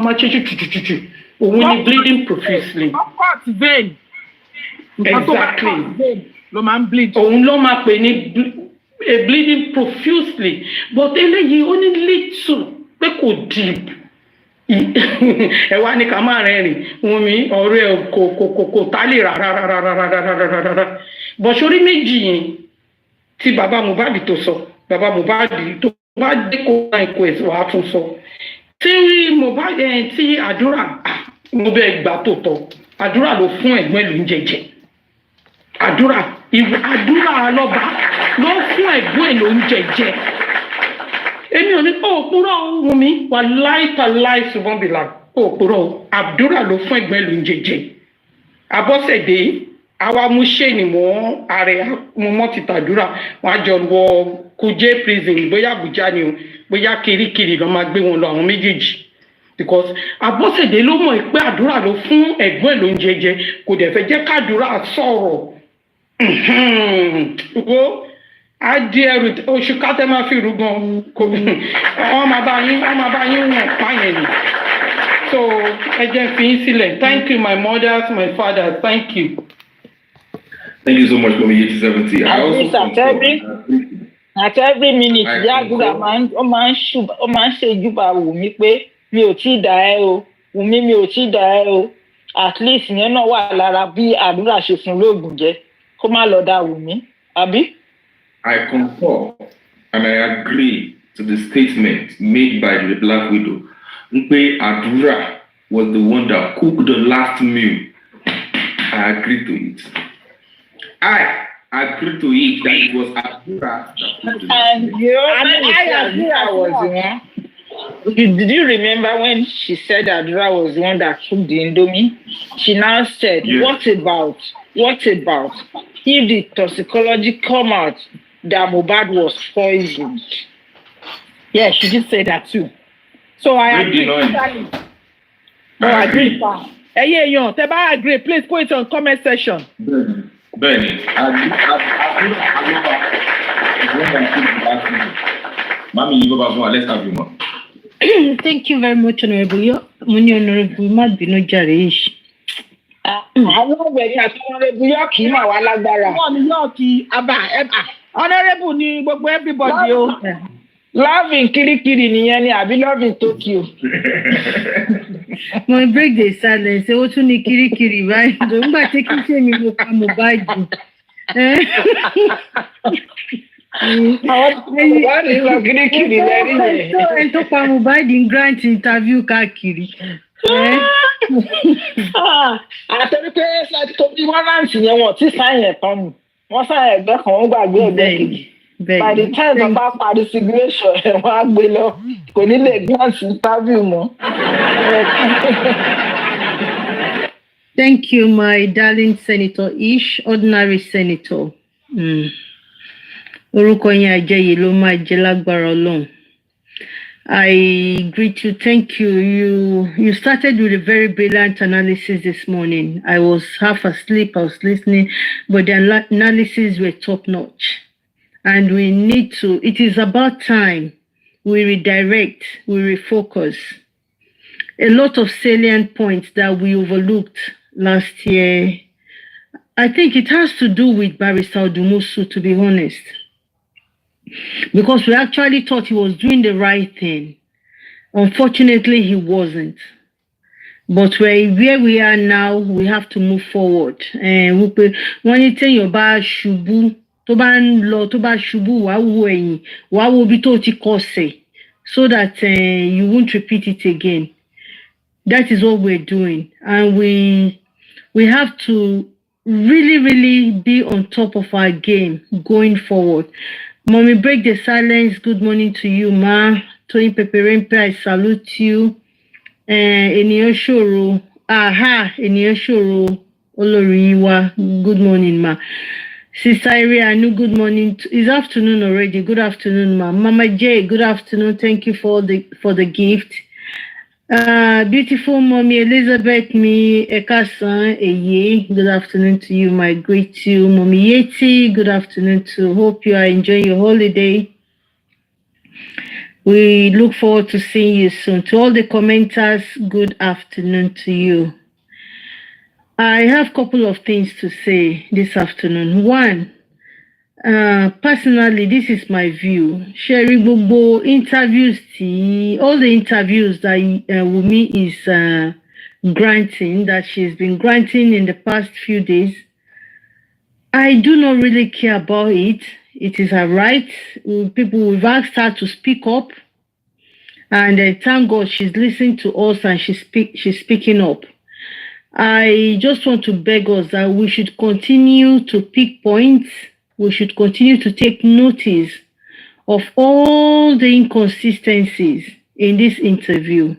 máa ṣe chuchuchuchu òun ni bleeding profusely. Cut vein. Exactly. Ló máa ń bleed. Òun ló máa pè ní bleeding profusely but eléyìí ó ní little pé kò deep. Ẹ wá ní ká máa rẹ́rìn Wunmi ọ̀rẹ́ kò tálè rárá but sórí méjì yẹn tí bàbá Mohbad tó sọ bàbá Mohbad tó bá dé kó inquest wàá tún sọ tí Mohbad tí àdúrà mo bẹ gbà tó tọ àdúrà ló fún ẹ̀gbọ́n ló ń jẹjẹ àdúrà lọ́ba ló fún ẹ̀gbọ́n ló ń jẹjẹ èmi ò ní òpùrọ́ Wunmi wà láì ṣùgbọ́n bìlà òpùrọ́ àdúrà ló fún ẹ̀gbọ́n ló ń jẹjẹ Abọ́sẹ̀dé àwa mú ṣéènì mọ́ ààrẹ mo mọ́ ti tàdúrà wọn àjọ wọ Kuje prison bóyá Àbújá ni o bóyá Kirikiri ló máa gbé wọn lọ àwọn méjèèjì because Abọ́sẹ̀dé ló mọ̀ pé àdúrà ló fún ẹ̀gbọ́n ló ń jẹjẹ kò dẹ̀ fẹ́ jẹ́ kádùrà sọ̀rọ̀ wo adé ẹrù oṣù kátẹ́ máa fi rú gan kò wọ́n máa bá yín wọ̀n páyẹn ni so ẹ jẹ́ fi yín sílẹ̀. Thank you my mothers my fathers thank you. Thank you so much for me 70. At every minute Yagura máa ń ṣèjúbà Wunmi pé mi ò tí dà ẹ́ o Wunmi mi ò tí dà ẹ́ o at least yẹn náà wà lára bí àdúrà ṣe fún lóògùn jẹ kó má lọ dá Wunmi àbí. I concur and I agree to the statement made by the Black Widow. Mpe Adura was the one that cooked the last meal. I agree to it. I agree to it that it was Adura that cooked the last meal. I agree I was the one. Did you remember when she said Adura was the one that cooked the Indomie? She now said, yes. What about if the toxicology come out that Mohbad was poisoned? Yeah, she did say that too. So I agree. I agree. Hey, yo, Teba agree. Please put it on comment section. Benny, Mommy, you go back one. Let's have you, Mom. Thank you very much, Honorable. Honorable Mabino Jarish. Àwọn ọ̀gbẹ̀ni àti Honorable Yọ̀kì mà wá lágbára. Wọ́n ní Yọ̀kì Honorable ni gbogbo everybody o. Loving Kirikiri nìyẹn ni àbí loving Tokyo. Mo break the silence. Ó tún ní Kirikiri báyìí. Nígbà tí kí ṣe mi mo pa Mohbad. Wọ́n ní lọ Kirikiri lẹ́rí yẹn. Ẹni tó pa Mohbad ń grant interview káàkiri. Àtẹ̀rí pé ṣáàtì tó bí wọ́n ráǹtì yẹn wọ́n ti sáyẹn ẹ̀tọ́ nù. Wọ́n sáyẹn ẹgbẹ́ kan wọ́n gbàgbé ẹgbẹ́ kejì. By the time the bá parí signation wọ́n á gbé lọ kò ní lè glance interview mọ́. Thank you, my darling Senator Ish, ordinary senator. Orúkọ yẹn àjẹyè ló máa jẹ lágbára Ọlọ́run. I greet you. Thank you. You started with a very brilliant analysis this morning. I was half asleep. I was listening, but the analysis were top notch. And we need to, it is about time we redirect, we refocus. A lot of salient points that we overlooked last year. I think it has to do with Barrister Odumusu, to be honest. Because we actually thought he was doing the right thing. Unfortunately, he wasn't. But where we are now, we have to move forward. And when you tell your ba shubu, tó bá ń lọ tó bá ṣubú wàá wo ẹ̀yìn wàá wo bí tó ti kọsẹ̀ so that you won't repeat it again. That is what we're doing, and we have to really be on top of our game going forward. Mommy, break the silence. Good morning to you, ma. Toyin Peperempe, I salute you. Ènìyàn ṣòro, ènìyàn ṣòro Oloriyiwa. Good morning, ma. Sister Irianu, good morning. It's afternoon already. Good afternoon, ma. Mama J, good afternoon. Thank you for the gift. Beautiful mommy Elizabeth Mi Ekasan Eye. Good afternoon to you. My great to you, Mommy Yeti. Good afternoon to. Hope you are enjoying your holiday. We look forward to seeing you soon. To all the commenters, good afternoon to you. I have a couple of things to say this afternoon. One, personally, this is my view. Sherry Bobo interviews, all the interviews that Wumi is granting, that she's been granting in the past few days, I do not really care about it. It is her right. We've asked her to speak up, and thank God she's listening to us and she's speaking up. I just want to beg us that we should continue to pick points. We should continue to take notice of all the inconsistencies in this interview,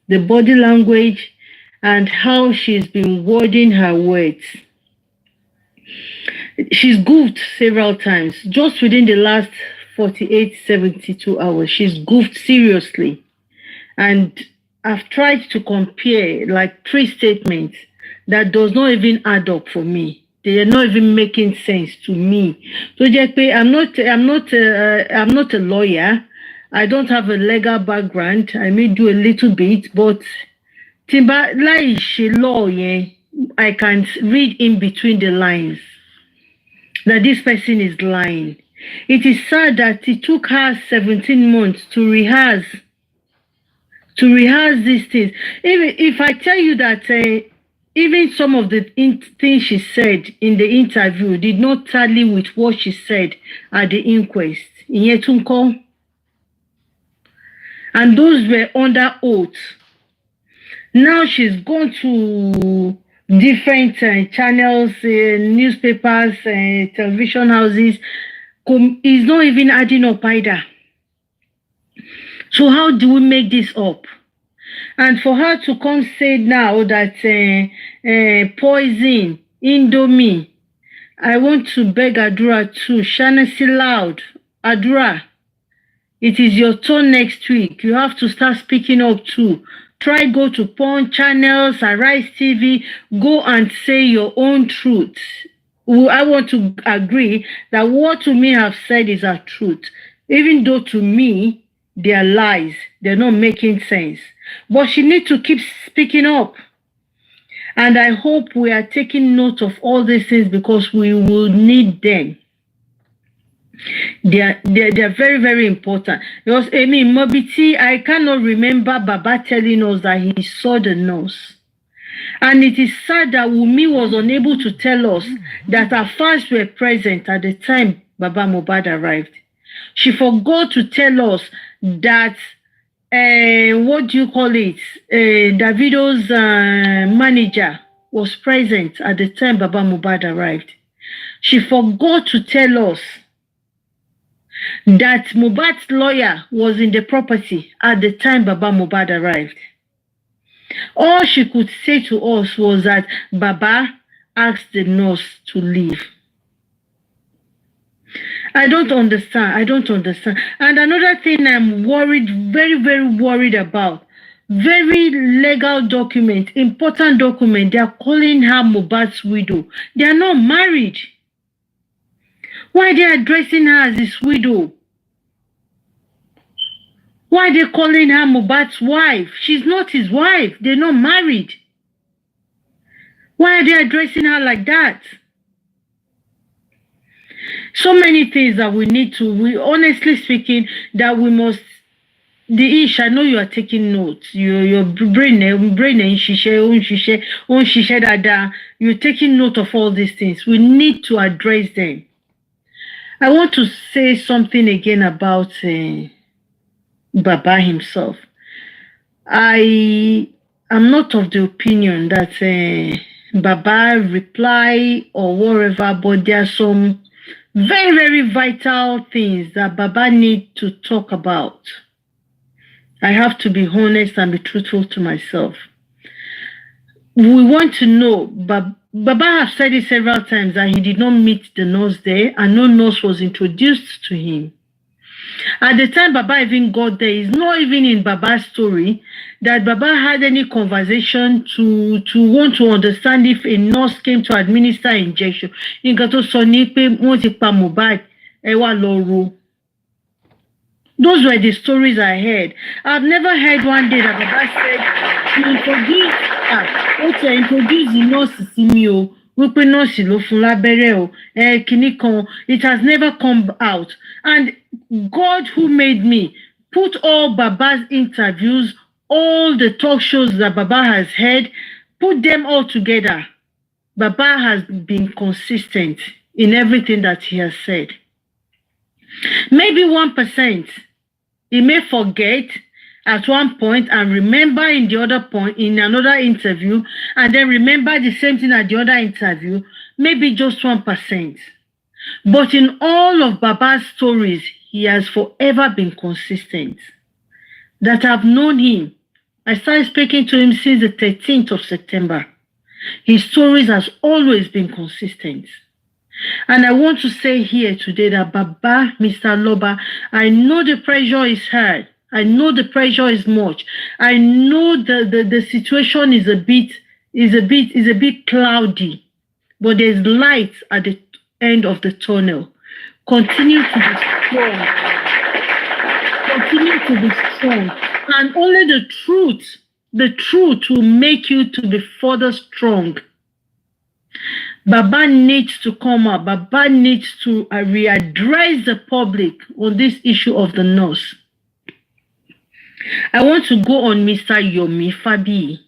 the body language, and how she's been wording her words. She's goofed several times. Just within the last 48, 72 hours, she's goofed seriously. And I've tried to compare like 3 statements that does not even add up for me. They are not even making sense to me. So I'm not a lawyer. I don't have a legal background. I may do a little bit, but timba like law, I can read in between the lines that this person is lying. It is sad that it took her 17 months to rehearse these things. Even if I tell you that even some of the things she said in the interview did not tally with what she said at the inquest, and those were under oath. Now she's gone to different channels, newspapers, television houses. Is not even adding up either. So how do we make this up? And for her to come say now that poison, Indomie, I want to beg Adura too. Shanasi loud. Adura, it is your turn next week. You have to start speaking up too. Try go to porn channels, Arise TV, go and say your own truth. I want to agree that what to me have said is a truth. Even though to me, they are lies. They're not making sense. But she needs to keep speaking up. And I hope we are taking note of all these things because we will need them. They are very, very important. Because, Mobiti, I cannot remember Baba telling us that he saw the nurse. And it is sad that Wumi was unable to tell us that her fans were present at the time Baba Mohbad arrived. She forgot to tell us that, Davido's manager was present at the time Baba Mohbad arrived. She forgot to tell us that Mohbad's lawyer was in the property at the time Baba Mohbad arrived. All she could say to us was that Baba asked the nurse to leave. I don't understand. And another thing I'm worried, very, very worried about, very legal document, important document, they are calling her Mohbad's widow. They are not married. Why are they addressing her as his widow? Why are they calling her Mohbad's wife? She's not his wife. They're not married. Why are they addressing her like that? So many things that we need to, honestly speaking, that we must, the ish, I know you are taking notes. Your brain, you're taking note of all these things. We need to address them. I want to say something again about Baba himself. I am not of the opinion that Baba reply or whatever, but there are some very, very vital things that Baba need to talk about. I have to be honest and be truthful to myself. We want to know, but Baba has said it several times that he did not meet the nurse there and no nurse was introduced to him. At the time Baba even got there, it's not even in Baba's story that Baba had any conversation to want to understand if a nurse came to administer injection. Those were the stories I heard. I've never heard one day that Baba said, you introduce the nurse Simio, wípé nurse ló fún lábẹ́rẹ́ o, kíní kan. It has never come out. And God who made me put all Baba's interviews, all the talk shows that Baba has had, put them all together. Baba has been consistent in everything that he has said. Maybe 1%. He may forget at one point and remember in the other point, in another interview, and then remember the same thing at the other interview. Maybe just 1%. But in all of Baba's stories, he has forever been consistent. That I've known him. I started speaking to him since the 13th of September. His stories has always been consistent. And I want to say here today that Baba, Mr. Loba, I know the pressure is hard. I know the pressure is much. I know the situation is a bit cloudy, but there's light at the end of the tunnel. Continue to be strong. Continue to be strong. And only the truth will make you to be further strong. Baba needs to come up. Baba needs to readdress the public on this issue of the nurse. I want to go on Mr. Yomi Fabi.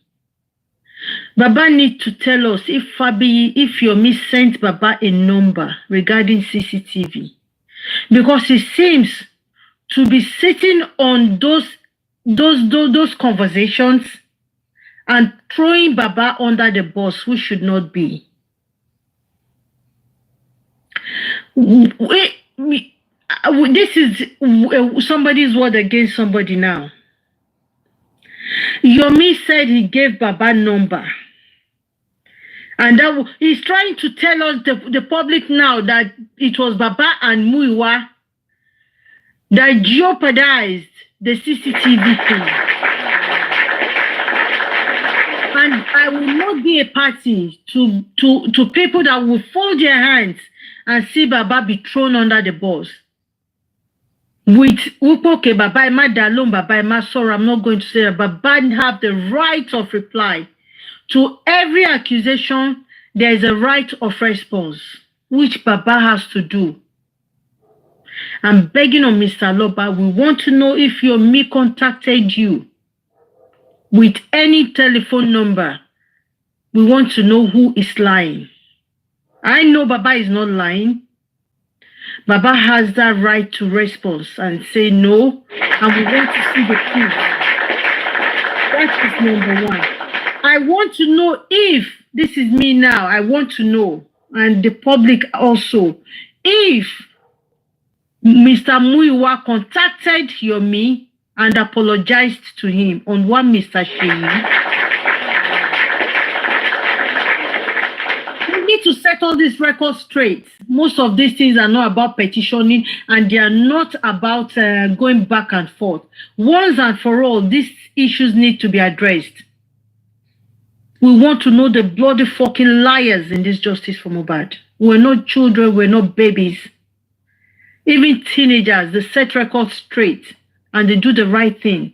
Baba needs to tell us if Yomi sent Baba a number regarding CCTV. Because he seems to be sitting on those conversations and throwing Baba under the bus, which should not be. This is somebody's word against somebody now. Yomi said he gave Baba number. And he's trying to tell us, the public now, that it was Baba and Muiwa that jeopardized the CCTV thing. And I will not be a party to people that will fold their hands and see Baba be thrown under the bus. With Upoke, Baba Ima Dalom, Baba Ima Sora, I'm not going to say that, but Baba have the right of reply. To every accusation, there is a right of response, which Baba has to do. I'm begging on Mr. Loba, we want to know if Yomi contacted you with any telephone number. We want to know who is lying. I know Baba is not lying. Baba has that right to respond and say no, and we want to see the proof. That is number one. I want to know if, this is me now, I want to know, and the public also, if Mr. Muiwa contacted Yomi and apologized to him on one Mr. Sheyi. We need to settle this record straight. Most of these things are not about petitioning, and they are not about going back and forth. Once and for all, these issues need to be addressed. We want to know the bloody fucking liars in this justice for Mohbad. We're not children, we're not babies. Even teenagers, they set records straight and they do the right thing.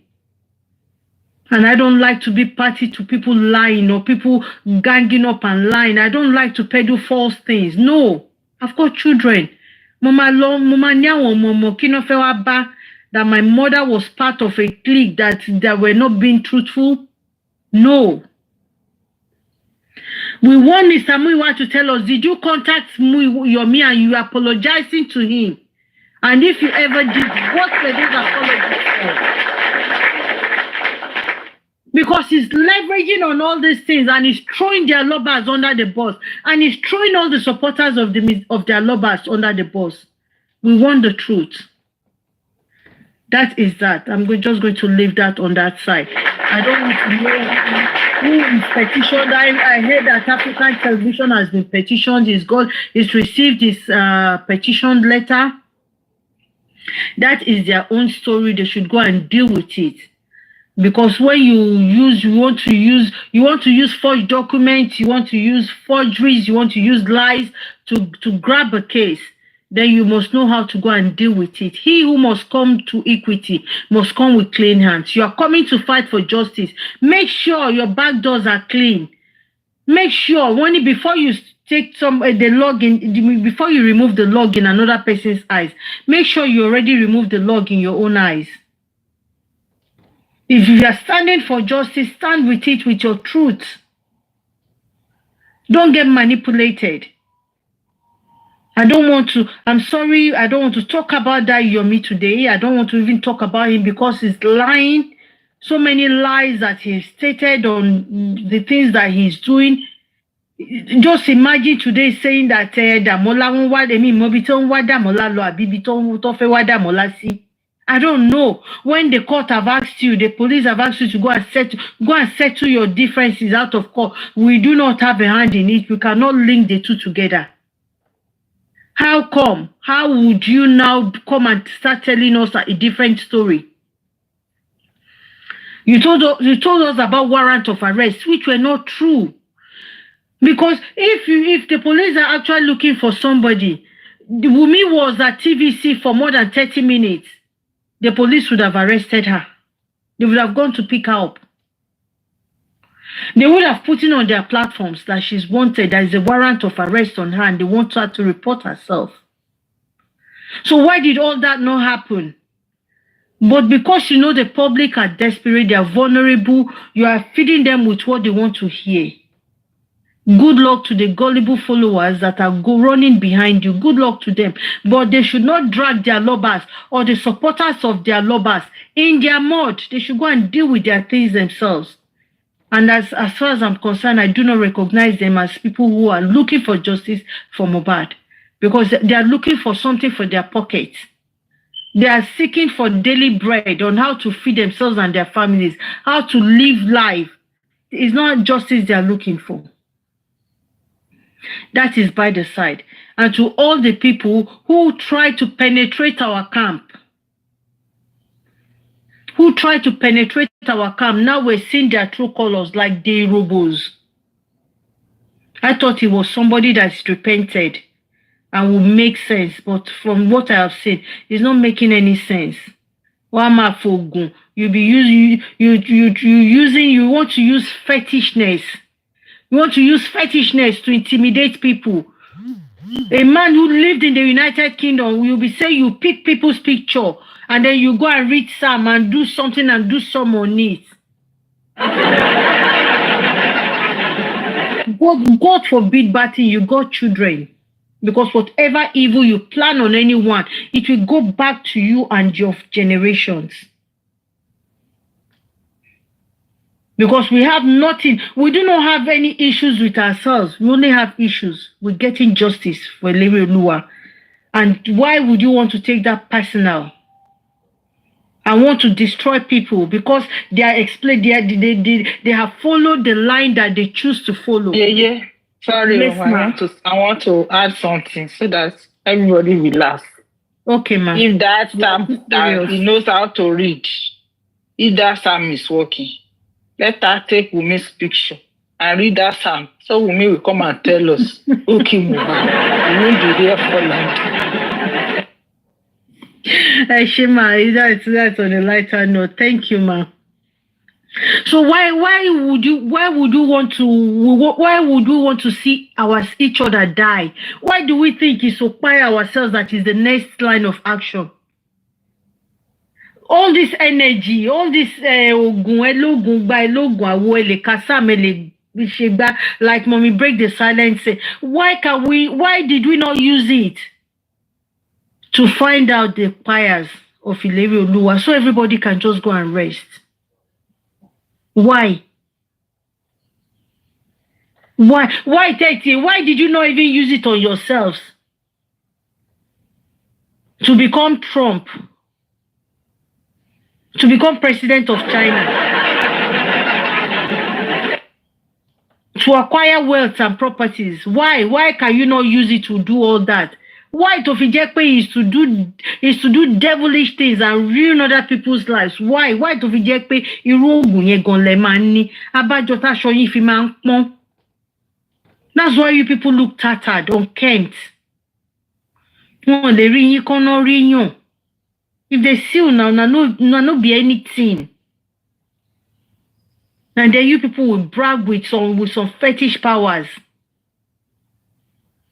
And I don't like to be party to people lying or people ganging up and lying. I don't like to peddle false things. No, I've got children. That my mother was part of a clique that were not being truthful. No. We want Mr. Muiwa to tell us, did you contact Yomi and you apologizing to him? And if you ever did, what were those apologies for? Because he's leveraging on all these things and he's throwing their lovers under the bus. And he's throwing all the supporters of their lovers under the bus. We want the truth. That is that. I'm just going to leave that on that side. I don't want to know who is petitioned. I heard that African television has been petitioned. He's received his petition letter. That is their own story. They should go and deal with it. Because when you want to use forged documents, you want to use forgeries, you want to use lies to grab a case. then you must know how to go and deal with it. He who must come to equity must come with clean hands. You are coming to fight for justice. Make sure your back doors are clean. Make sure before you take the log in, before you remove the log in another person's eyes, make sure you already remove the log in your own eyes. If you are standing for justice, stand with it with your truth. Don't get manipulated. I'm sorry, I don't want to talk about that Yomi today. I don't want to even talk about him because he's lying. So many lies that he stated on the things that he's doing. Just imagine today saying that Damola I don't know. When the court have asked you, the police have asked you to go and settle your differences out of court. We do not have a hand in it. We cannot link the two together. How come? How would you now come and start telling us a different story? You told us about warrant of arrest, which were not true. Because if the police are actually looking for somebody, Wunmi was at TVC for more than 30 minutes, the police would have arrested her. They would have gone to pick her up. They would have put it on their platforms that she's wanted. There is a warrant of arrest on her and they want her to report herself. So why did all that not happen? But because the public are desperate, they are vulnerable, you are feeding them with what they want to hear. Good luck to the gullible followers that are running behind you. Good luck to them. But they should not drag their lovers or the supporters of their lovers in their mud. They should go and deal with their things themselves. And as far as I'm concerned, I do not recognize them as people who are looking for justice for Mohbad. Because they are looking for something for their pockets. They are seeking for daily bread on how to feed themselves and their families, how to live life. It's not justice they are looking for. That is by the side. And to all the people who try to penetrate our camp, now we're seeing their true colors like they robos. I thought he was somebody that's repented and will make sense, but from what I have seen, it's not making any sense. You want to use fetishness. You want to use fetishness to intimidate people. A man who lived in the United Kingdom will be saying you pick people's picture and then you go and read some and do something and do some on it. God forbid, Batty, you got children. Because whatever evil you plan on anyone, it will go back to you and your generations. Because we have nothing, we do not have any issues with ourselves. We only have issues with getting justice for Lewi Oluwa. And why would you want to take that personal? I want to destroy people because they are they have followed the line that they choose to follow. Yeah. Sorry, I want to add something so that everybody will laugh. Okay, ma'am. If that Sam that he knows how to read, if that Sam is working, let her take Wunmi's picture and read that Sam. So Wunmi will come and tell us, okay, Mohbad, we won't be there for long. Shema, that's on a lighter note. Thank you, ma'am. So why would you want to see each other die? Why do we think it's occupy ourselves that is the next line of action? All this energy, all this like mommy break the silence. Why did we not use it to find out the fires of Lewi Oluwa so everybody can just go and rest? Why, Teti? Why did you not even use it on yourselves to become Trump, to become president of China, to acquire wealth and properties? Why can you not use it to do all that? Why to is to do devilish things and ruin other people's lives? Why to That's why you people look tattered, unkempt. Wọn lè rí yín kán náà rí yàn. If they see you now, no be anything. And then you people will brag with some fetish powers.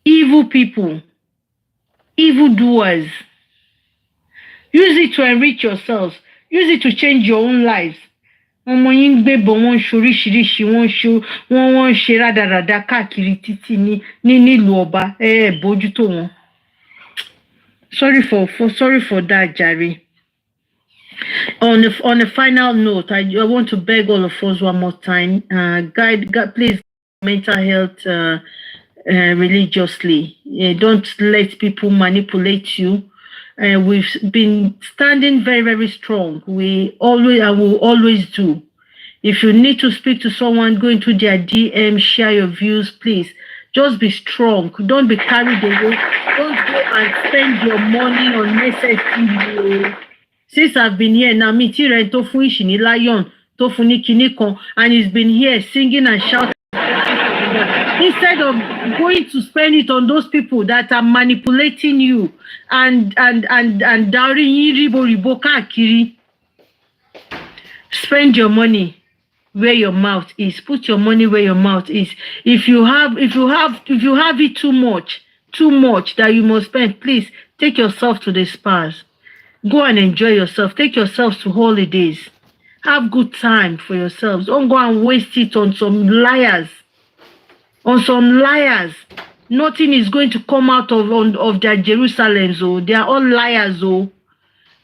Evil people. Evil doers. Use it to enrich yourselves. Use it to change your own lives. Ọmọ yín ń gbébọn, wọ́n ń ṣoríṣiríṣi, wọ́n ń ṣe rádaràda káàkiri títì nílùú ọba. Bójútó wọn. Sorry for that, Jerry. On a final note, I want to beg all of us one more time, guide, please, mental health religiously. Don't let people manipulate you. We've been standing very, very strong. I will always do. If you need to speak to someone, go into their DM, share your views, please. Just be strong. Don't be carried away. Don't go and spend your money on necessary. Since I've been here now, me tire to fun ishini lion, to fun ni kini kan, and he's been here singing and shouting. Instead of going to spend it on those people that are manipulating you and dowry ribo káàkiri, spend your money where your mouth is. Put your money where your mouth is. If you have it too much that you must spend, please take yourself to the spas. Go and enjoy yourself. Take yourselves to holidays. Have good time for yourselves. Don't go and waste it on some liars. Nothing is going to come out of their Jerusalem. So they are all liars. Oh,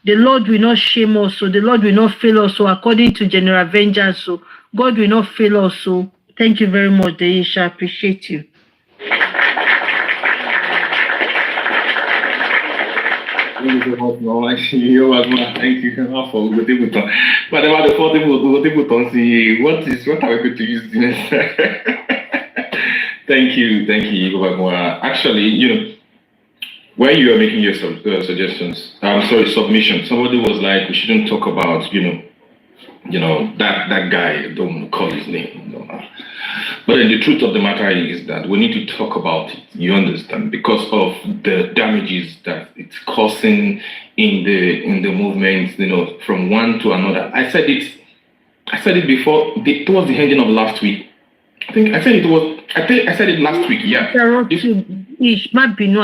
the Lord will not shame us. So the Lord will not fail us. So according to General Vengeance, so God will not fail us. So thank you very much, Deisha. Appreciate you. Thank you so much, Mama. Thank you for good people. But about the 4 people, see what are we going to use next? Thank you, Bagua. Actually, when you are making your suggestions, submission, somebody was like, we shouldn't talk about, that guy, don't call his name. But then the truth of the matter is that we need to talk about it, you understand, because of the damages that it's causing in the movement, from one to another. I said it before, towards the ending of last week. I said it last week, yeah. I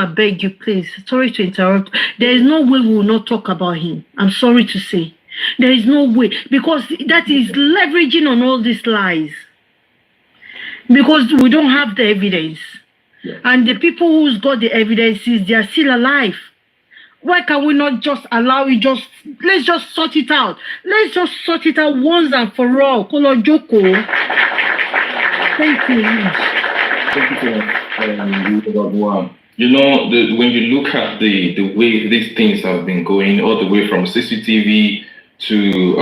beg you, please. Sorry to interrupt. There is no way we will not talk about him. I'm sorry to say. There is no way. Because that is leveraging on all these lies. Because we don't have the evidence. Yeah. And the people who's got the evidences, they are still alive. Why can we not just allow it? Let's just sort it out. Let's just sort it out once and for all. Kolo Joko. Thank you. Thank you so much. When you look at the way these things have been going, all the way from CCTV to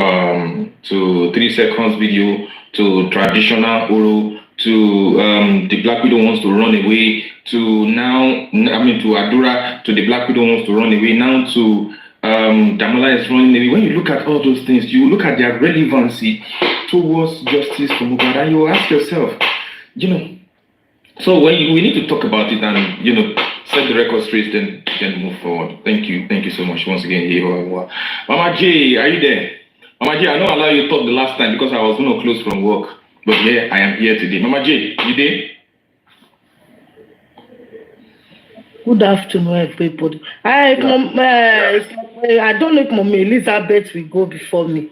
3 seconds video to traditional oral to the Black Widow wants to run away to to Adura to the Black Widow wants to run away now to Damola is running away. When you look at all those things, you look at their relevancy towards justice for Mohbad, and you ask yourself, so we need to talk about it and set the record straight, then move forward. Thank you so much once again. Mama J, are you there? Mama J, I don't allow you to talk the last time because I was going to close from work, but yeah, I am here today. Mama J, you there? Good afternoon, everybody. I don't know if Mommy Elizabeth will go before me.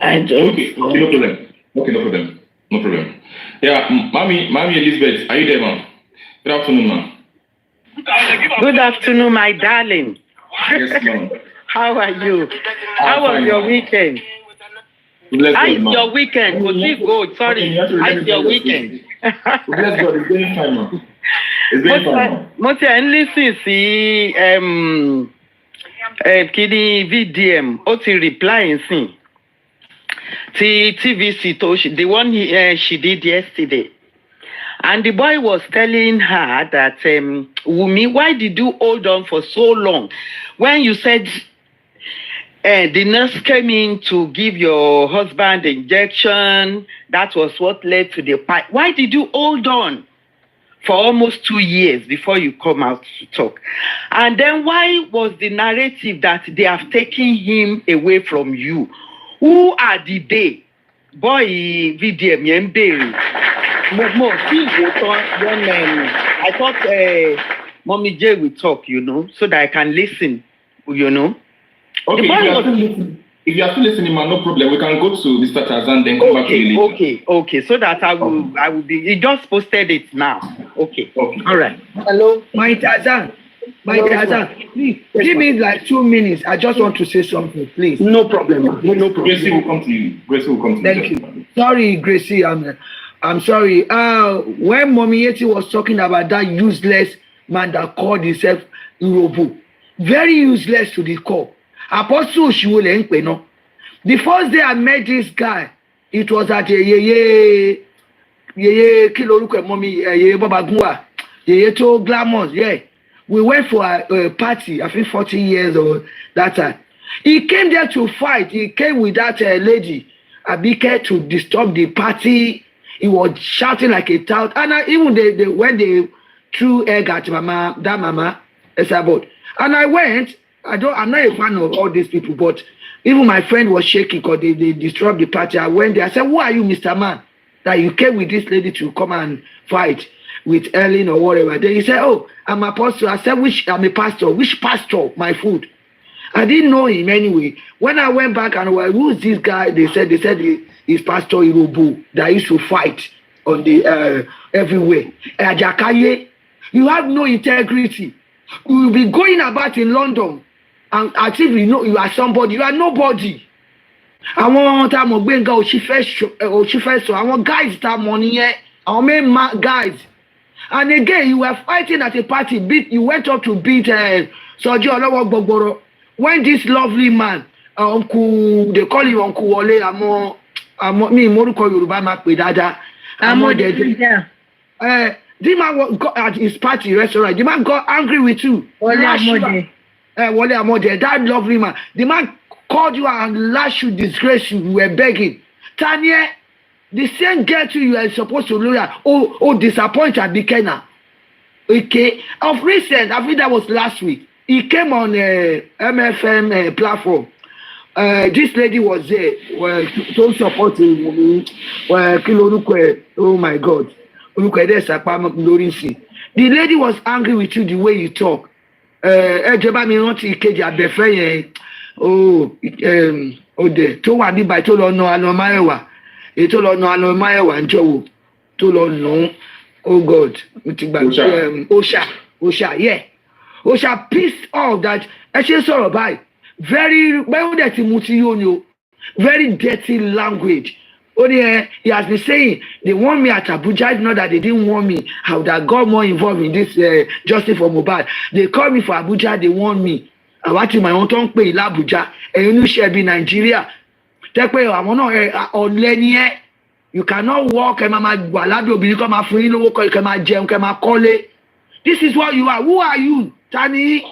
I don't. Okay, no problem. Yeah, Mommy Elizabeth, are you there, ma'am? Good afternoon, ma'am. Good afternoon, my darling. Yes, ma'am. How are you? How was your weekend? How is your weekend? Go. Sorry. How is your weekend? Bless God, it's going fine, ma'am. It's going fine. Mo ti ń listen sí kini VDM, ó ti reply nsìn. TVC the one she did yesterday. And the boy was telling her that, Wumi, why did you hold on for so long? When you said the nurse came in to give your husband injection, that was what led to the fight. Why did you hold on? for almost 2 years before you come out to talk. And then why was the narrative that they have taken him away from you? Who are the they? Boy, VDM, Yembere. I thought Mommy J will talk, so that I can listen, Okay, if you are still listening, man, no problem. We can go to Mr. Tarzan, then come back to you later. Okay. So that I will be. He just posted it now. Okay. All right. Hello, my Tarzan. Please give me like 2 minutes. I just want to say something, please. No problem. No problem. Gracie will come to you. Thank you. Sorry, Gracie. I'm sorry. When Mommy Yeti was talking about that useless man that called himself Urobo, very useless to the core. Apostle Shiwole Nkpeno. The first day I met this guy, it was at Yeye Kiloruke Mommy Yeye Babagua, Yeye to Glamours. Yeah, we went for a party. I think 40 years or that time. He came there to fight. He came with that lady Abike to disturb the party. He was shouting like a tout, and even when they threw egg at Mama Esabod, and I went. I'm not a fan of all these people, but even my friend was shaking because they disturbed the party. I went there. I said, "Who are you, Mr. Man, that you came with this lady to come and fight with Ellen or whatever?" Then he said, "Oh, I'm a pastor." I said, I'm a pastor. Which pastor? My food. I didn't know him anyway. When I went back and who's this guy? They said he's Pastor Irobo that used to fight on the everywhere. Ajakaye, you have no integrity. You will be going about in London. And as if you are somebody, you are nobody. Àwọn tá mo gbé nǹkan òṣìfẹ́ sọ àwọn guys tá mo nìyẹn àwọn main guys. And again, you were fighting at a party. You went up to beat Soji Olowo Gbogboro. When this lovely man, Uncle, they call him Uncle Wole, àmọ́ mi ìmọ̀rúkọ Yorùbá máa pè dáadáa. The man got at his party restaurant. The man got angry with you. Wole Amode, that lovely man. The man called you and lashed you, disgrace you. You were begging. Tanya, the same girl to you are supposed to look at. Disappoint Abikena. Okay. Of recent, I think that was last week. He came on MFM platform. This lady was there. So supporting me. Oh my God. The lady was angry with you the way you talk. Ẹjọba mi rántí ìkejì abẹ́fẹ́ yẹn òde tó wà níbàyí tó lọ nà àná máyẹ̀wà èyí tó lọ nà àná máyẹ̀wà ń jọ̀wọ́ tó lọ nà oh God mo ti gbàgbé Osha pissed off that ẹ ṣe sọ̀rọ̀ báyìí very bẹ́ẹ̀ dẹ̀ ti mu ti yóò ni o very dirty language. He has been saying they want me at Abuja. It's not that they didn't want me. I would have got more involved in this justice for Mohbad. They called me for Abuja. They want me. I want to my own tongue pay in Abuja. And you know, share be Nigeria. Take pay. I want to on lenye. You cannot walk. This is what you are. Who are you, Tani?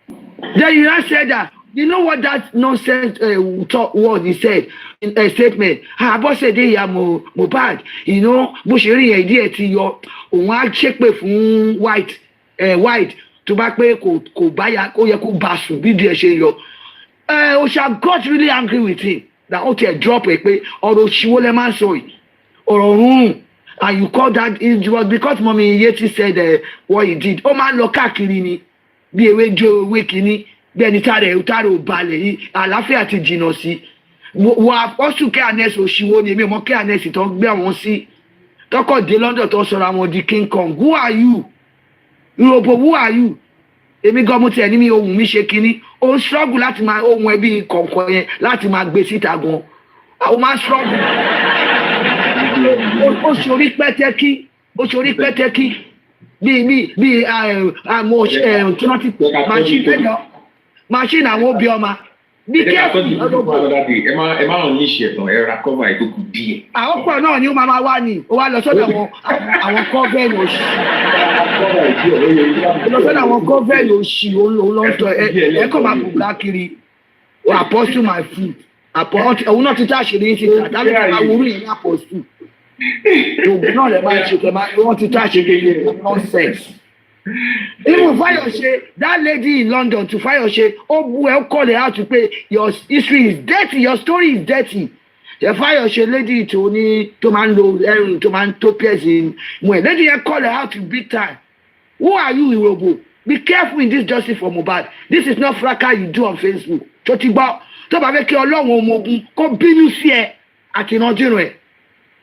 Then you have said that. You know what that nonsense was he said in a statement? Boss said they are Mohbad. You know, Bushiri idea to your one check fún white to back pay ko buy ko basu be there say yo. Osha got really angry with him. That okay, drop a pay or Shiwole man sorry. Or and you call that it was because Mommy Yeti said what he did. Oh man, look at Kilini. Be away Joe Wakini. Bẹ́ẹ̀ni tààrẹ ò balẹ̀ yìí àlàáfíà ti jìnnà sí wà ọ̀sùn kẹ́hánẹ́sì òṣìwò ni èmi ọmọ kẹ́hánẹ́sì tó ń gbé àwọn sí tọkọ̀ dé London tó sọ̀rọ̀ àwọn di King Kong. Who are you? Urobo, who are you? Èmi gan mo tiẹ̀ ní mi ohun mi ṣe kínní ó ń struggle láti máa ohun ẹbí kọ̀ọ̀kan yẹn láti máa gbé síta gan ó máa struggle ó ṣorí pẹ́tẹ́kí bí àmọ́ tí wọ́n ti machine àwọn obi ọma be careful. ẹ má ràn ní ìṣẹ̀tàn ẹ ra cover ìkókò díẹ̀. àwọn pọ̀ náà ni ó máa wá ní ó wá lọ sọ́dọ̀ àwọn gọ́ọ̀vẹ́ẹ̀lì òṣì lọ sọ́dọ̀ àwọn gọ́ọ̀vẹ́ẹ̀lì òṣì òun lọ sọ ẹ kọ́ máa bùgbà kiri apostle my food òun náà ti tá àṣírí ti tà dábì kan máa wúrú yẹn ní apostle You know the man, you want to touch again, nonsense. Even Fayose, that lady in London to Fayose, oh well, call her out to pay. Your history is dirty, your story is dirty. The Fayose lady to man to pierce in when lady call her out to big time. Who are you, Irobo? Be careful in this justice for Mohbad. This is not fracas you do on Facebook. Chotigba, tó bá fẹ́ kí Ọlọ́run ọmọ ogun kó bínú sí ẹ àti ìrandíran ẹ.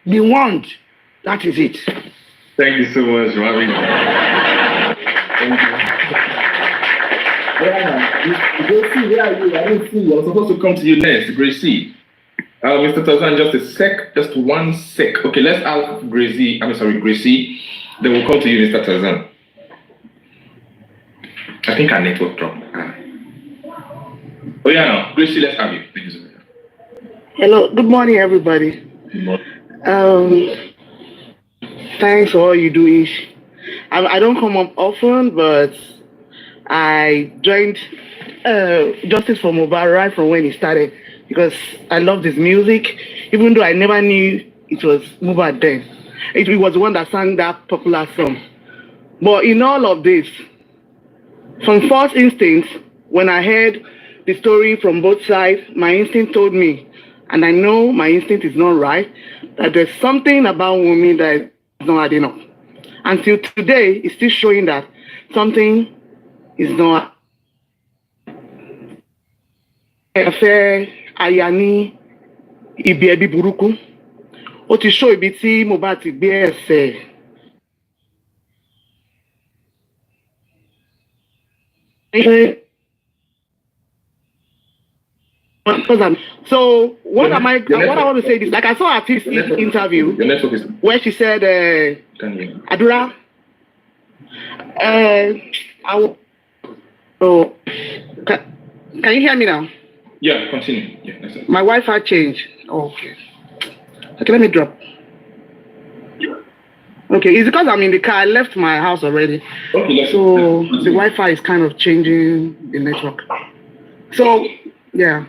Be warned. That is it. Thank you so much for having me. Thank you. Gracie, where are you? I didn't see you. I was supposed to come to you next, Gracie. Mr. Tazan, just a sec, just 1 sec. Okay, let's ask Gracie. Gracie. Then we'll come to you, Mr. Tazan. I think our network dropped. Oh yeah, no. Gracie, let's have you. Thank you so much. Hello, good morning, everybody. Good morning. Thanks for all you do, Ish. I don't come up often, but I joined Justice for Mohbad right from when it started because I love his music, even though I never knew it was Mohbad then. It was the one that sang that popular song. But in all of this, from first instincts, when I heard the story from both sides, my instinct told me, and I know my instinct is not right, that there's something about Wunmi that is not adding up. Until today, it's still showing that something is not. Ẹ̀fẹ́ aya ní ibi ẹbí burúkú. Ó ti show ibi tí Mohbad ti gbé ẹsẹ̀. So what I want to say is, like I saw Artist's interview where she said, Adura, can you hear me now? Yeah, continue. Yeah, that's it. My Wi-Fi changed. Okay, let me drop. Okay, it's because I'm in the car. I left my house already. Okay, so the Wi-Fi is kind of changing the network. So yeah.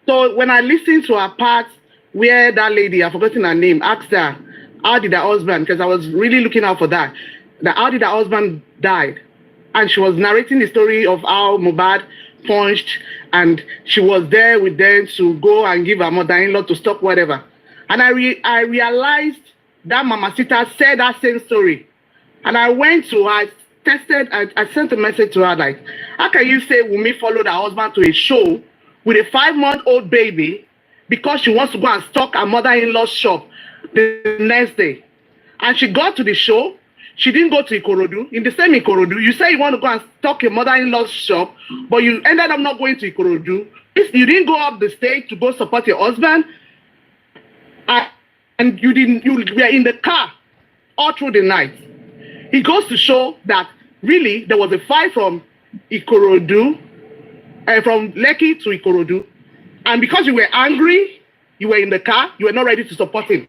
So when I listened to her part where that lady, I've forgotten her name, asked her, how did her husband, because I was really looking out for that how did her husband died? And she was narrating the story of how Mohbad punched and she was there with them to go and give her mother-in-law to stop whatever. And I realized that Mamacita said that same story. And I went to her, I sent a message to her like, how can you say Wunmi followed her husband to a show with a 5-month-old baby because she wants to go and stalk her mother-in-law's shop the next day? And she got to the show. She didn't go to Ikorodu. In the same Ikorodu, you say you want to go and stalk your mother-in-law's shop, but you ended up not going to Ikorodu. You didn't go up the stage to go support your husband. And you were in the car all through the night. It goes to show that really there was a fight from Ikorodu, from Lekki to Ikorodu. And because you were angry, you were in the car, you were not ready to support him.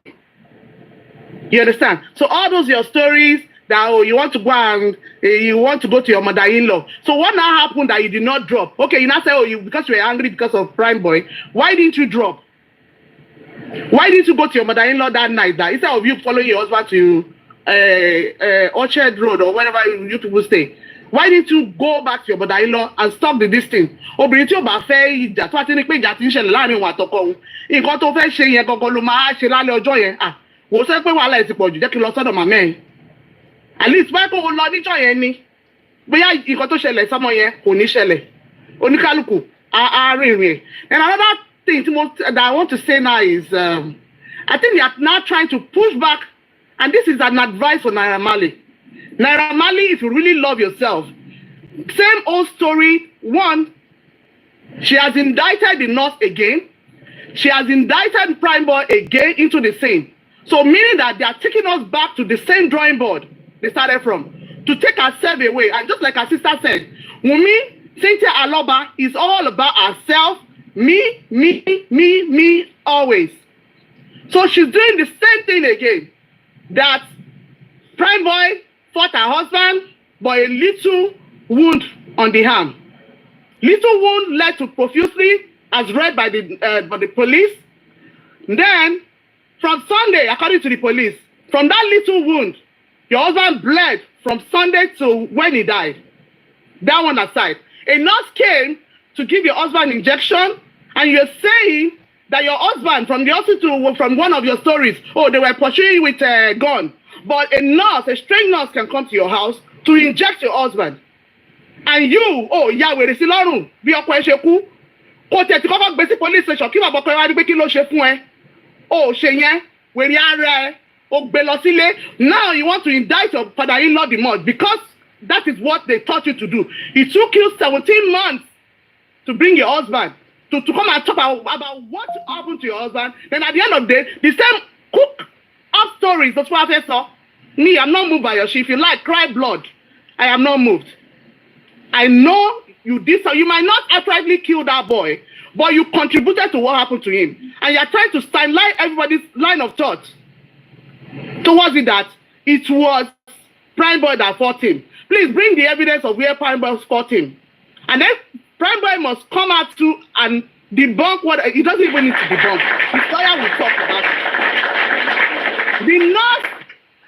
You understand? So all those your stories that you want to go and you want to go to your mother-in-law. So what now happened that you did not drop? Okay, you now say, because you were angry because of Prime Boy. Why didn't you drop? Why didn't you go to your mother-in-law that night? That instead of you following your husband to Orchard Road or wherever you people stay, why didn't you go back to your mother-in-law and stop this thing? Obìnrin tí ó bá fẹ́ ìjà tó àti ní pé ìjà ti ń ṣẹlẹ̀ láàrin òun àtọkọ òun, nǹkan tó fẹ́ ṣe yẹn gangan ló máa ṣe lálẹ́ ọjọ́ yẹn. Wò sọ pé wàhálà ẹ̀ ti pọ̀ jù, jẹ́ kí n lọ sọ́dọ̀ màmá ẹ̀. At least báyìí kò wọ́n lọ níjọ́ yẹn ni. Bóyá nǹkan tó ṣẹlẹ̀ sọ́mọ yẹn kò ní ṣẹlẹ̀. Oníkálukú á rìn rìn. And another thing that I want to say now is, I think they are now trying to push back, and this is an advice for Naira Marley. Naira Marley, if you really love yourself, same old story. One, she has indicted the nurse again. She has indicted Prime Boy again into the same. So meaning that they are taking us back to the same drawing board they started from, to take herself away. And just like her sister said, Wunmi, Cynthia Aloba is all about herself. Me, always. So she's doing the same thing again. That Prime Boy fought her husband, but a little wound on the arm. Little wound led to profusely, as read by the police. Then From Sunday, according to the police, from that little wound, your husband bled from Sunday to when he died. That one aside. A nurse came to give your husband injection, and you're saying that your husband from the hospital, from one of your stories, oh, they were pursuing you with a gun. But a nurse, a strange nurse can come to your house to inject your husband. And you, oh, Yahweh, the Silorun, be your question. Kò tẹ̀ tí kọ́kọ́ gbé sí police station kí bàbá ọkọ ẹ wá rí pé kí ló ṣe fún ẹ. Ó ṣe yẹn, wèrè ara ẹ, ó gbé lọ sílé. Now you want to indict your father-in-law the more because that is what they taught you to do. It took you 17 months to bring your husband to come and talk about what happened to your husband. Then at the end of the day, the same cook up stories. That's what I saw. Me, I'm not moved by your shit. If you like, cry blood. I am not moved. I know you did so. You might not outrightly kill that boy, but you contributed to what happened to him. And you're trying to sideline everybody's line of thought towards it that it was Prime Boy that fought him. Please bring the evidence of where Prime Boy fought him. And then Prime Boy must come out to and debunk what he doesn't even need to debunk. His lawyer will talk about it. The nurse,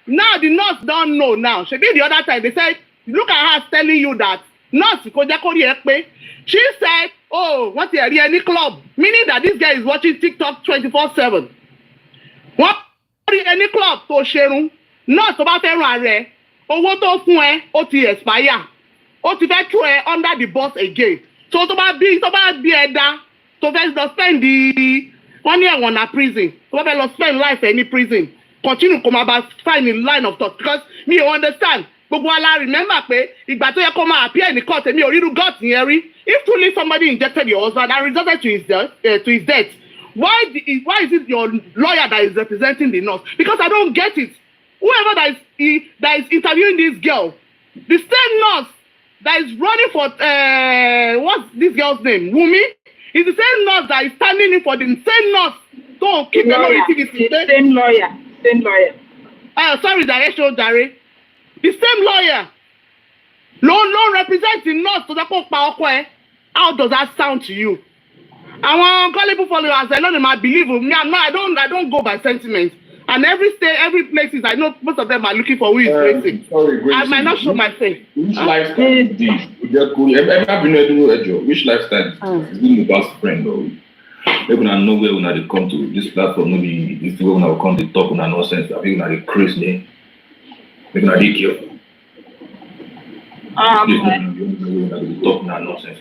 now the nurse don't know now. She did the other time. They said, look at her telling you that nurse, she said, oh, what's the any club? Meaning that this guy is watching TikTok 24/7. What any club to share? Nurse about to owó tó fún ẹ ó ti expire ó ti fẹ́ tú ẹ under the bus again so tó bá bí ẹ̀dá tó fẹ́ lọ spend the wọ́n ní ẹ̀wọ̀n na prison tó bá fẹ́ lọ spend life any prison continue kó máa bá find in line of thought because me you understand gbogbo ala remember pé ìgbà tó yẹ kó máa appear in court èmi ò ríru gut yẹn rí if truly somebody injected your husband and resulted to his death why is it your lawyer that is representing the nurse because I don't get it. Whoever that is interviewing this girl, the same nurse that is running for what's this girl's name? Wumi is the same nurse that is standing in for the same nurse. So keep the same lawyer. Sorry, direction, Dare. The same lawyer. No representing nurse to the power. How does that sound to you? I want gullible followers. I know I believe me. I don't go by sentiment. And every state, every places, I know most of them are looking for who is racing. Sorry, Gracie, I might not show my face. Which lifestyle is this? Which lifestyle is this best friend or they're gonna know where when they come to this platform, maybe this way when I come to talk on nonsense, I think they crazy, they're gonna be careful. Talk on nonsense.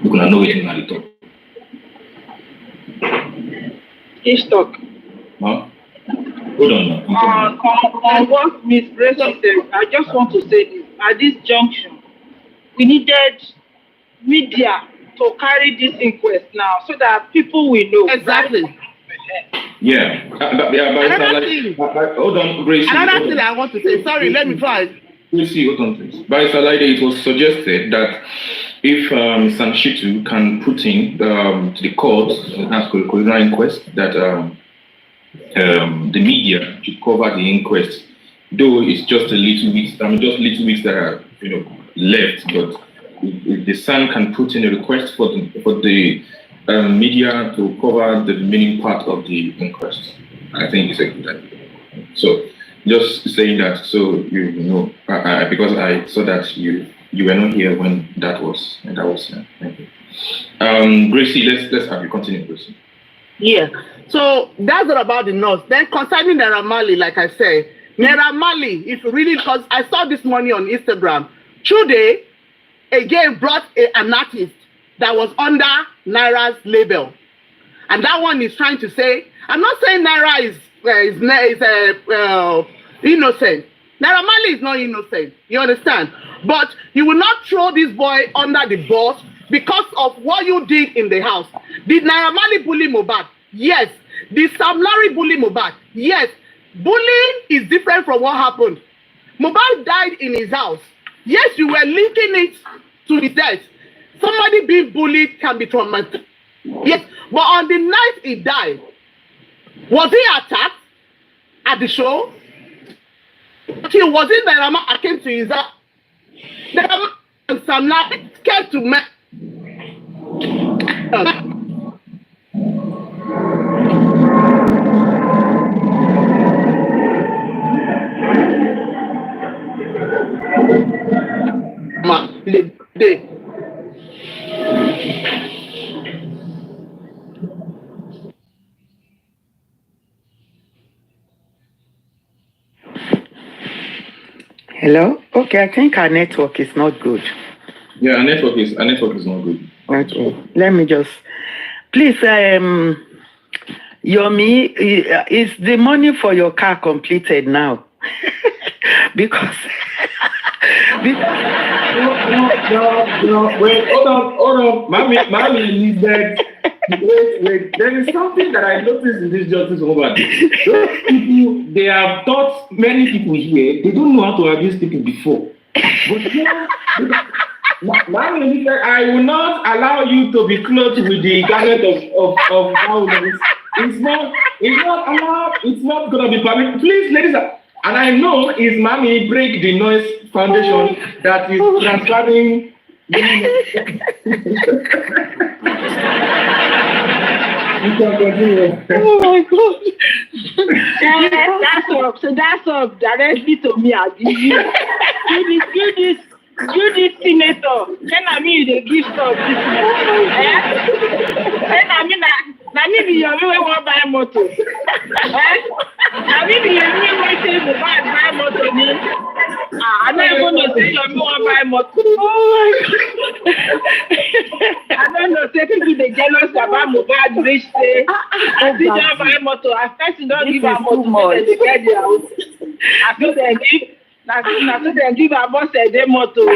We're gonna know it when they talk. Each talk. Huh? Hold on now. On what Miss Gracie said, I just want to say this. At this junction, we needed media to carry this inquest now so that people will know. Exactly. Yeah. Hold on, Gracie. Another thing I want to say, sorry, let me try. Gracie, hold on, please. By Salide, it was suggested that if Sanshitu can put in to the court, as for the coroner inquest, that the media should cover the inquest, though it's just a little bit, just little bits that are left. But if the Sun can put in a request for the media to cover the remaining part of the inquest, I think it's a good idea. So just saying that, so because I saw that you were not here when that was thank you. Gracie, let's have you continue, Gracie. Yeah. So that's all about the nurse. Then concerning Naira Marley, like I said, Naira Marley, if you really, because I saw this morning on Instagram, Chude again brought an artist that was under Naira's label. And that one is trying to say, I'm not saying Naira is innocent. Naira Marley is not innocent. You understand? But you will not throw this boy under the bus because of what you did in the house. Did Naira Marley bully Mohbad? Yes. Did Sam Larry bully Mohbad? Yes. Bullying is different from what happened. Mohbad died in his house. Yes, you were linking it to his death. Somebody being bullied can be traumatized. Yes, but on the night he died, was he attacked at the show? Was it Naira Marley came to his house? Naira Marley and Sam Larry scared to me. Hello? Okay, I think our network is not good. Yeah, our network is not good. Okay, let me just... Please, Yomi, is the money for your car completed now? because... No, wait, hold on. Mommy, Elizabeth. Wait. There is something that I noticed in this justice movement. Those people, they have taught many people here, they don't know how to abuse people before. But now, Mommy Elizabeth, I will not allow you to be clothed with the garment of violence. It's not allowed. It's not going to be permitted. Please, ladies, and I know it's Mommy Break the Noise Foundation that is transferring. You can continue. Oh my God. That's up directly to me. You this senator. Then I mean they give stuff this morning. Then I mean be your way want buy motor. I mean be your way want say you buy motor me. I'm not going to say your way want buy motor. Oh my God. I don't know say people they jealous about mobile rich say. I see don't buy motor. I first don't give a motor. They get their house. I feel they give. Na so dem give her boss a day motor.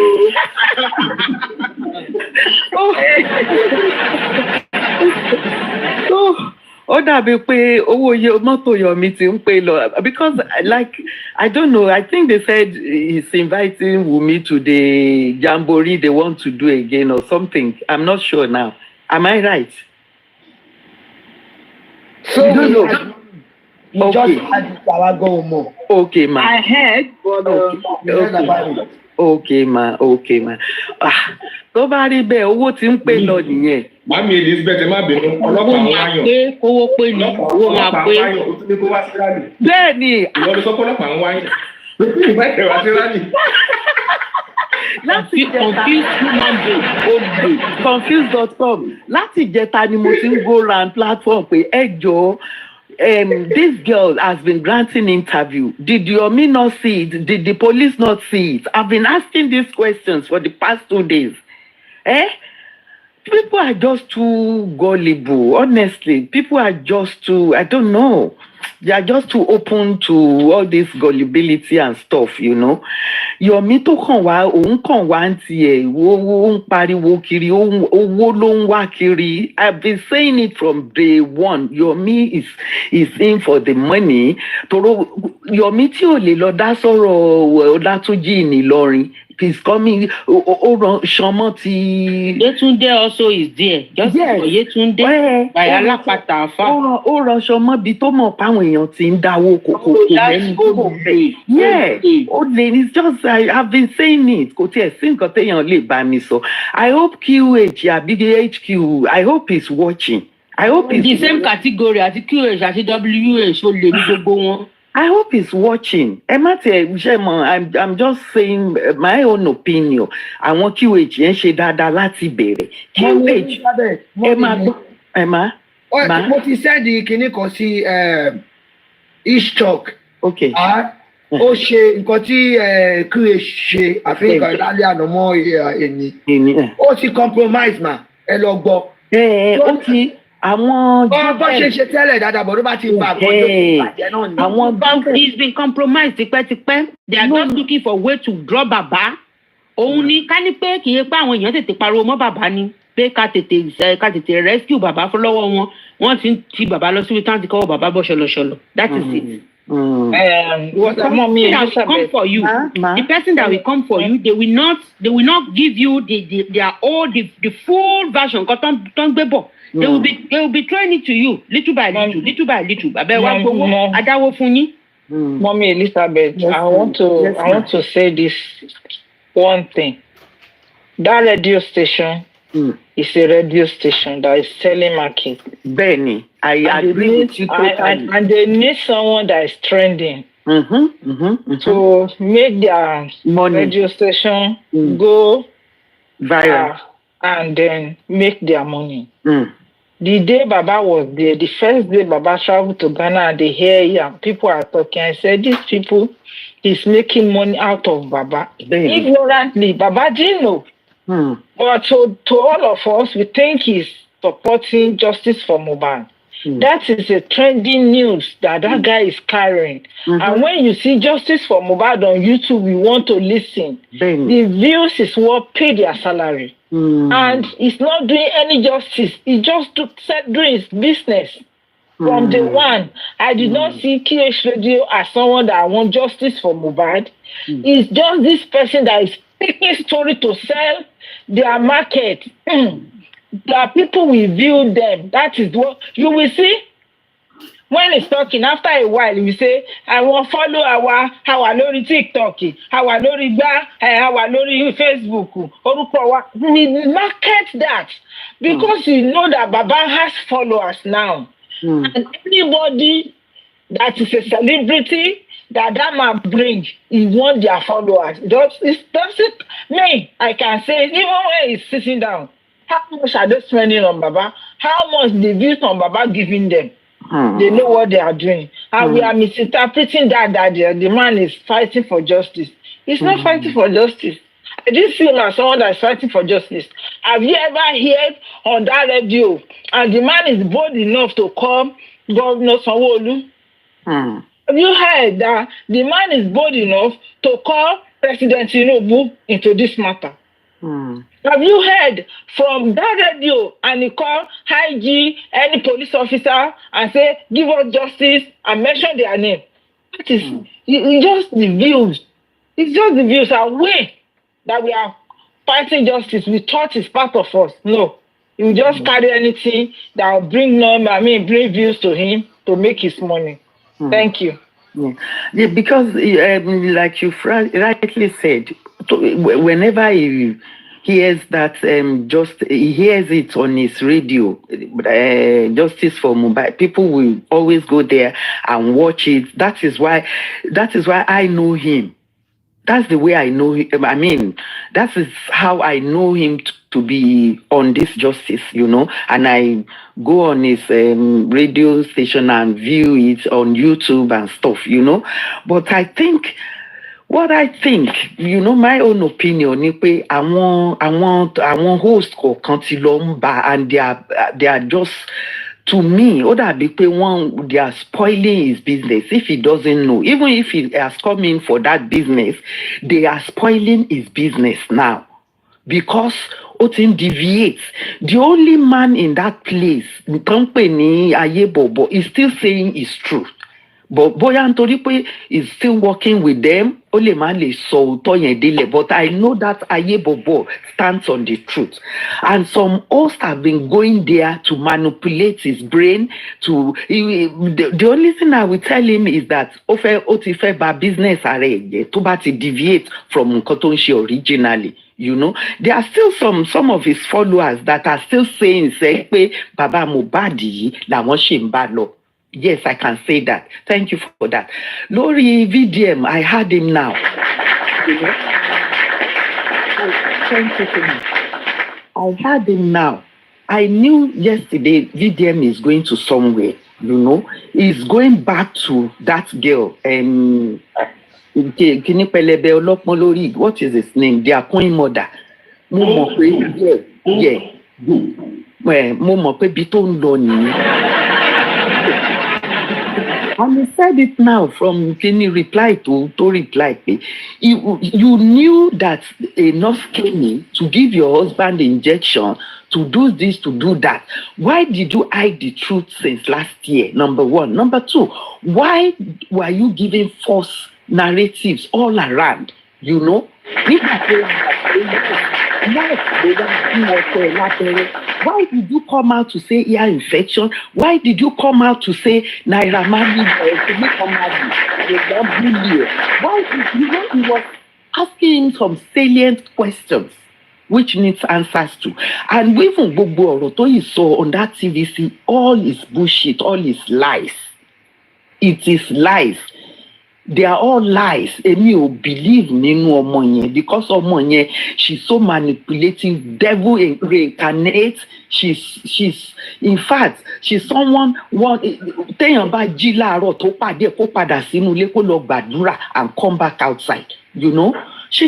Ó dàbí pé owó mọ́tò Yomi ti ń pè lọ because like I don't know, I think they said he's inviting Wunmi to the jamboree they want to do again or something. I'm not sure now. Am I right? So you don't know. You Okay. just had it go more. Okay, ma. I heard, but Okay, ma. Tó bá rí bẹ́ẹ̀ owó ti ń pè lọ nìyẹn. Mami Elizabeth, ẹ má bínú, ọlọ́pàá ń wáyàn. Kówó pé ní owó máa pé. Ọlọ́pàá ń wáyàn, ó tún ní kó wá sí rálì. Bẹ́ẹ̀ni. Ìwọ ló sọ pé ọlọ́pàá ń wáyàn. Ìwọ ẹ̀ wá sí rálì. Láti confused.com láti ìjẹta ni mo ti ń go round platform pé ẹ jọ̀ọ́. This girl has been granting interview. Did Yomi not see it? Did the police not see it? I've been asking these questions for the past 2 days. People are just too gullible. Honestly, people are just too, I don't know. They are just too open to all this gullibility and stuff, you know. Yomi tó kàn wá, òun kàn wá ń tiẹ̀, ó ń pariwo kiri, owó ló ń wá kiri. I've been saying it from day one. Yomi is in for the money. Toro Yomi tí ò lè lọ dá sọ̀rọ̀ Ọlátúnjí Ìlọrin. He's coming. Ṣọmọ ti. Yetunde also is there. Just for Yetunde. By Alápàtà Àfà. Ó rọ Ṣọmọ bí tó mọ̀ páwọn èèyàn ti ń dáwó kòkò mẹ́rin kò bẹ̀. Yeah, ó lè ní just I've been saying it. Kò tiẹ̀ sí nǹkan téèyàn lè bá mi sọ. I hope QH àbí HQ, I hope he's watching. I hope he's the same category àti QH àti WH ó lè ní gbogbo wọn. I hope he's watching. I'm just saying my own opinion. Àwọn QH yẹn ṣe dáadáa láti bẹ̀rẹ̀. QH Emma. Mo ti sẹ́ẹ̀dì kìíní kan sí Ishtok. Okay. Ó ṣe nǹkan tí QH ṣe àfihàn lálẹ́ àná mọ́ ẹni. Ó ti compromise ma, ẹ lọ gbọ́. Ó ti. Àwọn bó ṣe tẹ́lẹ̀ dáadáa bọ̀ ló bá ti bá àkọ́jọ́ ìbàjẹ́ náà ni. Àwọn he's been compromised tipẹ́tipẹ́. They are just looking for way to draw bàbá. Òun ni ká ní pé kì í pé àwọn èèyàn tètè pariwo mọ́ bàbá ni pé ká tètè rescue bàbá fún lọ́wọ́ wọn. Wọ́n ti ń ti bàbá lọ síbi tán ti kọ́wọ́ bàbá bọ́ ṣọlọṣọlọ. That is it. Mommy that will come for you. The person that will come for you, they will not give you their full version. They will be throwing it to you little by little. Mommy Elizabeth, yes, I want to say this one thing. That radio station is a radio station that is selling market. Benny, I agree with you totally. And they need someone that is trending to make their radio station go viral and then make their money. The day Baba was there, the first day Baba traveled to Ghana and they hear him, people are talking. I said, these people is making money out of Baba. Ignorantly, Baba didn't know. But to all of us, we think he's supporting justice for Mohbad. That is a trending news that guy is carrying. And when you see justice for Mohbad on YouTube, you want to listen. The views is what pay their salary. And he's not doing any justice. He just doing his business. From day one, I did not see KH Radio as someone that wants justice for Mohbad. It's just this person that is picking story to sell their market. The people will view them. That is what you will see. When he's talking, after a while, he will say, I want follow our lórí TikTok, our lórí gbá, our lórí Facebook. We market that because you know that Baba has followers now. And anybody that is a celebrity that man bring, he want their followers. That's it. Me, I can say, even when he's sitting down, how much are they spending on Baba? How much the views on Baba giving them? They know what they are doing. And we are misinterpreting that the man is fighting for justice. He's not fighting for justice. I didn't see him as someone that is fighting for justice. Have you ever heard on that radio? And the man is bold enough to call Governor Sanwo-Olu. Have you heard that the man is bold enough to call President Tinubu into this matter? Have you heard from that radio and he call IG, any police officer, and say, give us justice and mention their name? That is it's just the views. It's just the views. And we that we are fighting justice, we thought it's part of us. No. He will just carry anything that will bring bring views to him to make his money. Thank you. Yeah, because like you rightly said, whenever he hears that he hears it on his radio, justice for Mohbad, people will always go there and watch it. That is why I know him. That's the way I know him. I mean, that is how I know him to be on this justice, and I go on his radio station and view it on YouTube and stuff, But I think, my own opinion, ni pé àwọn host kọ̀ọ̀kan ti lọ ń bá, and they are just, to me, they are spoiling his business if he doesn't know. Even if he has come in for that business, they are spoiling his business now because Otin deviates. The only man in that place, company Ayebobo, is still saying it's true. But Boya Antoripe is still working with them. But I know that Ayebobo stands on the truth. And some hosts have been going there to manipulate his brain. The only thing I will tell him is that Otife business to deviate from Kotonshi originally. There are still some of his followers that are still saying, Baba Mohbad la won se nba lo. Yes, I can say that. Thank you for that. Lori VDM, I had him now. Thank you so much. I had him now. I knew yesterday VDM is going to somewhere, He's going back to that girl. What is his name? Their queen mother. Yeah. And he said it now from Kenny reply to reply. You knew that a nurse came in to give your husband injection, to do this, to do that. Why did you hide the truth since last year? Number one. Number two, why were you giving false narratives all around? Why did you come out to say ear infection? Why did you come out to say Naira Marley? Why did he was asking him some salient questions which needs answers to? And even Gbogbo Oro you saw on that TVC, all is bullshit, all is lies. It is lies. they are all lies. Èmi ò believe nínú ọmọ yẹn because ọmọ yẹn she's so manipulative, devil reincarnate. She's in fact she's someone téèyàn bá jí láàárọ̀ tó pàdé kó padà sínú ilé kó lọ gbàdúrà and come back outside, you know. She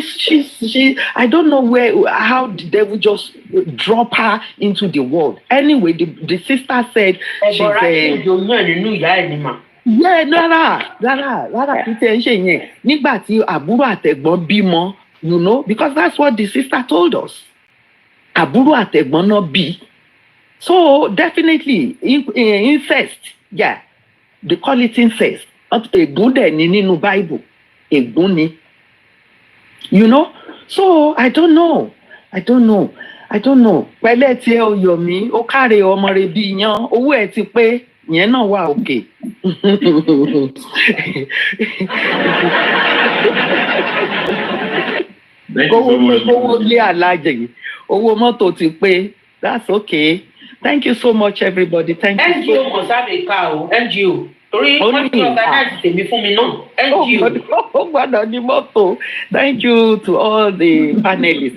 I don't know how the devil just drop her into the world. Anyway, the sister said yeah, Lara Peter yẹn nígbà tí àbúrò àtẹ̀gbọ́n bímọ, you know, because that's what the sister told us. Àbúrò àtẹ̀gbọ́n náà bí. So definitely incest, yeah, they call it incest. Ègún dẹ̀ ní nínú Bible, ègún ni. You know, so I don't know. Pẹ̀lẹ́ tí ẹ ò yọ̀ mí, ó káre ọmọ rẹ̀ bí yan, owó ẹ̀ ti pé, yẹn náà wà òkè. Owó lé alájẹ, owó mọ́tò ti pé, that's okay. Thank you so much, everybody. Thank you. NGO must have a car, NGO. Thank you to all the panelists.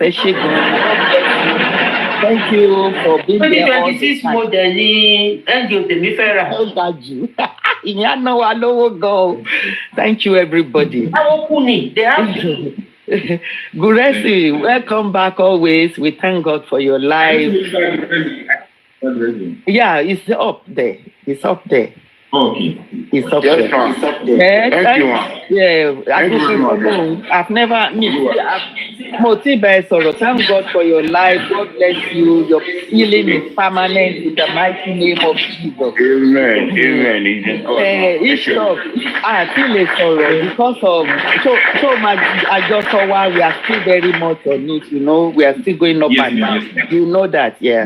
Thank you for being there. 2026 model ni NGO tèmi fẹ́ rà. Ó ga jù. Ìyá náà wà lówó gan. Thank you, everybody. Àwọn kú ni, they have to. Guresi, welcome back always. We thank God for your life. Yeah, it's up there. Okay. It's up there. Thank you. I've never thank God for your life. God bless you. Your healing is permanent in the mighty name of Jesus. Amen. I feel a sorrow because of so much. I just saw why we are still very much on it. You know, we are still going up and down. You know that, yeah.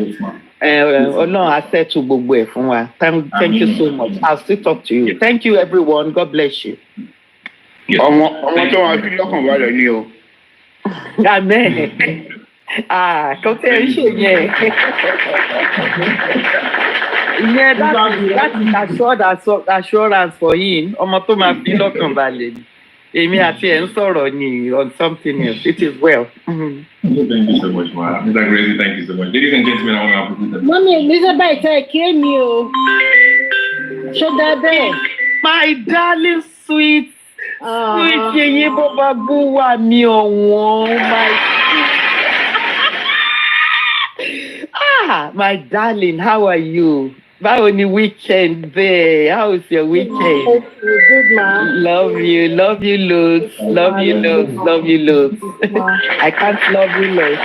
No, I said to gbogbo ẹ fún wa. Thank you so much. I'll still talk to you. Thank you, everyone. God bless you. Ọmọ tó wà sí lọ́kàn balẹ̀ ni o. Amen. Kò tẹ́ ẹ ṣe yẹn. Yeah, that is assurance for him. Ọmọ tó máa fi lọ́kàn balẹ̀ ni. Èmi àti ẹ̀ ń sọ̀rọ̀ ni on something else. It is well. Thank you so much, Ma. Mr. Gracie, thank you so much. Ladies and gentlemen, I want to appreciate Mommy Elizabeth, I came you. Show that there. My darling sweet Yeye Boba Buwa mi ọ̀wọ́n, my darling, how are you? Báwo ni weekend there? How is your weekend? Good, ma. Love you loads. I can't love you less.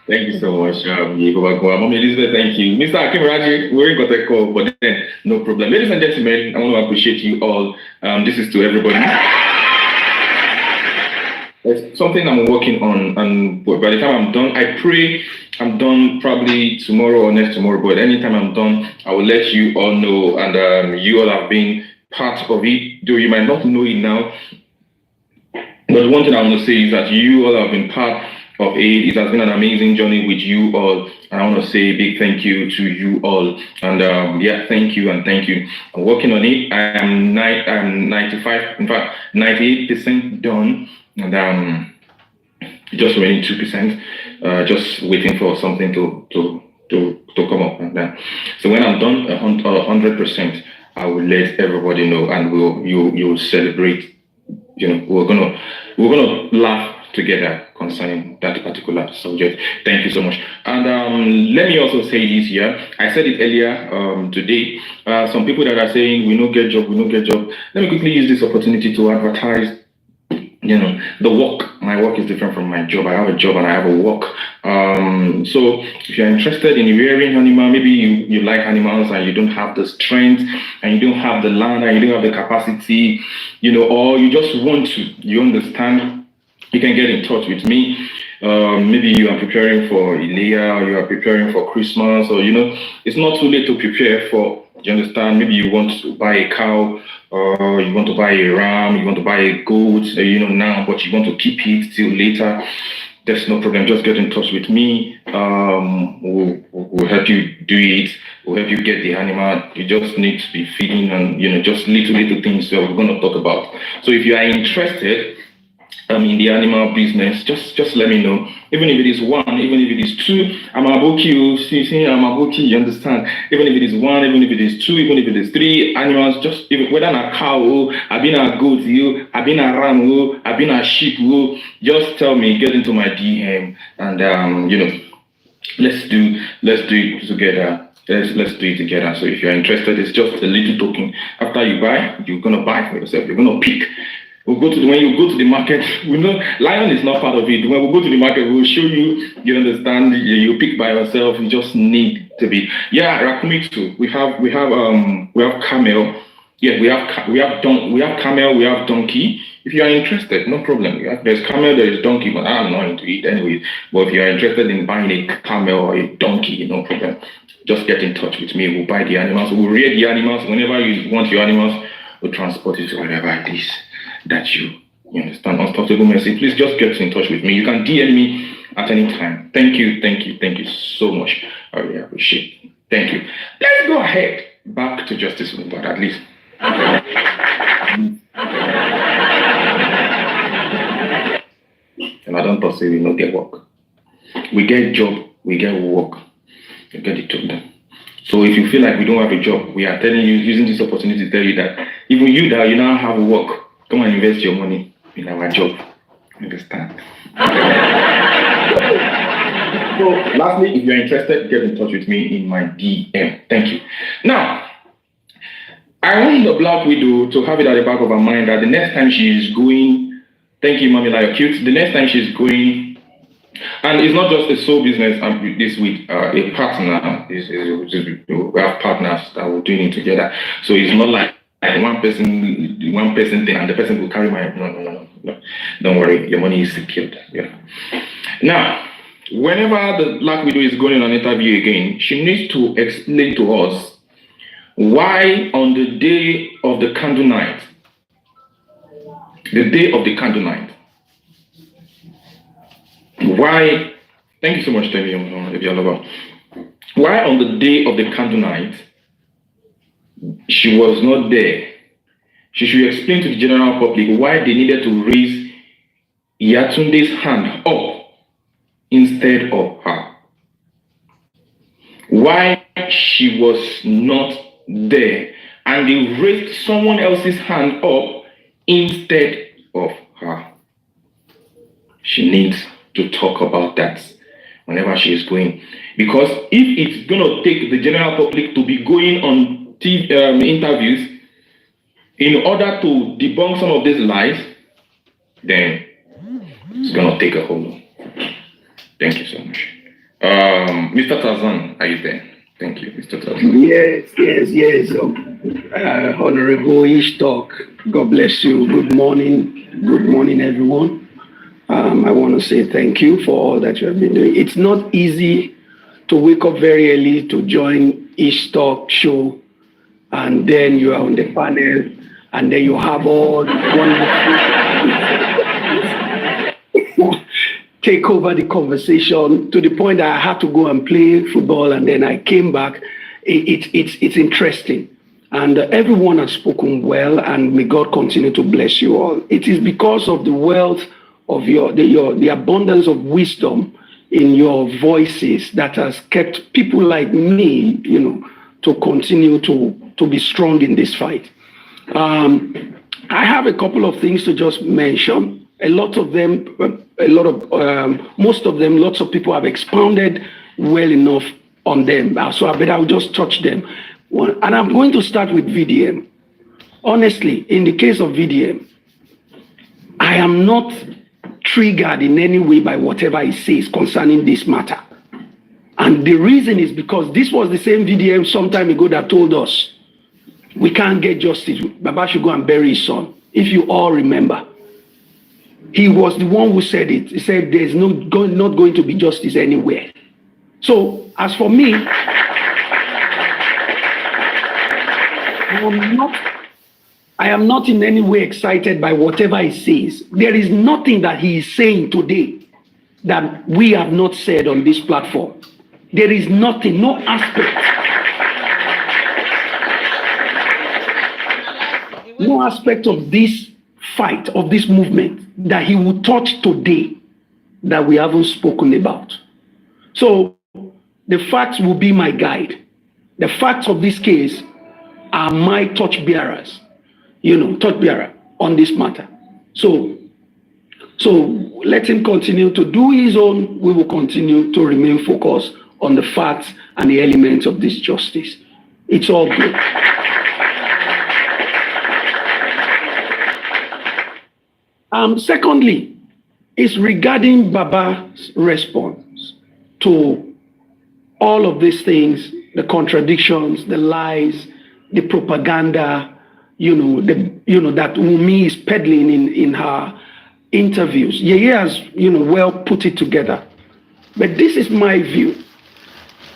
Thank you so much, Mommy Elizabeth, thank you. Mr. Akim Raji, we got a call, but then no problem. Ladies and gentlemen, I want to appreciate you all. This is to everybody. It's something I'm working on, and by the time I'm done, I pray I'm done probably tomorrow or next tomorrow, but anytime I'm done, I will let you all know, and you all have been part of it, though you might not know it now. But one thing I want to say is that you all have been part of it. It has been an amazing journey with you all, and I want to say a big thank you to you all. And thank you. I'm working on it. I'm 95, in fact, 98% done, and just remaining 2%. Just waiting for something to come up. So when I'm done 100%, I will let everybody know, and you'll celebrate. You know, we're gonna laugh together concerning that particular subject. Thank you so much. And let me also say this here. I said it earlier today. Some people that are saying we no get job. Let me quickly use this opportunity to advertise. You know, the work. My work is different from my job. I have a job and I have a work. So if you're interested in rearing animal, maybe you like animals and you don't have the strength and you don't have the land and you don't have the capacity, you know, or you just want to, you understand, you can get in touch with me. Maybe you are preparing for Ilea, or you are preparing for Christmas, or, you know, it's not too late to prepare for, you understand? Maybe you want to buy a cow, or you want to buy a ram, you want to buy a goat, you know, now, but you want to keep it till later. There's no problem. Just get in touch with me. We'll help you do it. We'll help you get the animal. You just need to be feeding and, just little things that we're going to talk about. So if you are interested in the animal business, just let me know. Even if it is one, even if it is two, I'm about you. You understand? Even if it is one, even if it is two, even if it is three animals, just whether a cow, I've been a goat, I've been a ram, I've been a sheep, just tell me, get into my DM, and let's do it together. Let's do it together. So if you're interested, it's just a little token. After you buy, you're gonna buy for yourself. You're gonna pick. When you go to the market, we know lion is not part of it. When we go to the market, we'll show you. You understand? You pick by yourself. You just need to be. Yeah, Rakumi too. We have camel. Yeah, we have camel. We have donkey. If you are interested, no problem. There's camel, there is donkey, but I'm not into it anyway. But if you are interested in buying a camel or a donkey, no problem. Just get in touch with me. We'll buy the animals. We'll rear the animals. Whenever you want your animals, we'll transport it to wherever it is that you understand. Unstoppable Mercy, please just get in touch with me. You can DM me at any time. Thank you so much. I really appreciate it. Thank you. Let's go ahead back to Justice Wimbledon, at least. And I don't talk say we not get work. We get job, we get work. You get it to them. So if you feel like we don't have a job, we are telling you, using this opportunity to tell you that even you that you now have work, come and invest your money in our job. Understand? So lastly, if you're interested, get in touch with me in my DM. Thank you. Now, I want the Black Widow to have it at the back of her mind that the next time she is going, thank you, Mommy, like cute. The next time she's going, and it's not just a sole business this week, a partner, we have partners that we're doing it together. So it's not like one person thing and the person will carry my, no. Don't worry, your money is secured. Yeah. Now, whenever the Black Widow is going on an interview again, she needs to explain to us why on the day of the candle night, why, thank you so much, Temi, why on the day of the candle night, she was not there. She should explain to the general public why they needed to raise Yatunde's hand up instead of her. Why she was not there and they raised someone else's hand up instead of her. She needs to talk about that whenever she is going. Because if it's going to take the general public to be going on TV, interviews in order to debunk some of these lies, then it's going to take a whole lot. Thank you so much. Mr. Tarzan, are you there? Thank you, Mr. Tarzan. Yes. Honorable Ishtok, God bless you. Good morning, everyone. I want to say thank you for all that you have been doing. It's not easy to wake up very early to join Ishtok show, and then you are on the panel, and then you have all one take over the conversation to the point that I had to go and play football, and then I came back. It's interesting, and everyone has spoken well, and may God continue to bless you all. It is because of the wealth of the abundance of wisdom in your voices that has kept people like me, to continue to be strong in this fight. I have a couple of things to just mention. Lots of people have expounded well enough on them. So I'll just touch them. And I'm going to start with VDM. Honestly, in the case of VDM, I am not triggered in any way by whatever he says concerning this matter. And the reason is because this was the same VDM some time ago that told us we can't get justice. Baba should go and bury his son. If you all remember, he was the one who said it. He said there's not going to be justice anywhere. So as for me, I am not in any way excited by whatever he says. There is nothing that he is saying today that we have not said on this platform. There is nothing, no aspect no aspect of this fight, of this movement, that he will touch today that we haven't spoken about. So the facts will be my guide. The facts of this case are my torch bearers, torch bearer on this matter. So let him continue to do his own. We will continue to remain focused on the facts and the elements of this justice. It's all good. Secondly, is regarding Baba's response to all of these things, the contradictions, the lies, the propaganda, that Wunmi is peddling in her interviews. Yeye has, well put it together. But this is my view.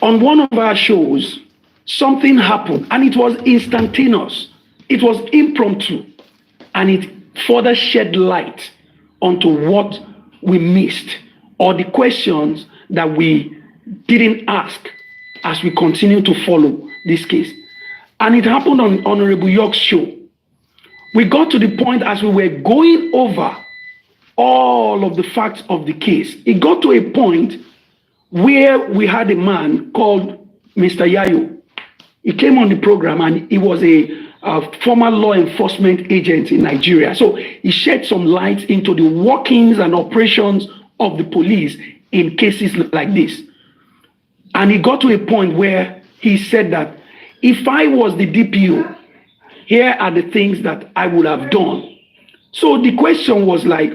On one of our shows, something happened, and it was instantaneous. It was impromptu, and it further shed light onto what we missed or the questions that we didn't ask as we continue to follow this case. And it happened on Honorable York's show. We got to the point as we were going over all of the facts of the case. It got to a point where we had a man called Mr. Yayo. He came on the program, and he was a former law enforcement agent in Nigeria. So he shed some light into the workings and operations of the police in cases like this. And he got to a point where he said that if I was the DPO, here are the things that I would have done. So the question was like,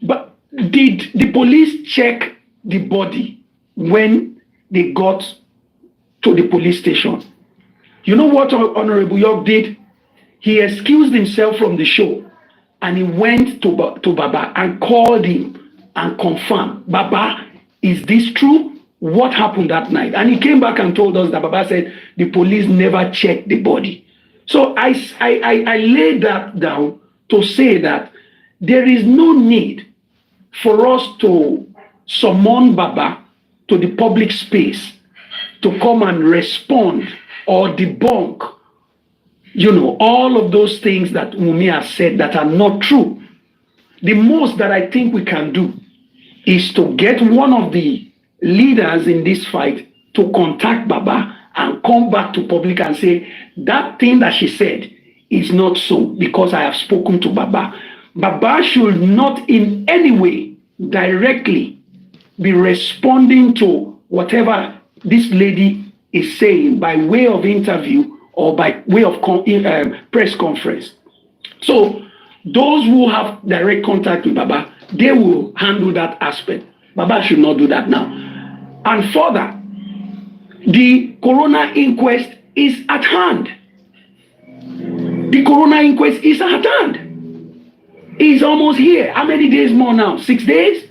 but did the police check the body when they got to the police station? You know what Honorable York did? He excused himself from the show, and he went to Baba and called him and confirmed, Baba, is this true? What happened that night? And he came back and told us that Baba said the police never checked the body. So I laid that down to say that there is no need for us to summon Baba to the public space to come and respond or debunk, all of those things that Wunmi has said that are not true. The most that I think we can do is to get one of the leaders in this fight to contact Baba and come back to public and say, that thing that she said is not so, because I have spoken to Baba. Baba should not in any way directly be responding to whatever this lady is saying by way of interview or by way of press conference. So those who have direct contact with Baba, they will handle that aspect. Baba should not do that now. And further, the coroner inquest is at hand. The coroner inquest is at hand. It's almost here. How many days more now? 6 days?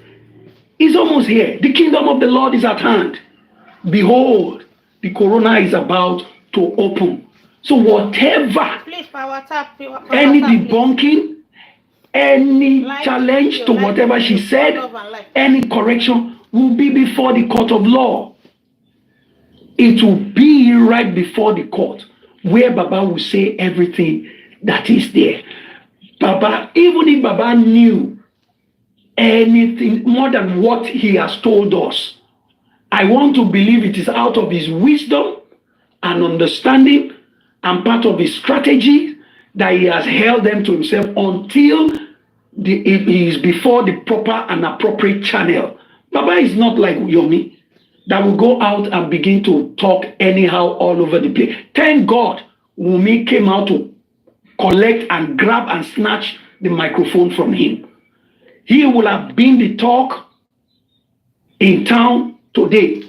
It's almost here. The kingdom of the Lord is at hand. Behold, the coroner is about to open. So whatever, any debunking, any challenge to whatever she said, any correction will be before the court of law. It will be right before the court where Baba will say everything that is there. Baba, even if Baba knew anything more than what he has told us, I want to believe it is out of his wisdom and understanding and part of his strategy that he has held them to himself until he is before the proper and appropriate channel. Baba is not like Yomi that will go out and begin to talk anyhow all over the place. Thank God Wunmi came out to collect and grab and snatch the microphone from him. He will have been the talk in town today.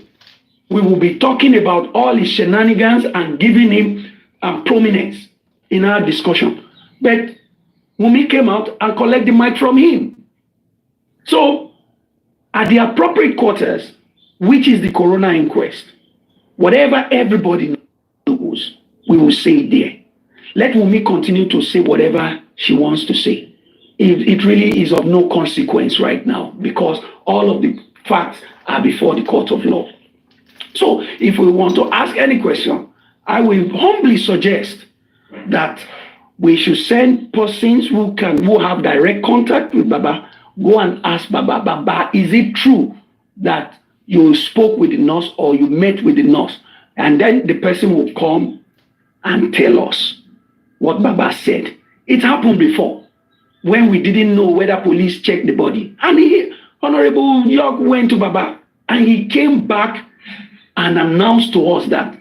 We will be talking about all his shenanigans and giving him prominence in our discussion. But Wunmi came out and collected the mic from him. So, at the appropriate quarters, which is the coroner inquest, whatever everybody knows, we will say it there. Let Wunmi continue to say whatever she wants to say. It really is of no consequence right now because all of the facts are before the court of law. So if we want to ask any question, I will humbly suggest that we should send persons who have direct contact with Baba, go and ask Baba, Baba, is it true that you spoke with the nurse or you met with the nurse? And then the person will come and tell us what Baba said. It happened before when we didn't know whether police checked the body. And Honorable York went to Baba and he came back and announced to us that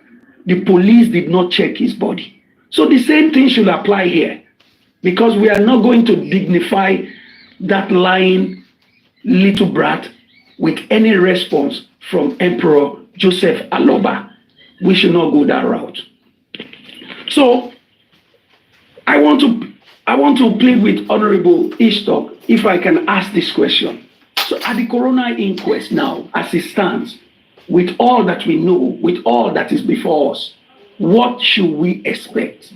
the police did not check his body. So the same thing should apply here, because we are not going to dignify that lying little brat with any response from Emperor Joseph Aloba. We should not go that route. So I want to plead with Honorable Ishtok if I can ask this question. So at the coroner inquest now, as it stands, with all that we know, with all that is before us, what should we expect?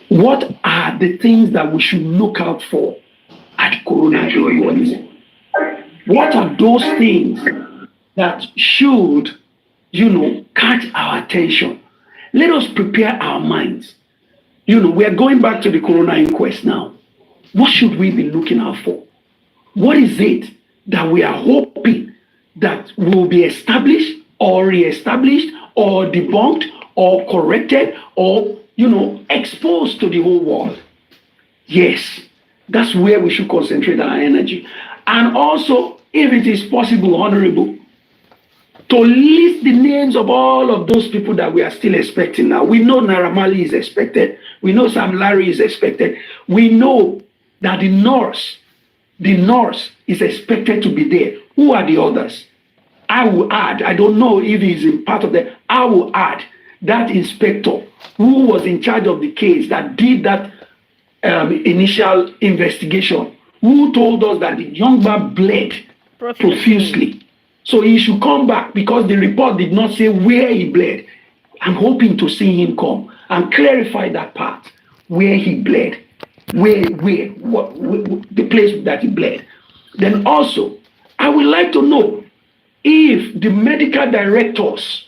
What are the things that we should look out for at the coroner inquest? What are those things that should, catch our attention? Let us prepare our minds. We are going back to the coroner inquest now. What should we be looking out for? What is it that we are hoping that will be established or re-established or debunked or corrected or, exposed to the whole world? Yes, that's where we should concentrate our energy. And also, if it is possible, Honorable, to list the names of all of those people that we are still expecting now. We know Naira Marley is expected. We know Sam Larry is expected. We know that the nurse is expected to be there. Who are the others? I will add, I don't know if he's in part of that. I will add that inspector who was in charge of the case that did that initial investigation, who told us that the young man bled profusely. So he should come back because the report did not say where he bled. I'm hoping to see him come and clarify that part, where he bled, what the place that he bled. Then also, I would like to know if the medical directors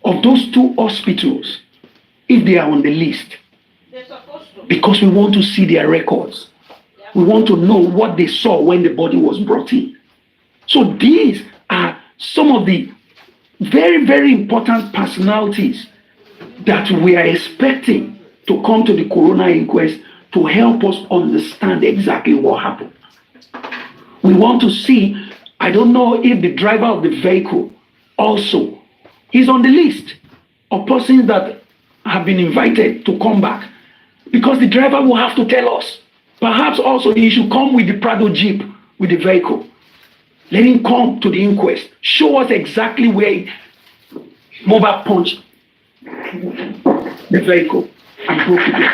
of those two hospitals, if they are on the list, because we want to see their records. We want to know what they saw when the body was brought in. So these are some of the very, very important personalities that we are expecting to come to the coroner inquest to help us understand exactly what happened. We want to see, I don't know if the driver of the vehicle also is on the list of persons that have been invited to come back, because the driver will have to tell us. Perhaps also he should come with the Prado Jeep with the vehicle. Let him come to the inquest. Show us exactly where he mobile punched the vehicle and broke it.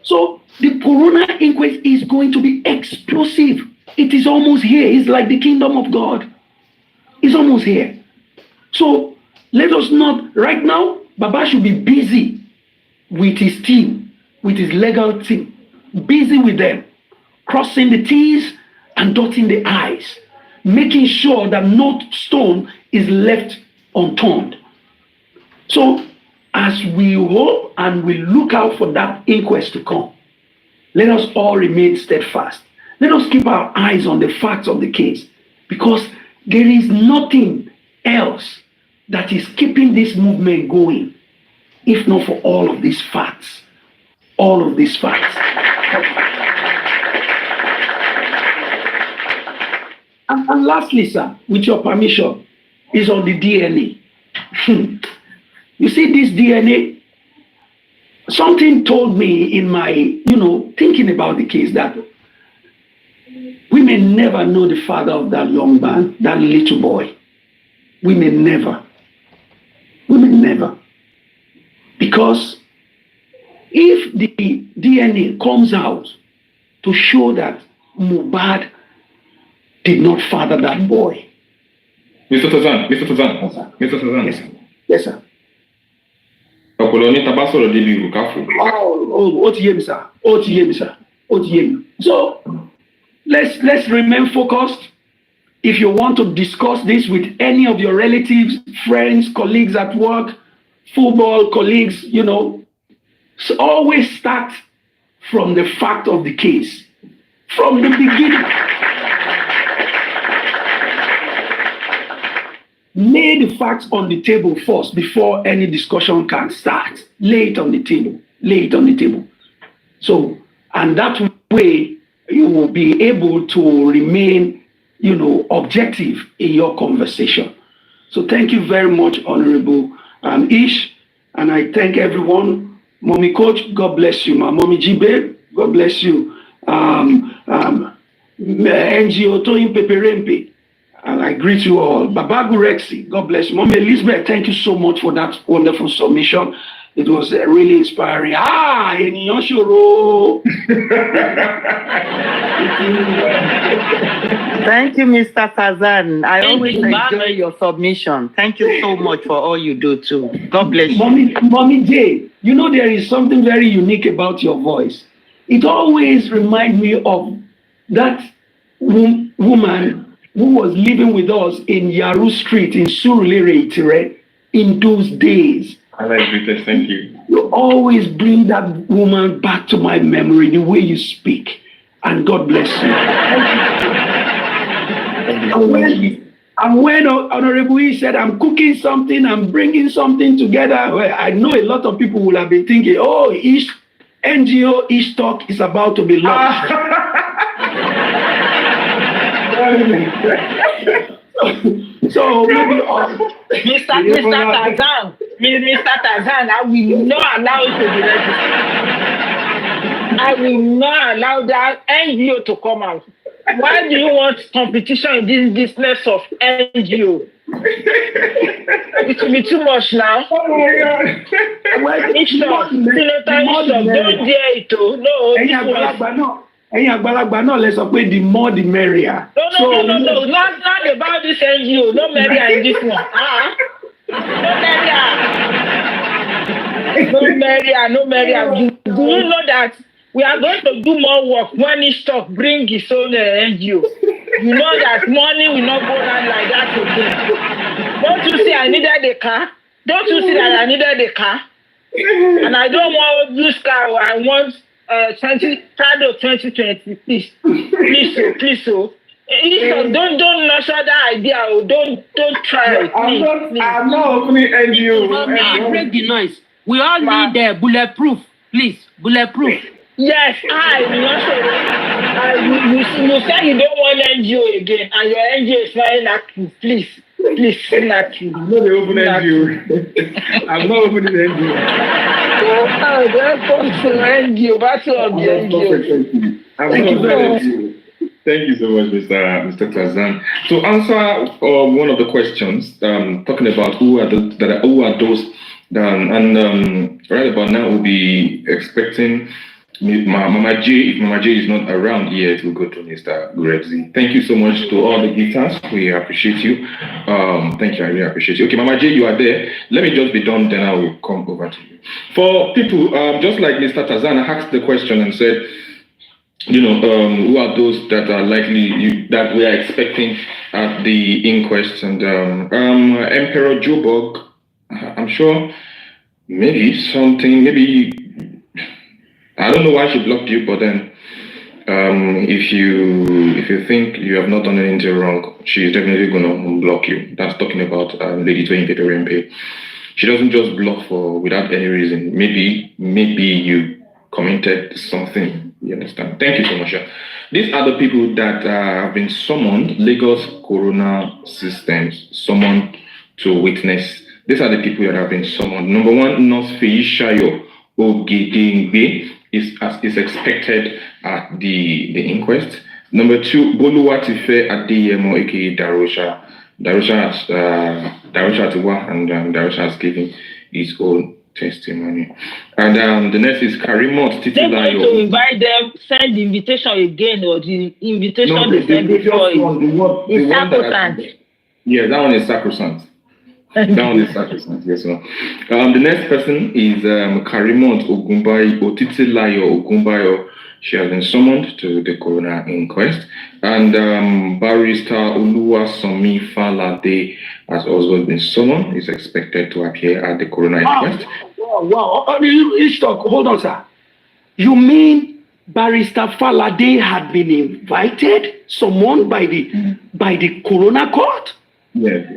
So the coroner inquest is going to be explosive. It is almost here. It's like the kingdom of God. It's almost here. So let us not, right now, Baba should be busy with his team, with his legal team. Busy with them, crossing the T's and dotting the I's, making sure that no stone is left unturned. So, as we hope and we look out for that inquest to come, let us all remain steadfast. Let us keep our eyes on the facts of the case, because there is nothing else that is keeping this movement going, if not for all of these facts. All of these facts. And lastly, sir, with your permission, is on the DNA. You see, this DNA, something told me in my, thinking about the case that we may never know the father of that young man, that little boy. We may never. Because if the DNA comes out to show that Mohbad did not father that boy. Mr. Tazan. Yes, sir. Yes, sir. So let's remain focused. if you want to discuss this with any of your relatives, friends, colleagues at work, football colleagues, so always start from the fact of the case, from the beginning. Lay the facts on the table first before any discussion can start. Lay it on the table. Lay it on the table. So, and that way you will be able to remain, objective in your conversation. So thank you very much, Honorable Ish, and I thank everyone. Mommy Coach, God bless you. My Mommy Jibe, God bless you. NGO Toyin Peperempe, and I greet you all. Babagu Rexy, God bless you. Mommy Elizabeth, thank you so much for that wonderful submission. It was really inspiring. Ènìyàn ṣòro. Thank you, Mr. Kazan. I always enjoy your submission. Thank you so much for all you do too. God bless you. Mommy J, there is something very unique about your voice. It always reminds me of that woman who was living with us in Yaru Street in Surulere, Itire, in those days. I like British, thank you. You always bring that woman back to my memory, the way you speak. And God bless you. And when Honorable E said, I'm cooking something, I'm bringing something together, well, I know a lot of people will have been thinking, NGO East Talk is about to be launched. So maybe Mr. Tarzan, I will not allow it to be registered. I will not allow that NGO to come out. Why do you want competition in this business of NGO? It will be too much now. Oh my God. Don't dare it. No. Ẹ̀yin àgbàlagbà náà lè sọ pé the more the merrier. No. Not about this NGO. No merrier in this one. No merrier. Do you know that we are going to do more work when each stock bring his own NGO? You know that money will not go down like that again. Don't you see I needed a car? Don't you see that I needed a car? And I don't want this car. I want 2020, please. So. Don't nurture that idea. Don't try it. I'm not opening NGO. Break the noise. We all need bulletproof. Please, bulletproof. Yes, you said you don't want NGO again, and your NGO is not inactive. Please, inactive. I'm not opening NGO. I'm not opening NGO. Thank you so much, Mr. Kazan. To answer one of the questions, talking about who are those, right about now we'll be expecting Mama J. If Mama J is not around yet, we'll go to Mr. Gurezi. Thank you so much to all the guitars. We appreciate you. Thank you, I really appreciate you. Okay, Mama J, you are there. Let me just be done, then I will come over to you. For people, just like Mr. Tazana asked the question and said, who are those that are likely that we are expecting at the inquest? And Emperor Joburg, I'm sure maybe I don't know why she blocked you, but then if you think you have not done anything wrong, she's definitely gonna block you. That's talking about Lady Toyin Peperempe. She doesn't just block without any reason. Maybe you committed something. You understand? Thank you so much. These are the people that have been summoned, Lagos Corona Systems, summoned to witness. These are the people that have been summoned. Number one, Nurse Feishayo Ogedengbe is expected at the inquest. Number two, Boluwatife Adeyemo, aka Darosha. Darosha has given his own testimony. And the next is Karimot Titilayo. They're going to invite them, send the invitation again, or the invitation they sent before is sacrosanct. Yeah, that one is sacrosanct. That one is sacrosanct, yes, sir. The next person is Karimot Titilayo Ogumbayo. She has been summoned to the coroner inquest. And Barrister Oluwasomi Falade has also been summoned. Is expected to appear at the coroner inquest. Wow. Hold on, sir. You mean Barrister Falade had been invited, summoned by the coroner court? Yes.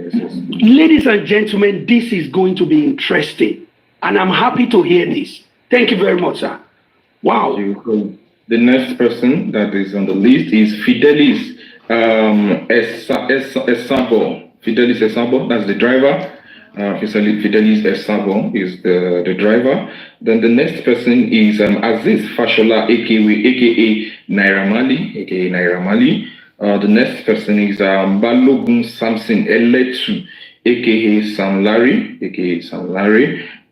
Ladies and gentlemen, this is going to be interesting, and I'm happy to hear this. Thank you very much, sir. Wow. The next person that is on the list is Fidelis Esabo. Fidelis Esabo, that's the driver. Fidelis Esabo is the driver. Then the next person is Aziz Fashola, aka Naira Mali. The next person is Balogun Samson Eletu, aka Sam Larry.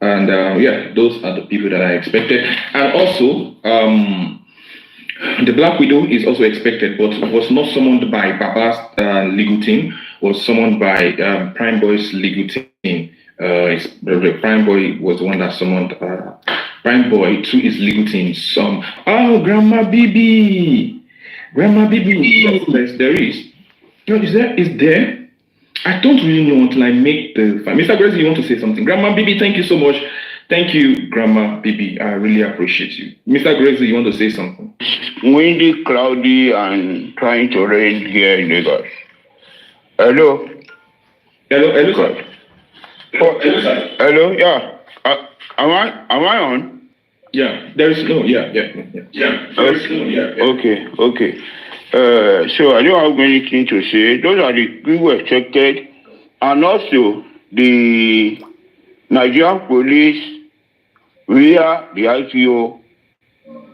And those are the people that are expected. And also, the Black Widow is also expected, but was not summoned by Baba's legal team, was summoned by Prime Boy's legal team. The Prime Boy was the one that summoned Prime Boy to his legal team. Grandma Bibi. Yes, there is. No, is there? I don't really know until I make the file. Mr. Gracie, you want to say something? Grandma Bibi, thank you so much. Thank you, Grandma Bibi. I really appreciate you. Mr. Gracie, you want to say something? Windy, cloudy, and trying to rain here in Lagos. Hello, sir. Hello, yeah. Am I on? Yeah, there is no, yeah. Okay. So I don't have anything to say. Those are the people expected, and also the Nigerian police, where the IPO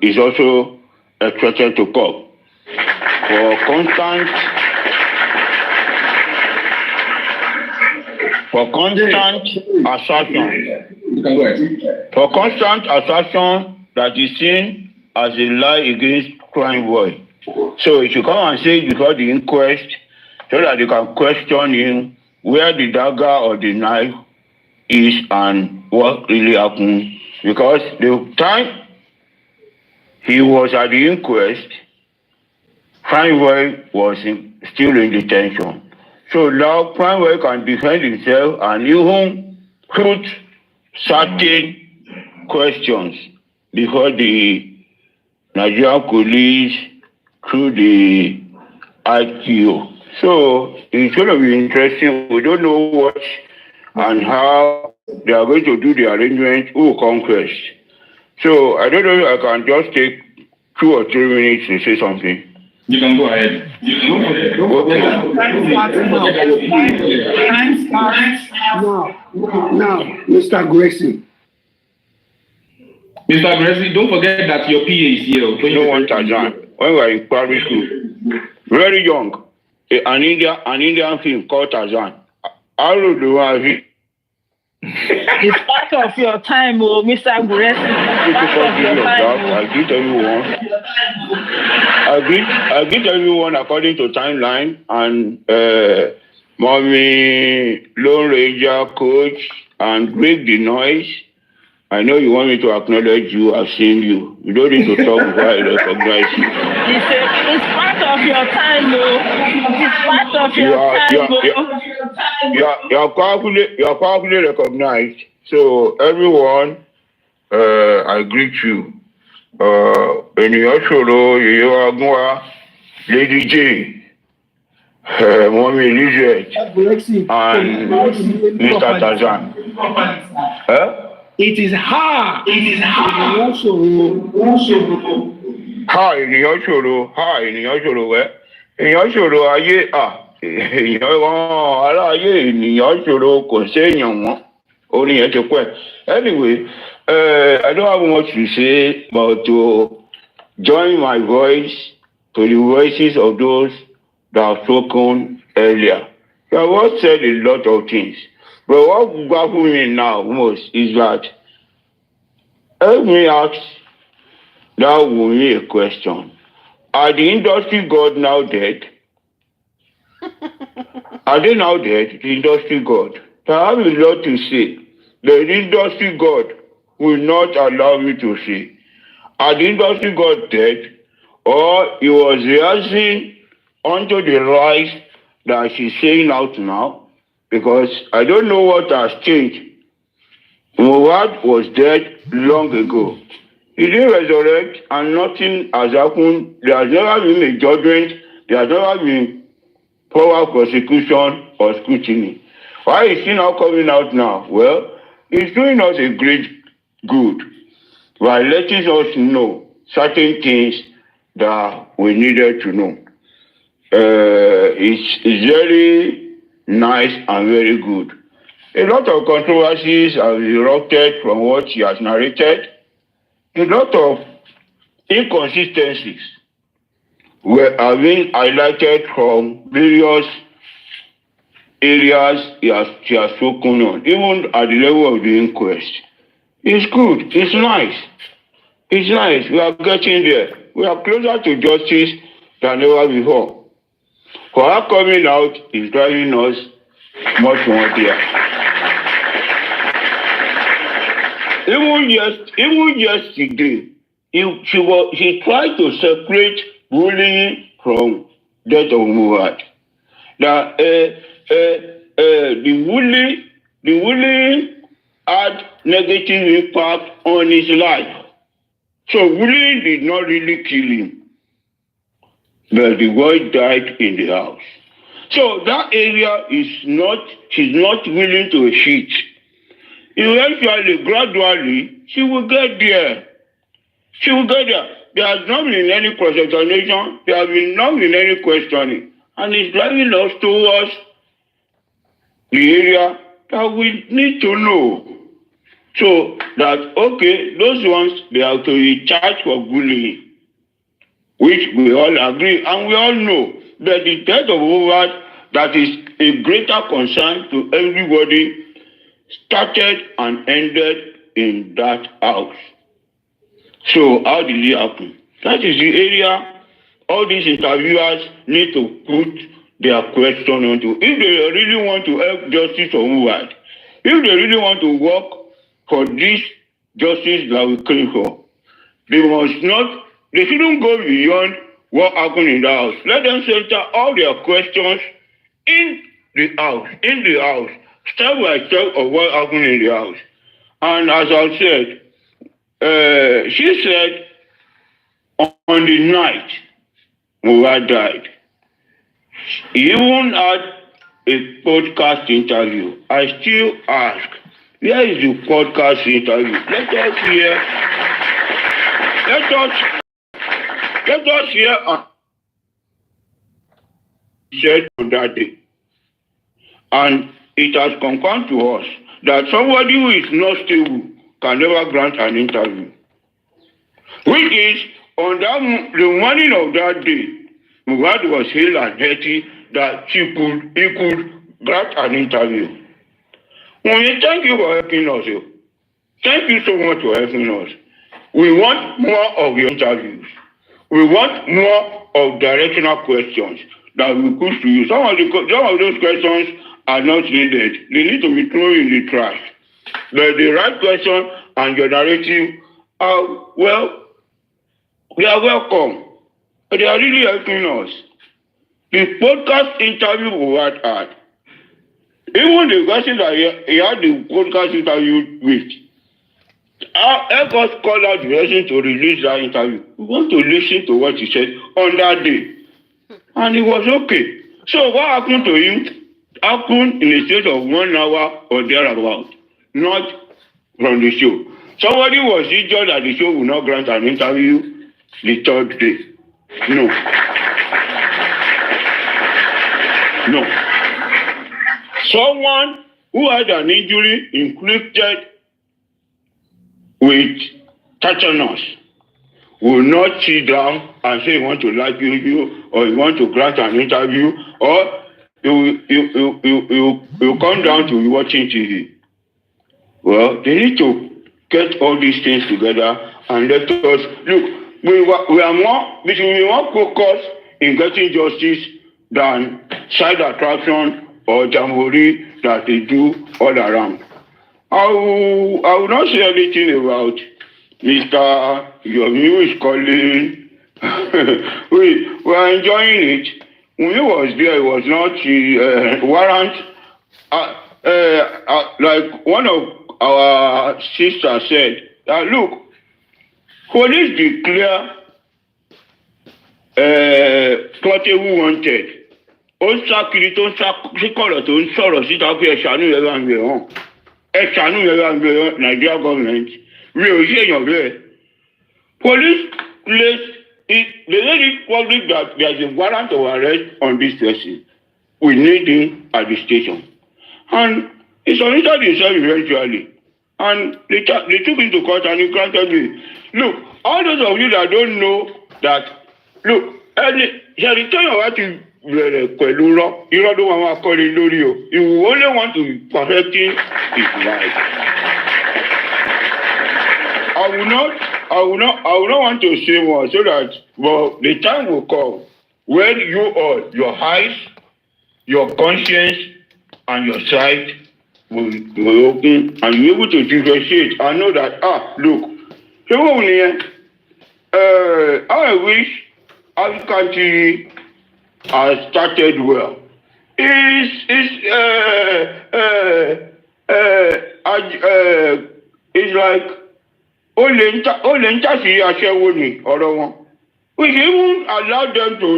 is also expected to come for constant assertion that is seen as a lie against Prime Boy. So it should come and say before the inquest so that they can question him where the dagger or the knife is and what really happened. Because the time he was at the inquest, Prime Boy was still in detention. So now Prime Boy can defend himself and even put certain questions before the Nigerian police through the IPO. So it's going to be interesting. We don't know what and how they are going to do the arrangement, who will come first. So I don't know if I can just take 2 or 3 minutes to say something. You can go ahead. Now, Mr. Gracie. Mr. Gracie, don't forget that your PA is here. No one Tarzan. When we were in primary school, very young, an Indian film called Tarzan. How do I feel? It's part of your time, Mr. Gracie. I greet everyone according to timeline and Mommy, Lone Ranger, Coach, and Greg the Noise. I know you want me to acknowledge you. I've seen you. You don't need to talk before I recognize you. It's part of your time, though. It's part of your time, You are powerfully recognized. So everyone, I greet you. Eniyoshoro, Yeyoagua, Lady J, Mommy Elizabeth, and Mr. Tarzan. It is her. Hi, Eniyoshoro. Eniyoshoro ayé aráyé ènìyàn ṣòro kò séèyàn mọ́. Orin yẹn ti pẹ́. Anyway, I don't have much to say, but to join my voice to the voices of those that have spoken earlier. You have all said a lot of things. But what baffles me now most is that let me ask that Wunmi a question. Are the industry gods now dead? Are they now dead, the industry god? I have a lot to say. The industry god will not allow me to say. Are the industry god dead? Or he was rehearsing onto the lies that she's saying out now, because I don't know what has changed. Mohbad was dead long ago. He didn't resurrect and nothing has happened. There has never been a judgment. There has never been power prosecution or scrutiny. Why is he now coming out now? Well, he's doing us a great good by letting us know certain things that we needed to know. It's very nice and very good. A lot of controversies have erupted from what he has narrated. A lot of inconsistencies have been highlighted from various areas he has spoken on, even at the level of the inquest. It's good. It's nice. It's nice. We are getting there. We are closer to justice than ever before. For her coming out is driving us much more there. Even yesterday, she tried to separate bullying from death of Mohbad. That the bullying had negative impact on his life. So bullying did not really kill him, but the boy died in the house. So that area she's not willing to hit. Eventually, gradually, she will get there. She will get there. There has not been any cross-examination. There has not been any questioning. And it's driving us towards the area that we need to know. So that, okay, those ones, they have to be charged for bullying, which we all agree and we all know that the death of Mohbad, that is a greater concern to everybody, started and ended in that house. So how did it happen? That is the area all these interviewers need to put their question onto. If they really want to help justice for Mohbad, if they really want to work for this justice that we claim for, they shouldn't go beyond what happened in the house. Let them center all their questions in the house, step by step of what happened in the house. And as I said, she said on the night Mohbad died, he even had a podcast interview. I still ask, where is the podcast interview? Let us hear said on that day. And it has confirmed to us that somebody who is not stable can never grant an interview. Which is, on the morning of that day, Mohbad was hale and healthy that he could grant an interview. Omowummi, thank you for helping us. Thank you so much for helping us. We want more of your interviews. We want more of directional questions that we put to you. Some of those questions are not needed. They need to be thrown in the trash. But the right question and your narrative are, well, they are welcome. They are really helping us. The podcast interview Mohbad had, even the person that he had the podcast interview with, help us call out the person to release that interview. We want to listen to what he said on that day. And it was okay. So what happened to him happened in a state of 1 hour or thereabout, not from the show. Somebody was injured that the show will not grant an interview the third day. No. Someone who had an injury inflicted with tetanus will not sit down and say he want to like you or he want to grant an interview, or you come down to watching TV. Well, they need to get all these things together and let us look. We should be more focused in getting justice than side attraction or jamboree that they do all around. I will not say anything about Mr. Yomi who is calling. We are enjoying it. when he was there, it was not warrant. Like one of our sisters said, look, police declare Portable wanted. Ó ń sá kiri tó ń sá sí kọ̀rọ̀ tó ń sọ̀rọ̀ síta pé ẹ ṣàánú yẹn bá ń gbé hàn. Ẹ ṣàánú yẹn bá ń gbé hàn Nigeria government. Rí o ṣe èèyàn bẹ́ẹ̀. Police place it, they made it public that there is a warrant of arrest on this person. We need him at the station. And he submitted himself eventually. And they took him to court and he granted me. Look, all those of you that don't know that, look, ṣe the time of what you pẹ̀lú irọ́ ló máa kọ́ lé lórí o. You only want to be perfecting his life. I will not want to say more so that, but the time will come when you all, your eyes, your conscience, and your sight will open and you're able to differentiate and know that, look, I wish African TV has started well. It's like ó lè ń tàṣírí aṣẹ́wó ni ọ̀rọ̀ wọn. We should even allow them to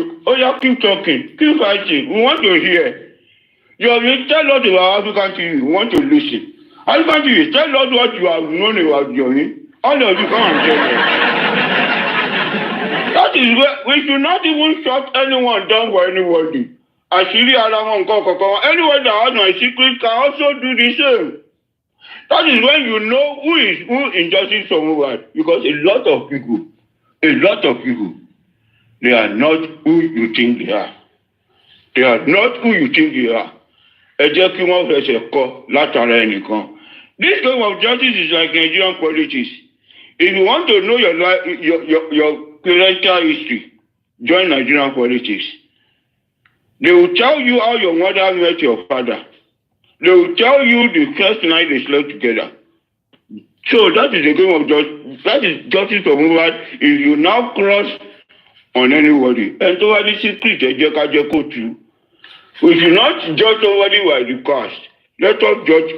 keep talking, keep fighting. We want to hear. You have tell us about African TV. We want to listen. African TV, tell us what you have known about Johnny. All of you come and tell us. That is where we should not even shut anyone down for anybody. Àṣírí ara wọn nǹkan kankan. Anyone that has my secret can also do the same. That is when you know who in justice somewhere. Because a lot of people, they are not who you think they are. They are not who you think they are. Ẹ jẹ́ kí wọ́n fẹsẹ̀ kọ látara ẹnìkan. This kind of justice is like Nigerian politics. If you want to know your parental history, join Nigerian politics. They will tell you how your mother met your father. They will tell you the first night they slept together. So that is the game of justice. That is justice for movement. If you now cross on anybody, and so the secret, we should not judge somebody by the past. Let us judge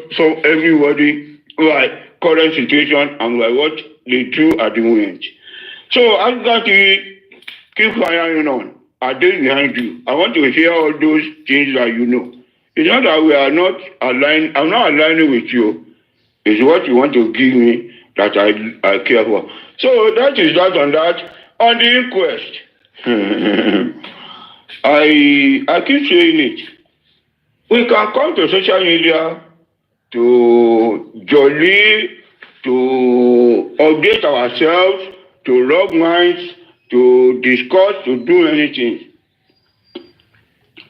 everybody by current situation and by what they do at the moment. So I'm going to keep firing on. I did behind you. I want to hear all those things that you know. It's not that we are not aligned. I'm not aligning with you. It's what you want to give me that I care for. So that is that on that. On the inquest, I keep saying it. We can come to social media to jolly, to update ourselves, to rub minds, to discuss, to do anything.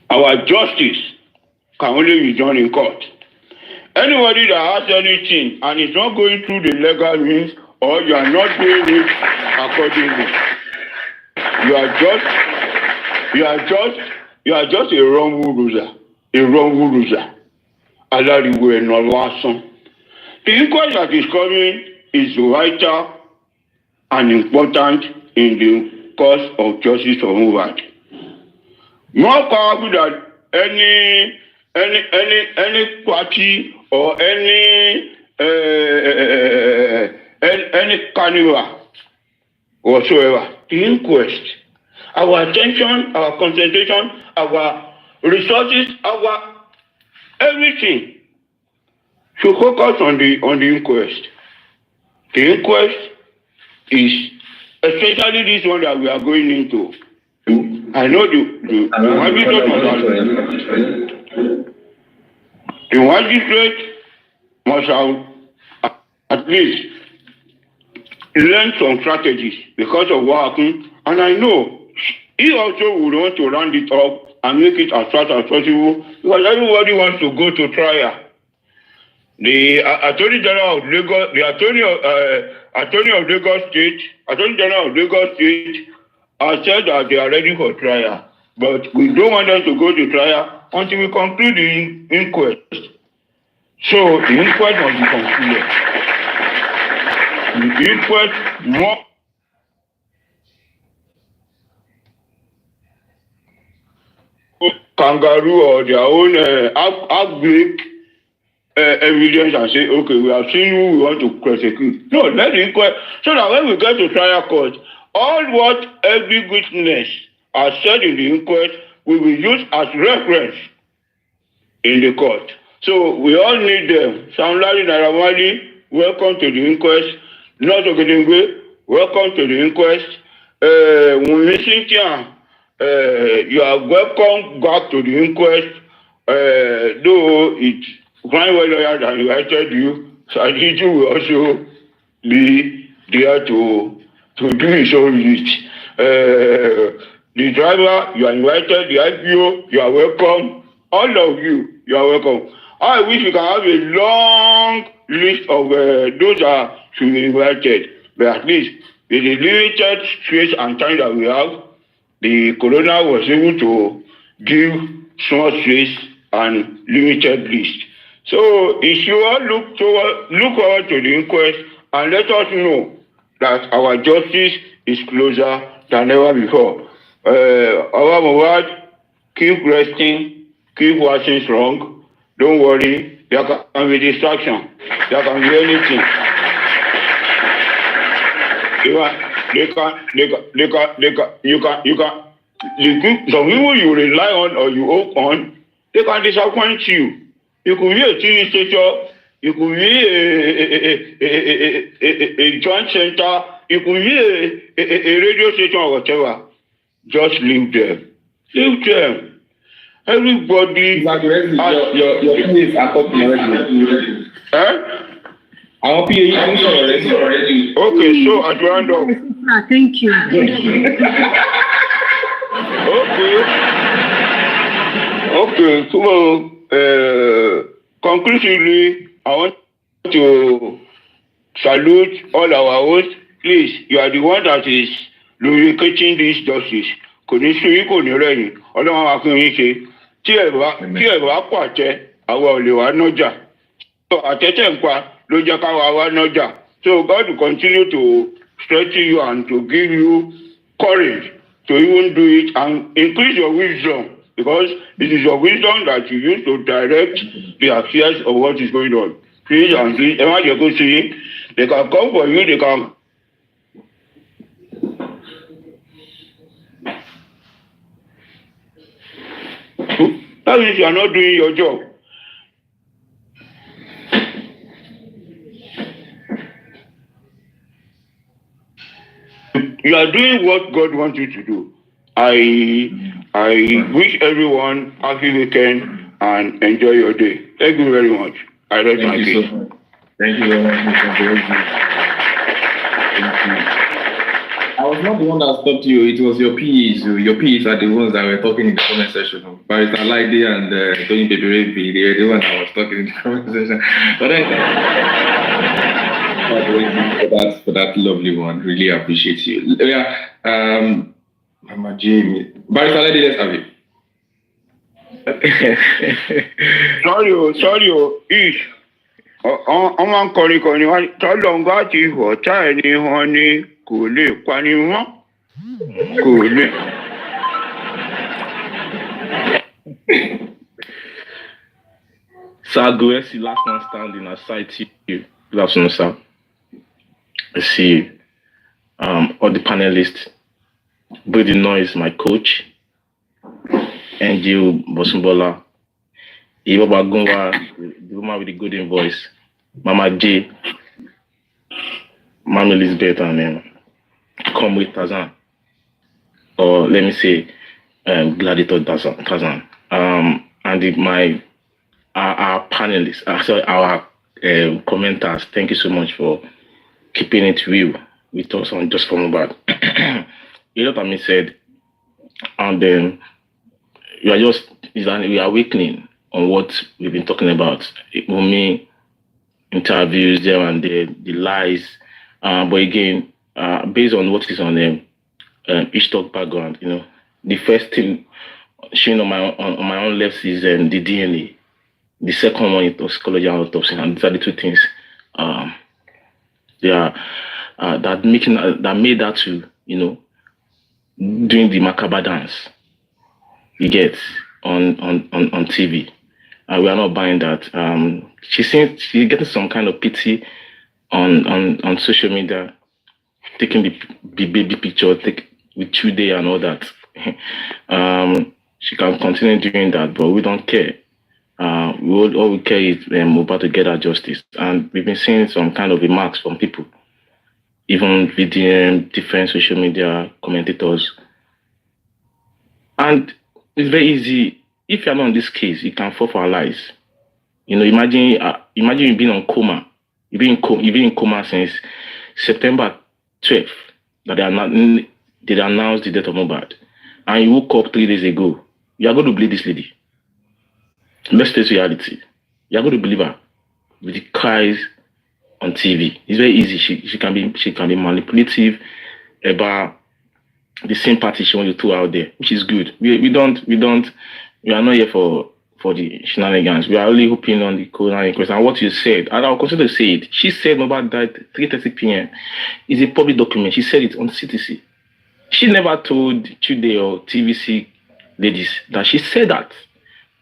Our justice can only be done in court. Anybody that has anything and is not going through the legal means or you are not doing it accordingly, you are just a wrongful loser. A wrongful loser. Alariwo eno lásán. The inquest that is coming is vital and important in the cause of justice for Mohbad. More powerful than any party or any carnival whatsoever. The inquest, our attention, our concentration, our resources, our everything should focus on the inquest. The inquest is especially this one that we are going into. I know the magistrate must have at least learned some strategies because of what happened, and I know he also would want to round it up and make it as fast as possible because everybody wants to go to trial. The Attorney General of Lagos, the Attorney General of Lagos State has said that they are ready for trial, but we don't want them to go to trial until we conclude the inquest. So the inquest must be concluded. The inquest must. kangaroo or their own outbreak evidence and say, okay, we have seen who we want to prosecute. No, let the inquest, so that when we get to trial court, all what every witness has said in the inquest will be used as reference in the court. So we all need them. Sam Larry Naramali, welcome to the inquest. Noto Gedengwe, welcome to the inquest. Wunmi Cynthia, you are welcome back to the inquest. Though it's crime lawyer that invited you, Sadiju will also be there to do his own bit. The driver, you are invited. The IPO, you are welcome. All of you, you are welcome. I wish we can have a long list of those that should be invited, but at least with the limited space and time that we have, the coroner was able to give small space and limited list. So if you all look forward to the inquest and let us know that our justice is closer than ever before. Our Mohbad, keep resting, keep watching strong. Don't worry, there can be distraction. There can be anything. Some people you rely on or you hope on, they can disappoint you. You could be a TV station, you could be a joint center, you could be a radio station or whatever. Just leave them. Leave them. Everybody. Your place are talking already. Our PA is already. Okay, so at round up. Thank you. Okay, so conclusively, I want to salute all our hosts. Please, you are the one that is lubricating this justice. Kò ní sún yín kò ní rẹ̀yìn, Ọlọ́run á fún yín ṣe. Tí ẹ bá pàtẹ, àwa ò lè wá nájà. So àtẹ́tẹ̀ ń pa ló jẹ́ káwa wá nájà. So God will continue to strengthen you and to give you courage to even do it and increase your wisdom, because it is your wisdom that you use to direct the affairs of what is going on. Please and please, ẹ má jẹ́ kó sí yín. They can come for you, they can. That means you are not doing your job. You are doing what God wants you to do. I wish everyone happy weekend and enjoy your day. Thank you very much. I rest my case. So much. Thank you very much, Mr. Thank you. I was not the one that stopped you. It was your PEs. Your PEs are the ones that were talking in the comment section. Barrister Laide and Tony Beberebi, they were the ones that was talking in the comment section. But then, for that lovely one, really appreciate you. Yeah, Mama Jamie, Barrister Laide, let's have it. Sorry, ish. Ọmọ nkọrin wá tọ́lọ̀ ń bá ti họ̀ tá ẹni hàn ni kò lè pani mọ́. Kò lè. Sir Goesi, last man standing, aside to you. Good afternoon, sir. I see you. All the panelists, Brady Noise, my coach, NGO Bosumbola, Ibaba Gunwa, the woman with the golden voice, Mama J, Mama Elizabeth, and Comrade Tazan, or let me say, Gladiator Tazan, and our panelists, our commenters. Thank you so much for keeping it real with us on Just for Mohbad. A lot of me said, and then we are awakening on what we've been talking about. Omowummi interviews them and the lies, but again, based on what is on each talk background, the first thing showing on my own left is the DNA. The second one is toxicology and autopsy, and these are the two things that made that to doing the macabre dance. You get on TV. We are not buying that. She seems she's getting some kind of pity on social media, taking the baby picture, with 2 day and all that. She can continue doing that, but we don't care. All we care is about to get our justice, and we've been seeing some kind of remarks from people, even VDM, different social media commentators, and it's very easy. If you're not on this case, you can fall for our lies. Imagine you've been on coma. You've been in coma since September 12th that they announced the death of Mohbad, and you woke up 3 days ago. You are going to believe this lady. Let's face reality. You are going to believe her with the cries on TV. It's very easy. She can be manipulative about the same party she wants to throw out there, which is good. We are not here for the shenanigans. We are only hoping on the coroner inquest. And what you said, and I'll continue to say it. She said Mohbad died 3:30 p.m. It's a public document. She said it on CTC. She never told Today or TVC ladies that she said that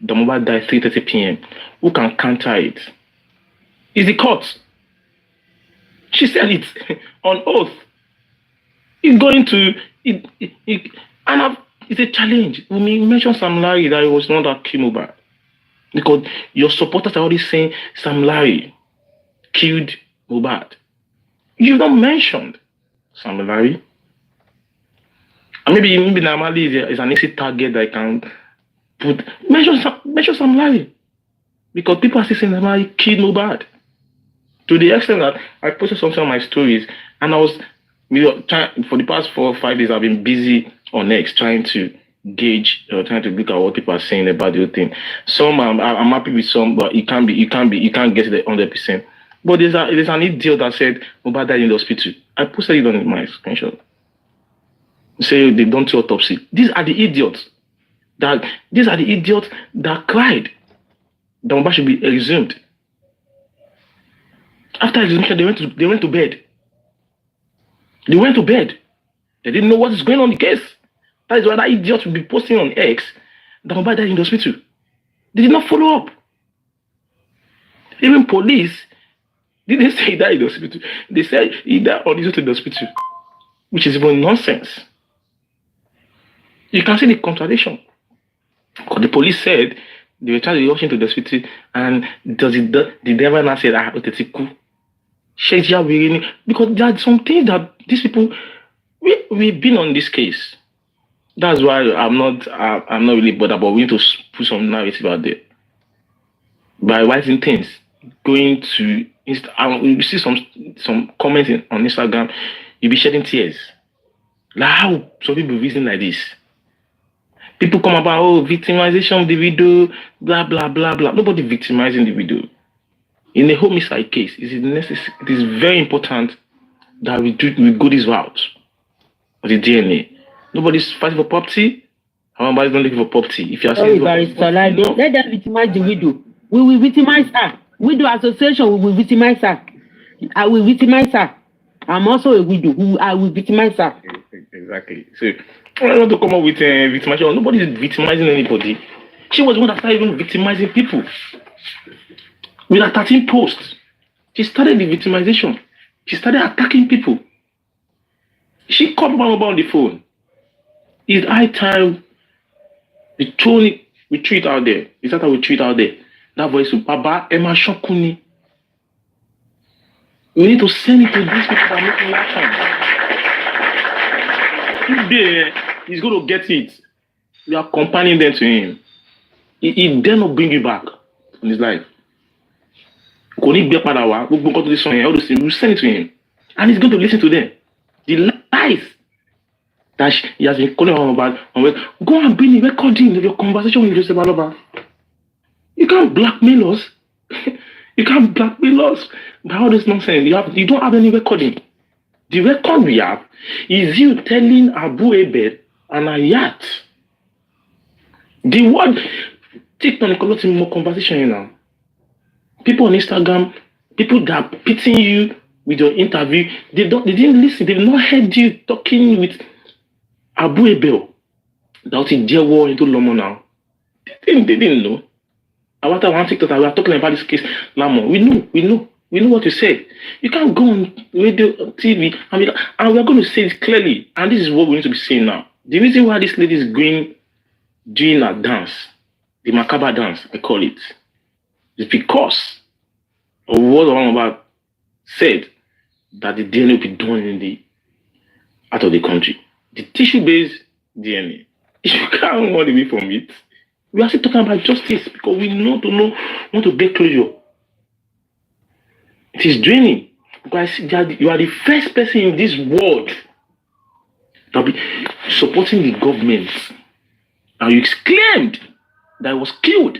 the Mohbad died 3:30 p.m. Who can counter it? It's the court. She said it on oath. It's going to it's a challenge. We mentioned Sam Larry that it was not that killed Mohbad, because your supporters are already saying Sam Larry killed Mohbad. You've not mentioned Sam Larry. And maybe normally is an easy target that I can put. Mention Sam Larry, because people are still saying Sam Larry killed Mohbad. To the extent that I posted something on my stories, and I was for the past 4 or 5 days I've been busy on X trying to gauge, trying to look at what people are saying about the whole thing. Some I'm happy with some, but you can't get it 100%. But there's an idiot that said Mohbad died in the hospital. I posted it on my screenshot. Say they don't do autopsy. These are the idiots that cried that Mohbad should be exhumed. After execution, they went to bed. They went to bed. They didn't know what is going on in the case. That is why that idiot will be posting on X that Mohbad died in the hospital. They did not follow up. Even police didn't say he died in the hospital. They said he died on his way to the hospital, which is even nonsense. You can see the contradiction. Because the police said they were trying to rush into the hospital, and the driver now said, because there are some things that these people, we've been on this case. That's why I'm not really bothered, but we need to put some narrative out there by writing things, going to you see some comments on Instagram, you'll be shedding tears. Like how some people reason like this. People come about victimization of the video, blah blah blah blah. Nobody victimizing the video. In a homicide case, it is very important that we go this route of the DNA. Nobody's fighting for property. Nobody's not looking for property. If you are saying let them victimize the widow. We will victimize her. Widow association, we will victimize her. I will victimize her. I'm also a widow. I will victimize her. Exactly. So I don't want to come up with victimization. Nobody is victimizing anybody. She was the one that started even victimizing people. With her 13 posts, she started the victimization. She started attacking people. She called Mama on the phone. It's high time we tweet out there. It's that we tweet out there. That voice of Baba Emma Shokuni. We need to send it to these people that are making action. Today, he's going to get it. We are accompanying them to him. He dare not bring you back in his life. All those things, we send it to him. And he's going to listen to them. The lies that he has been calling on about. Go and bring the recording of your conversation with Joseph Aloba. You can't blackmail us. You can't blackmail us by all this nonsense. You don't have any recording. The record we have is you telling Abu Ebed and Ayat. The word take on a lot more conversation now. People on Instagram, people that are pitying you with your interview, they didn't listen. They've not heard you talking with Abu Ebel. That was in dear war into Lomo now. They didn't know. Our time, one TikTok, we are talking about this case. Lamo, we know what you said. You can't go on radio, TV, and we are going to say it clearly. And this is what we need to be saying now. The reason why this lady is doing a dance, the macabre dance, I call it, is because of what Omowummi said that the DNA will be done out of the country. The tissue-based DNA. You can't run away from it. We are still talking about justice because we want to get closure. It is draining because you are the first person in this world that will be supporting the government, and you claimed that he was killed,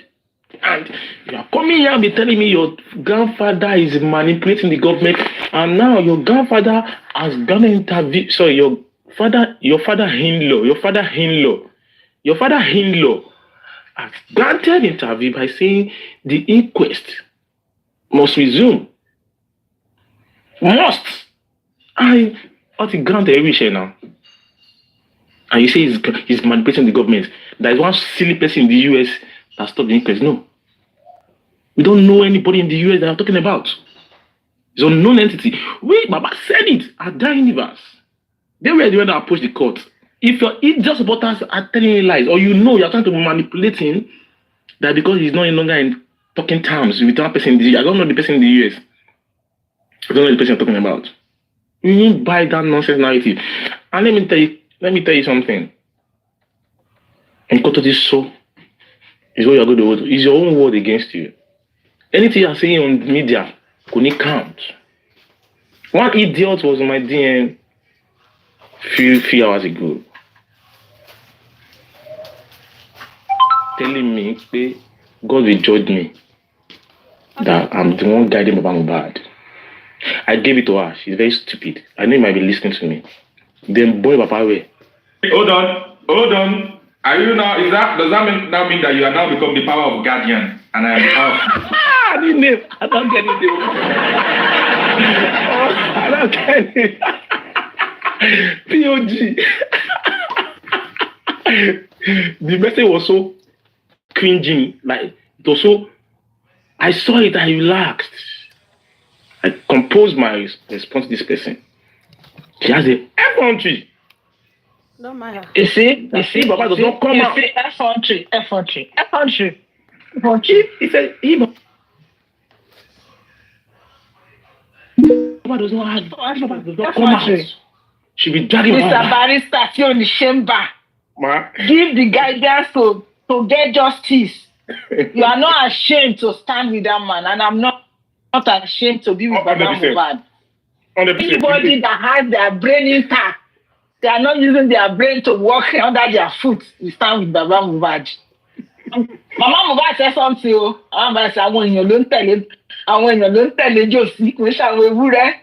and you are coming here and be telling me your grandfather is manipulating the government, and now your grandfather has gone to interview. Sorry, your father-in-law has granted interview by saying the inquest must resume. Must. I ought to grant every share now. And you say he's manipulating the government. There is one silly person in the US that stopped the inquest. No. We don't know anybody in the US that I'm talking about. It's an unknown entity. Baba said it at that universe. They were the one that approached the court. If your idiot supporters are telling you lies, or you're trying to manipulate him, that because he's no longer in talking terms with that person in the US, I don't know the person in the US. I don't know the person I'm talking about. You need buy that nonsense narrative. And let me tell you something. And cut to this so is what you're going to do. Is your own word against you. Anything you're saying on media could not count. One idiot was on my DM few hours ago, telling me, God will judge me, that I'm the one guiding Mohbad. I gave it to her. She's very stupid. I know you might be listening to me. Then boy Papa way. Hold on. Are you now? Does that mean that you are now become the power of guardian? And I am out. I didn't know. I don't get it. I don't get it. POG. The message was so cringing. Like, it was so. I saw it. I relaxed. I composed my response to this person. She has a F-country. Don't mind her. You see, Baba does not come out. F-country. He said, Baba does not have. Baba does not come out. She be dragging Mr. Barrister, you're in the chamber. Give the guidance to get justice. You are not ashamed to stand with that man, and I'm not ashamed to be with Baba Mohbad. Anybody that has their brain intact, they are not using their brain to walk under their foot, you stand with Baba Mohbad. Mama Mohbad said something. Àwọn èèyàn ló ń tẹ̀lé Josie, kò ṣàwọn ewúrẹ́.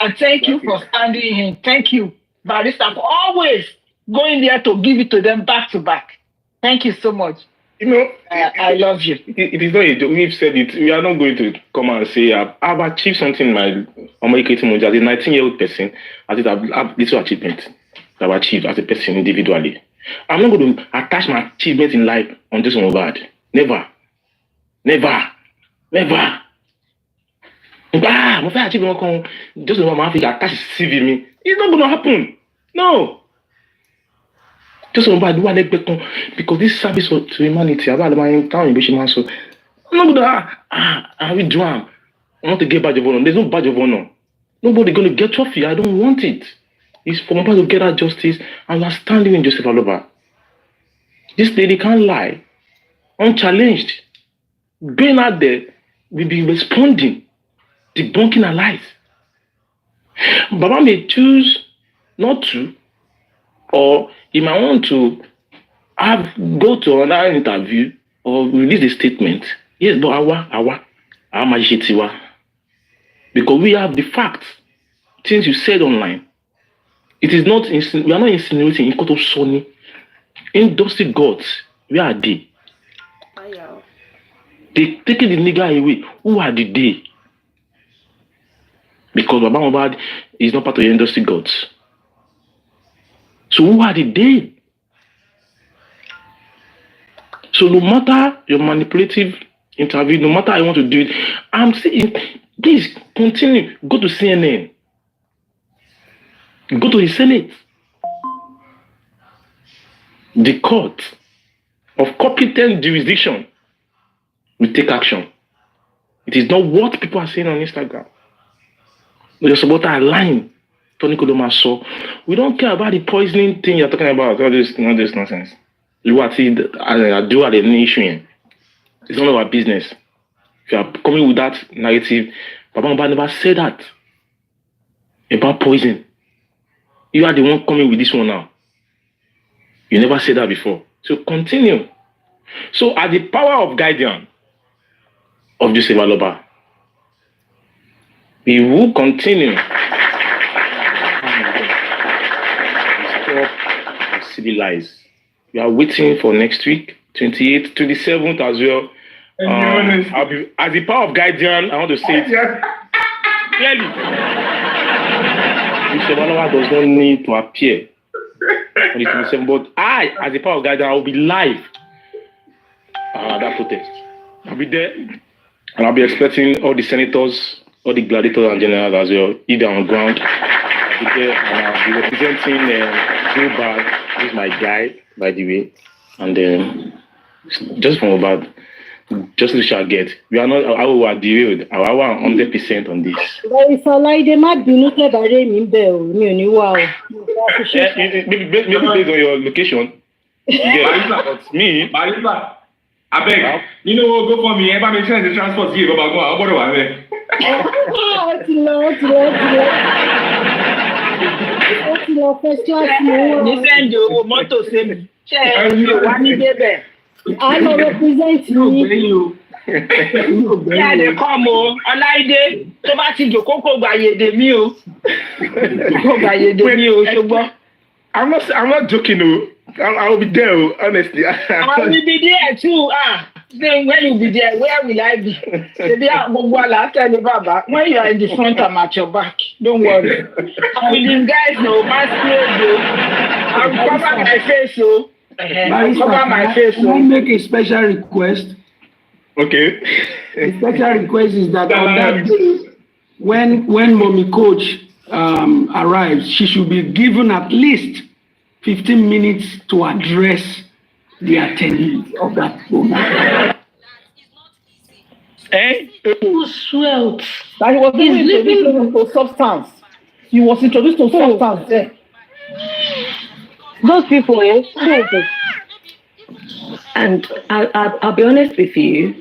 And thank you for standing in. Thank you, Barrister, for always going there to give it to them back to back. Thank you so much. You know, I love you. It is not a joke. We've said it. We are not going to come and say I've achieved something in my American as a 19-year-old person. I think I've little achievement that I've achieved as a person individually. I'm not going to attach my achievement in life on this one bad. Never. My first achievement just about my Africa attach CV me. It's not going to happen. No. Just about do what because this service to humanity about my town in so I'm not gonna I withdraw. I want to get badge of honor. There's no badge of honor. Nobody gonna get trophy. I don't want it. It's for Mohbad to get that justice, and we're standing in Joseph Aloba. This lady can't lie. Unchallenged. Going out there, we'll be responding, debunking her lies. Baba may choose not to, or he might want to go to another interview or release a statement. Yes, but our majitiwa. Because we have the facts. Things you said online. It is not, we are not insinuating in Koto Sony. Industry gods, where are they? They taking the nigger away. Who are they? Because Baba Mohbad is not part of the industry gods. So who are they? So no matter your manipulative interview, no matter how you want to do it, I'm saying, please continue. Go to CNN. Go to the Senate. The court of competent jurisdiction will take action. It is not what people are saying on Instagram. But you're supposed to align. Tony Kodoma saw. We don't care about the poisoning thing you're talking about. All this nonsense. What I do at the nation. It's none of our business. If you are coming with that narrative, Baba Mba never said that about poison. You are the one coming with this one now. You never said that before. So continue. So at the power of guardian of Joseph Aloba, we will continue. Stop and civilize. We are waiting for next week, 28th, 27th as well. I'll be, as the power of guardian, I want to say it clearly. Joseph Aloba does not need to appear on the 27th, but I, as the power of guardian, I will be live at that protest. I'll be there, and I'll be expecting all the senators, all the gladiators and generals as well, either on ground. I'll be there, and I'll be representing Joe Bad, who's my guy, by the way, and then just from about. Just we shall get. We are not. I will derailed. I want 100% on this. Maybe based on your location. Yeah, but me. I beg. You know what? Go for me. Ever make sense the transport here. But go. I'll go away. I will represent you. Yeah, they come on. Olaide, tó bá ti jókòó kó gba yèdè mi o. Kó gba yèdè mi o, ṣùgbọ́n. I'm not joking. I will be there. Honestly. I will be there too. Then when you be there, where will I be? When you are in the front, I'm at your back. Don't worry. I will you guys know masquerade though. I will cover my face so. Can I make a special request? Okay. The special request is that on that day, when Mommy Coach arrives, she should be given at least 15 minutes to address the attendees of that program. Who swelled? That he was introduced to substance. He was introduced to substance there. Those people, and I'll be honest with you.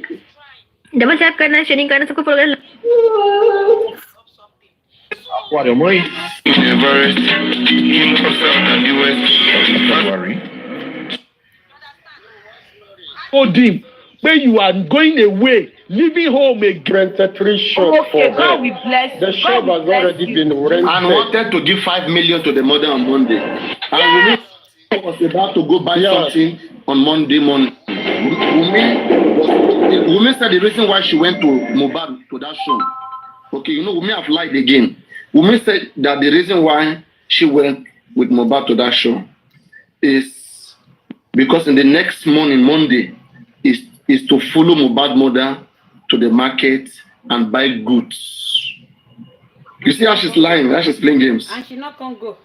Dapat saya kena sharing kerana suku program. What am I? Oh, Dim, when you are going away, leaving home again. Okay, God will bless. The shop has already been rented. And wanted to give 5 million to the mother on Monday. And Wumi was about to go buy something on Monday morning. Wumi said the reason why she went to Mohbad to that show. Okay, you know, Wumi have lied again. Wumi said that the reason why she went with Mohbad to that show is because in the next morning, Monday, is to follow Mohbad mother to the market and buy goods. You see how she's lying, how she's playing games. And she not gonna go.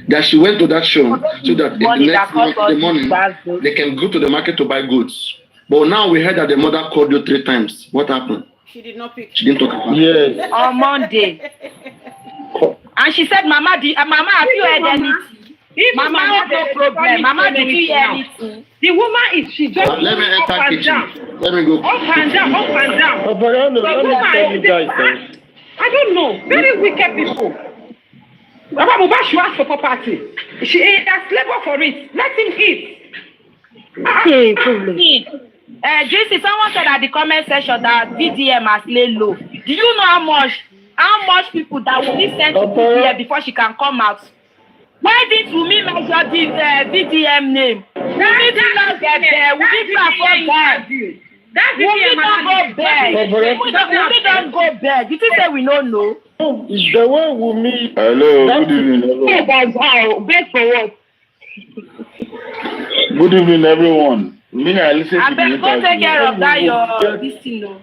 That she went to that show so that in the next morning they can go to the market to buy goods. But now we heard that the mother called you 3 times. What happened? She did not pick. She didn't talk about it. Yes. On Monday. And she said, Mama, have you heard anything? Mama had no problem. Mama, did you hear anything? The woman is, she just let me enter up and kitchen. down. Let me go. Up and down, up and down. Let me tell you guys. I don't know. Very wicked people. Baba Mohbad should ask for property. He has labor for it. Let him eat. JC, someone said at the comment section that VDM has laid low. Do you know how much people that will be sent to VDM before she can come out? Why didn't Wumi measure the VDM name? Wumi did not get there. Wumi did not go back. Wumi don't go back. Wumi don't go back. Did you say we don't know? It's the way Wumi. Hello, good evening. Beg for what? Good evening, everyone. Me, I listen I to the beg, go take care of that your this thing. No.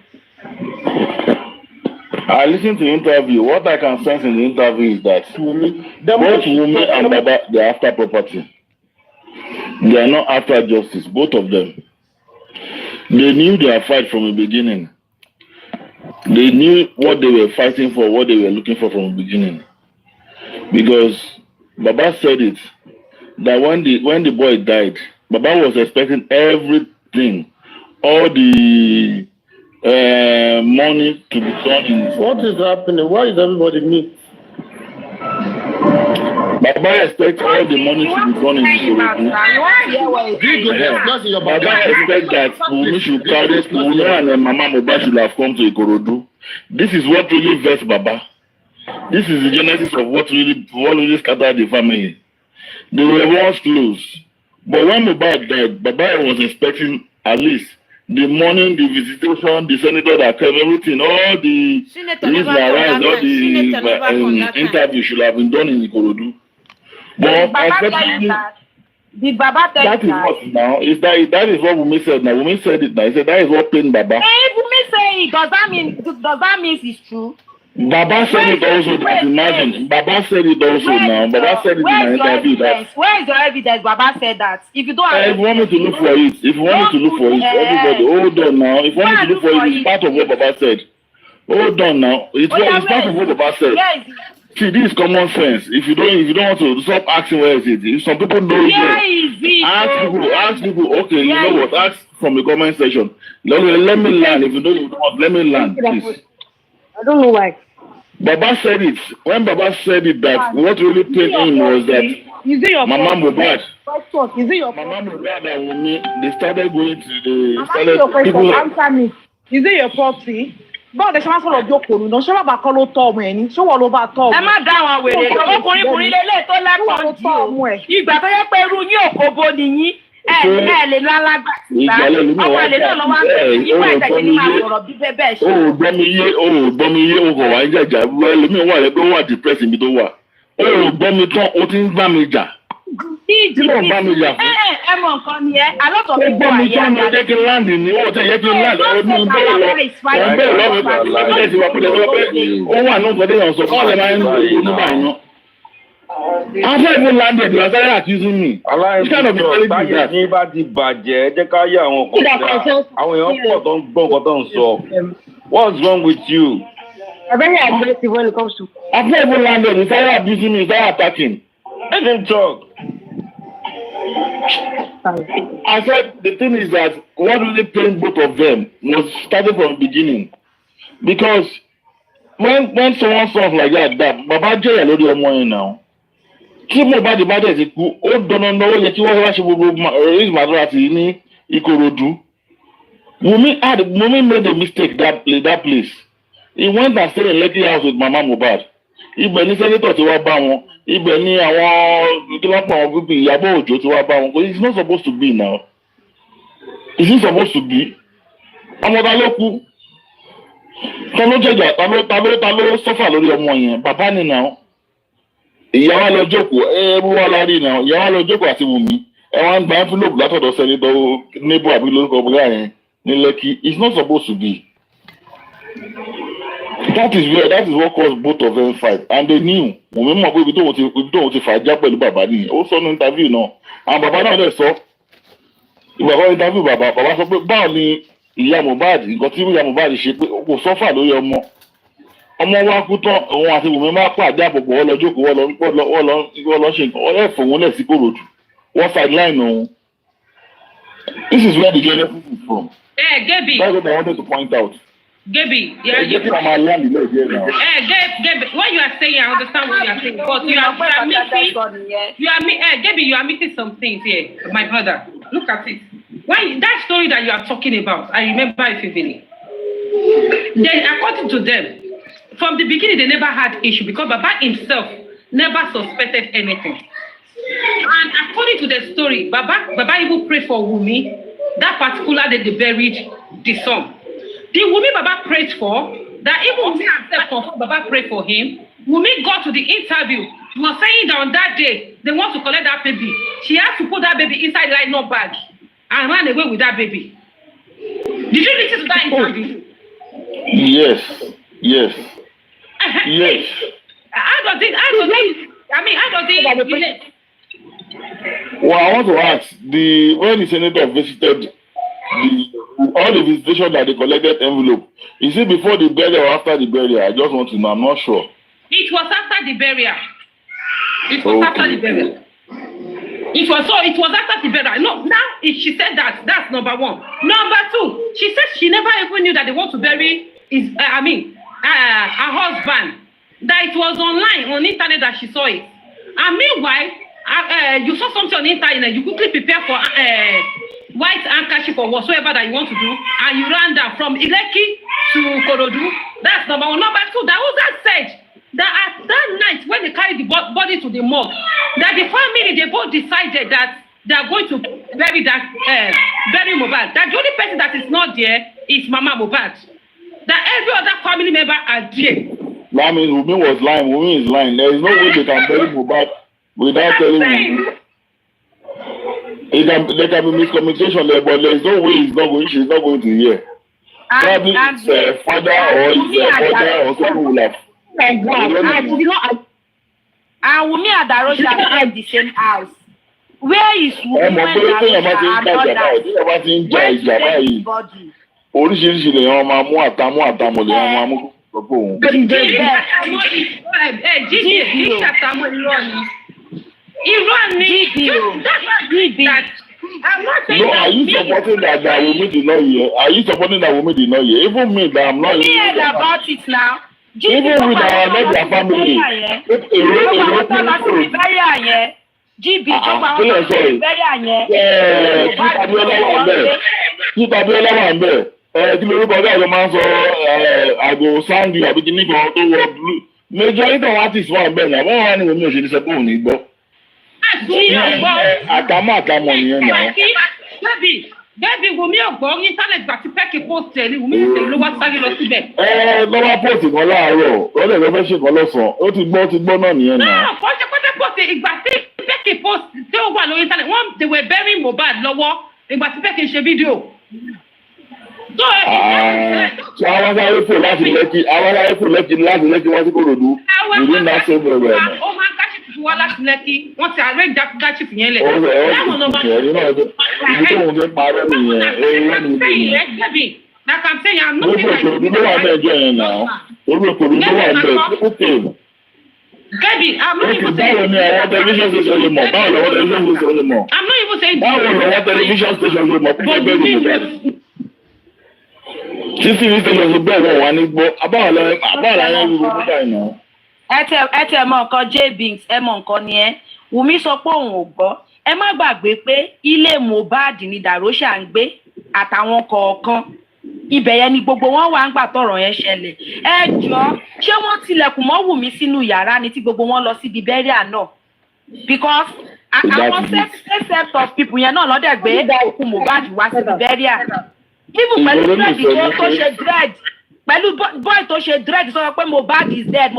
I listened to the interview. What I can sense in the interview is that both Wunmi and Baba, they are after property. They are not after justice, both of them. They knew their fight from the beginning. They knew what they were fighting for, what they were looking for from the beginning. Because Baba said it, that when the boy died, Baba was expecting everything, all the money to be done in. What is happening? Why is everybody meet? Baba expects all the money to be done in Ikorodu. Baba expects that Wunmi should carry Wunmi and Mama Mohbad should have come to Ikorodu. This is what really vexed Baba. This is the genesis of what really scattered the family. They were once close. But when Mohbad died, Baba was expecting at least the morning, the visitation, the senator that came, everything, all the reason arise, all the interview should have been done in Ikorodu. But did Baba tell that you is what now? Is that is what Wunmi said now? Wunmi said it now. He said that is what pained Baba. Hey, Wunmi say it. Does that mean it's true? Baba said it also. Imagine, Baba said it also now. Baba said it in an interview. Where is your evidence? Baba said that. If you don't have if you want me to look for it, everybody, hold on now. If you want me to look for it, it's part of what Baba said. Hold on now. It's part of what Baba said. See, this is common sense. If you don't want to stop asking where is it. If some people know ask people. Okay, you know what? Ask from the comment section. Let me learn. If you don't want, let me learn, please. I don't know why. Baba said it. When Baba said it, that what really pained him was that Mama Mohbad. Is it your Mama Mohbad and Wunmi, they started going to people. Answer me. Is it your property? Báwo lè ṣe máa sọ̀rọ̀ ọjọ́ kòrò náà? Ṣé bàbá kan ló tọ́ ọmọ ẹ̀ ni? Ṣé wọ́n ló bá tọ́ ọmọ? Ẹ má dá àwọn wèrè ọkùnrin lélẹ̀ tó lápọ̀ jù. Ìgbà tó yẹ pé irú yín òkòbó ni yín. Ẹ lè lọ alágbàtìgbà. Ọmọ àlè náà lọ́wọ́ àgbẹ̀ yín wá ìtẹ̀jẹ̀ ní máa sọ̀rọ̀ bí bẹ́ẹ̀ bẹ́ẹ̀ ṣe. O gbọ́ mi yé o kò wá ń jàjà. Ẹlòmíì wà lẹ́gbẹ́ wà depressed níbi tó wà. O gbọ́ mi tán o ti ń bá mi jà. Kí ló ń bá mi jà fún? Ẹ mọ nǹkan ni ẹ alọ́tọ̀ fi bọ̀ àyè àgbà. Ó jẹ́ kí n láǹdì ní ó tẹ̀ yẹ kí n láǹdì ọdún bẹ́ẹ̀ lọ. Bẹ́ẹ̀ lọ́wọ́ ẹ̀ ti wà pé ó wà ní ọ̀gbọ́dé yàn sọ kọ́ ọ̀lẹ́ máa ń lò ó nígbà yẹn. After even landed, you are started accusing me. This kind of mentality is that. Ní bá ti bàjẹ́, jẹ́ ká yẹ àwọn kan dá. Àwọn èèyàn pọ̀ tó ń gbọ́ nǹkan tó ń sọ. What's wrong with you? I'm very aggressive when it comes to. After even landed, you started abusing me, you started attacking. Let him talk. I said the thing is that what really pained both of them was started from the beginning. Because when someone sounds like that, Baba jẹ́ ìyá lórí ọmọ yẹn now. Tí Mohbad bá dẹ̀ ti kú, ó dandan ó yẹ kí wọ́n wá ṣe gbogbo raise maturity ní Ikorodu. Wunmi made a mistake that place. He went and stayed in Lekki house with Mama Mohbad. Ibẹ̀ ní sẹ́nitọ̀ tí wá bá wọn. Ibẹ̀ ní àwọn kílọ́pọ̀ àwọn gbogbo Ìyábọ̀ Òjó tí wá bá wọn. It's not supposed to be now. It's not supposed to be. Ọmọ ta ló kú. Ta ló jẹjà, ta ló sọ́fà lórí ọmọ yẹn. Bàbá ni now. Ìyá wa lọ jókòó, ẹrú wa la rí now. Ìyá wa lọ jókòó àti Wunmi. Ẹ wá ń gba envelope látọ̀dọ̀ sẹ́nitọ̀ Nebo àbí lórúkọ ọmọdé yẹn ní Lekki. It's not supposed to be. That is what caused both of them fight, and they knew. Wunmi mọ̀ pé ibi tó ti fàájà pẹ̀lú bàbá nìyẹn. Ó sọ ní interview náà. Àwọn bàbá náà dẹ̀ sọ. Ìgbà kan interview bàbá sọ pé báwo ni ìyá Mohbad nǹkan tí ìyá Mohbad ṣe pé kò sọ́fà lórí ọmọ. Ọmọ wa kú tán, òun àti Wunmi máa pàdé àpòpọ̀ wọ́n lọ jókòó wọ́n lọ ṣe nǹkan. Wọ́n lè fòun lẹ̀ sí Kòròdú. Wọ́n sideline òun. This is where the genesis is from. Gaby. That's what I wanted to point out. Gaby, Gaby, what you are saying, I understand what you are saying, but you are mixing some things here, my brother. Look at it. Why that story that you are talking about? I remember it vividly. Then, according to them, from the beginning, they never had issue because Baba himself never suspected anything. And according to the story, Baba even prayed for Wunmi. That particular day, they buried the son. The Wunmi Baba prayed for, that even Wunmi himself, Baba prayed for him. Wunmi got to the interview. He was saying that on that day, they want to collect that baby. She has to put that baby inside nylon bag. and ran away with that baby. Did you listen to that interview? Yes. Yes. How does it relate? Well, I want to ask when the senator visited all the visitation that they collected envelope, is it before the burial or after the burial? I just want to know. I'm not sure. It was after the burial. It was after the burial. It was after the burial. No, now she said that's number one. Number two, she said she never even knew that they want to bury her husband. That it was online on internet that she saw it. And meanwhile, you saw something on the internet, you quickly prepare for white handkerchief or whatsoever that you want to do, and you ran down from Ileki to Korodu. That's number one. Number two, that Uza said that at that night when they carried the body to the morgue, that the family, they both decided that they are going to bury Mohbad. That the only person that is not there is Mama Mohbad. That every other family member are there. That means Wunmi was lying. Wunmi is lying. There is no way they can bury Mohbad without telling Wunmi. There can be miscommunication there, but there is no way she's not going to hear. Probably it's father or his mother or someone will have. And Wunmi and Darosha have the same house. Where is Wunmi when Darosha and body? Oríṣiríṣi lè yan máa mú àtàmú lè yan máa mú gbogbo òun. No, are you supporting that Wunmi did not hear? Are you supporting that Wunmi did not hear? Even me, that I'm not hearing about it now. Even with our media family. GB kí lorúkọ ọjọ́ àjọ máa ń sọ àgò sandy àbí kíní kan tó wọ blue majority of artists wà bẹ́ẹ̀ náà wọ́n wà ní Wunmi òṣèlú sẹ́pọ̀ òní gbọ́. àtàmọ̀ nìyẹn náà. Bẹ́ẹ̀bi Wunmi ọ̀gbọ́n internet gbà tí pẹ́ẹ́kì post ẹ̀ ní Wunmi ìṣèlú ló wá sáré lọ síbẹ̀. Lọ́wọ́ post kan láàárọ̀ lọ́dẹ̀ ló fẹ́ ṣe kan lọ́sàn-án ó ti gbọ́ náà nìyẹn náà. Náà kọ́ṣẹ́ post ìgbà tí pẹ́ẹ́kì post tí ó wà lórí internet they were burying Mohbad lọ́wọ́ ìgbà tí pẹ́ẹ́kì ṣe fídíò. Àwọn sáré fò láti lẹ́kì láti lẹ́kì wọ́n sí Kòròdú. Ìlú náà ṣe bẹ̀rẹ̀ rẹ̀. Ó máa ń káṣífù fún wa láti lẹ́kì, wọ́n ti àárẹ̀ káṣífù yẹn lẹ̀. Láwọn ọmọ ìlú náà ibi tó wọ́n fi parẹ́ nìyẹn. Like I'm saying, I'm not saying like this. Ló wà bẹ́ẹ̀ yẹn náà. Olùkòrò ló wà bẹ́ẹ̀ kókè. Gabi, I'm not even saying. Báwo ni àwọn television station lè mọ̀? Báwo lọ́wọ́ television station lè mọ̀? I'm not even saying. Báwo lọ́wọ́ television station lè mọ̀? Títí ní station lè bẹ́ẹ̀ wọ́n wá ní gbọ́. Abáwọ̀ láyé wíwo nígbà iná. Ẹ tẹ mọ nǹkan J-Binks, ẹ mọ nǹkan ni ẹ. Wunmi sọ pé òun ò gbọ́. Ẹ má gbàgbé pé ilé Mohbad ni Darosha ń gbé àtàwọn kọ̀ọ̀kan. Ibẹ̀ yẹn ni gbogbo wọn wà ń gbà tọ̀rọ̀ yẹn ṣẹlẹ̀. Ẹ jọ̀ọ́, ṣé wọ́n tilẹ̀kùn mọ́ Wunmi sínú yàrá ni tí gbogbo wọn lọ síbi burial náà? Because àwọn set of people yẹn náà lọ́dẹ̀ gbé òkú Mohbad wá síbi burial. Even pẹ̀lú dread tó ṣe dread pẹ̀lú boy tó ṣe dread sọ pé Mohbad is dead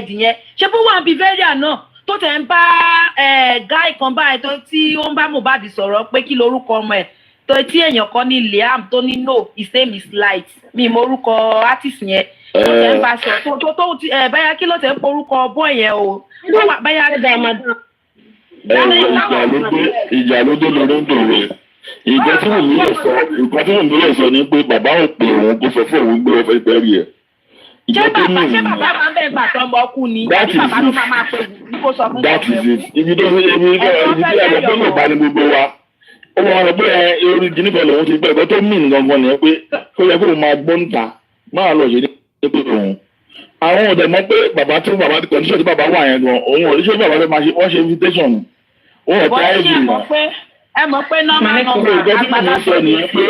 yẹn. Ṣé bó wà bí burial náà tó tẹ̀ ń bá guy kan báyìí tí ó ń bá Mohbad sọ̀rọ̀ pé kí lorúkọ ọmọ ẹ̀. Tí èèyàn kan ní Liam tó ní no his name is Light mi morúkọ artist yẹn tó tẹ̀ ń bá sọ tó báyà kí ló tẹ̀ ń porúkọ boy yẹn o báyà ìjà ló dé lórí ń dòwe nǹkan tí Wunmi lè sọ ni pé bàbá ò pè òun kó sọ fún òun gbé ọfẹ ìpẹrí ẹ. ṣé bàbá máa ń bẹ̀ gbà tó ọmọ kú ni àbí bàbá ló máa pè ní kó sọ fún that is it ibi tí a lọ pé Yorùbá ni gbogbo wa ó máa rọ pé orí jìnnìkan lòun ti gbẹ ẹgbẹ tó mìn gangan nìyẹn pé kó yẹ kó o máa gbọ́ níta máa lọ ṣe ní pé òun àwọn ọ̀dẹ̀ mọ̀ pé bàbá condition tí bàbá wà yẹn gan òun ò ní ṣe bàbá fẹ́ máa ṣe wọ́n ṣe invitation òun ọ̀tá ẹ̀jì náà. ẹ mọ̀ pé nọ́mbà àgbàlagbà nìyẹn pé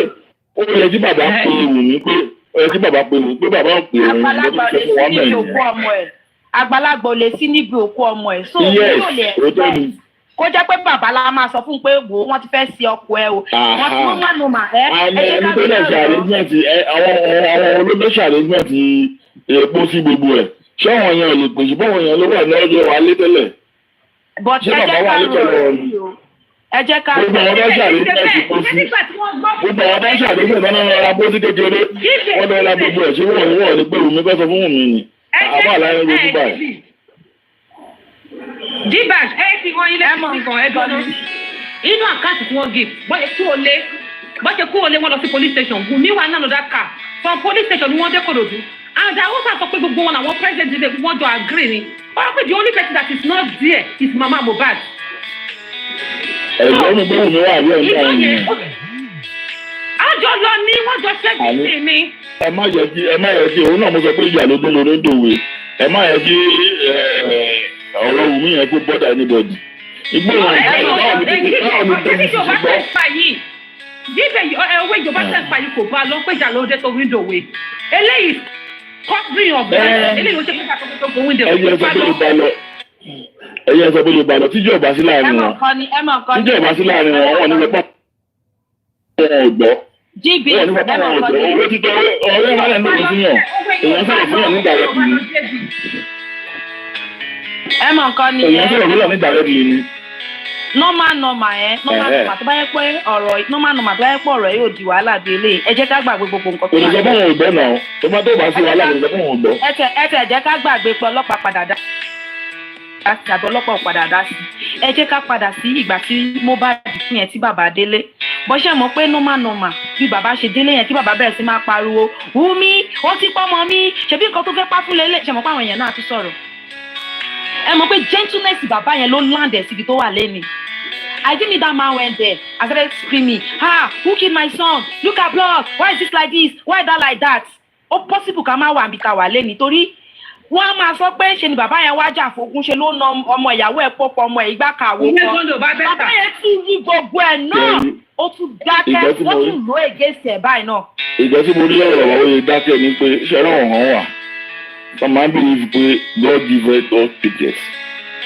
ó yẹ kí bàbá pè Wunmi pé ó yẹ kí bàbá pè Wunmi pé bàbá ò pè òun àgbàlagbà lè sí níbi òkú ọmọ ẹ̀ àgbàlagbà ò lè sí níbi òkú ọmọ ẹ̀ so yóò lè expect kó jẹ́ pé bàbá la máa sọ fún un pé wò ó wọ́n ti fẹ́ sí ọkọ ẹ o wọ́n ti wọ́n nù mà ẹ́ ẹni tó lè ṣe arrangement àwọn olóògbé ṣe arrangement epo sí gbogbo ẹ̀ ṣé àwọn yẹn ò lè pèsè báwọn yẹn ló wà ní ọjọ́ wa lé tẹ́lẹ̀ ṣé bàbá wà lé tẹ́lẹ̀ ẹ jẹ́ ká. gbogbo àwọn tó ṣàlẹ́ ní ẹ̀sìn kan sí gbogbo àwọn tó ṣàlẹ́ ní ìbáná lọ ra bóṣí kékeré wọ́n lọ ra gbogbo ẹ̀ ṣé wọ́n ní pé Wùmí fẹ́ sọ fún Wùmí ni àbá àlàyé ló dúbà ẹ̀. dbag ẹ fi wọn ilé nǹkan ẹgbẹ́ náà inú àkáǹtì tí wọ́n give bọ́ṣe kúrò lé wọ́n lọ sí police station Wùmí wà nánú that car from police station ni wọ́n dé Kòròdú and I also sọ pé gbogbo wọn àwọn president dìde wọ́n jọ agree ni wọ́n pé the only person that is not there is Mama Mohbad. ẹ̀rọ mi gbóhùn mi wà ní ọ̀nà ọ̀hún. àjọ lọ ní wọ́n jọ ṣẹ́gun sí ni. ẹ má yẹ kí òun náà mo sọ pé ìyá ló dún lórí dòwe ẹ má yẹ kí ọ̀rọ̀ Wùmí yẹn kó bọ́dà anybody. igbó wọn báwo ni tó ti ṣe gbọ́. jíjẹ owó ìjọba tẹ̀ pa yìí kò bá lọ pé ìjà ló dé tó window way eléyìí covering of that eléyìí ó ṣe pé kàtó tó kó window way bá lọ. ẹyẹ sọ pé Yorùbá lọ tíjọ ìbá sí láàrin wọn tíjọ ìbá sí láàrin wọn wọn ní lọpọ wọn ò gbọ́ gb wọn ní lọpọ wọn ò gbọ́ owó títọ ọ̀rẹ́ wọn lẹnu ló fún yàn èèyàn sọ̀rọ̀ fún yàn nígbà rẹ kì í èèyàn sọ̀rọ̀ fún yàn nígbà rẹ kì í ni. normal tó bá yẹ pé ọ̀rọ̀ yóò di wàhálà dé ilé ẹ jẹ́ ká gbàgbé gbogbo nǹkan tó wà. òṣìṣẹ́ fún wọn ò gbọ́ náà tó bá tó bá sí wàhálà òṣìṣẹ́ fún wọn ò gbọ́. ẹ tẹ̀ jẹ́ ká gbàgbé pé ọlọ́pàá padà dá àti ọlọ́pàá padà dá sí ẹ jẹ́ ká padà sí ìgbà tí Mohbad fún yẹn tí bàbá délé bó ṣe mọ̀ pé normal bí bàbá ṣe délé yẹn tí bàbá bẹ̀rẹ̀ sí máa pariwo Wùmí ó ti pọ́ mọ́ mi ṣebí nǹkan tó fẹ́ pa fún lélẹ̀ ṣe mọ̀ pé àwọn èèyàn náà ti sọ̀rọ̀ ẹ mọ̀ pé gentleness bàbá yẹn ló land ẹ̀ síbi tó wà lẹ́nu. I didn't need that man went there. I started screaming, who killed my son? Look at blood. Why is this like this? Why that like that? Ó possible ká má wà níbi ká wà lé nítorí wọ́n á máa sọ pé ṣe ni bàbá yẹn wá jà fógun ṣe ló na ọmọ ìyàwó ẹ̀ pọ̀pọ̀ ọmọ ẹ̀ ìgbà kàwé kan. Bàbá yẹn tún rí gbogbo ẹ̀ náà. Ó tún dákẹ́, wọ́n tún lò against ẹ̀ báyìí náà. Ìgbà tí mo rí ọ̀rọ̀ àwọn oyè dákẹ́ ni pé ṣẹ́rọ̀ ọ̀hún wà. Some man believe pé God give us tickets.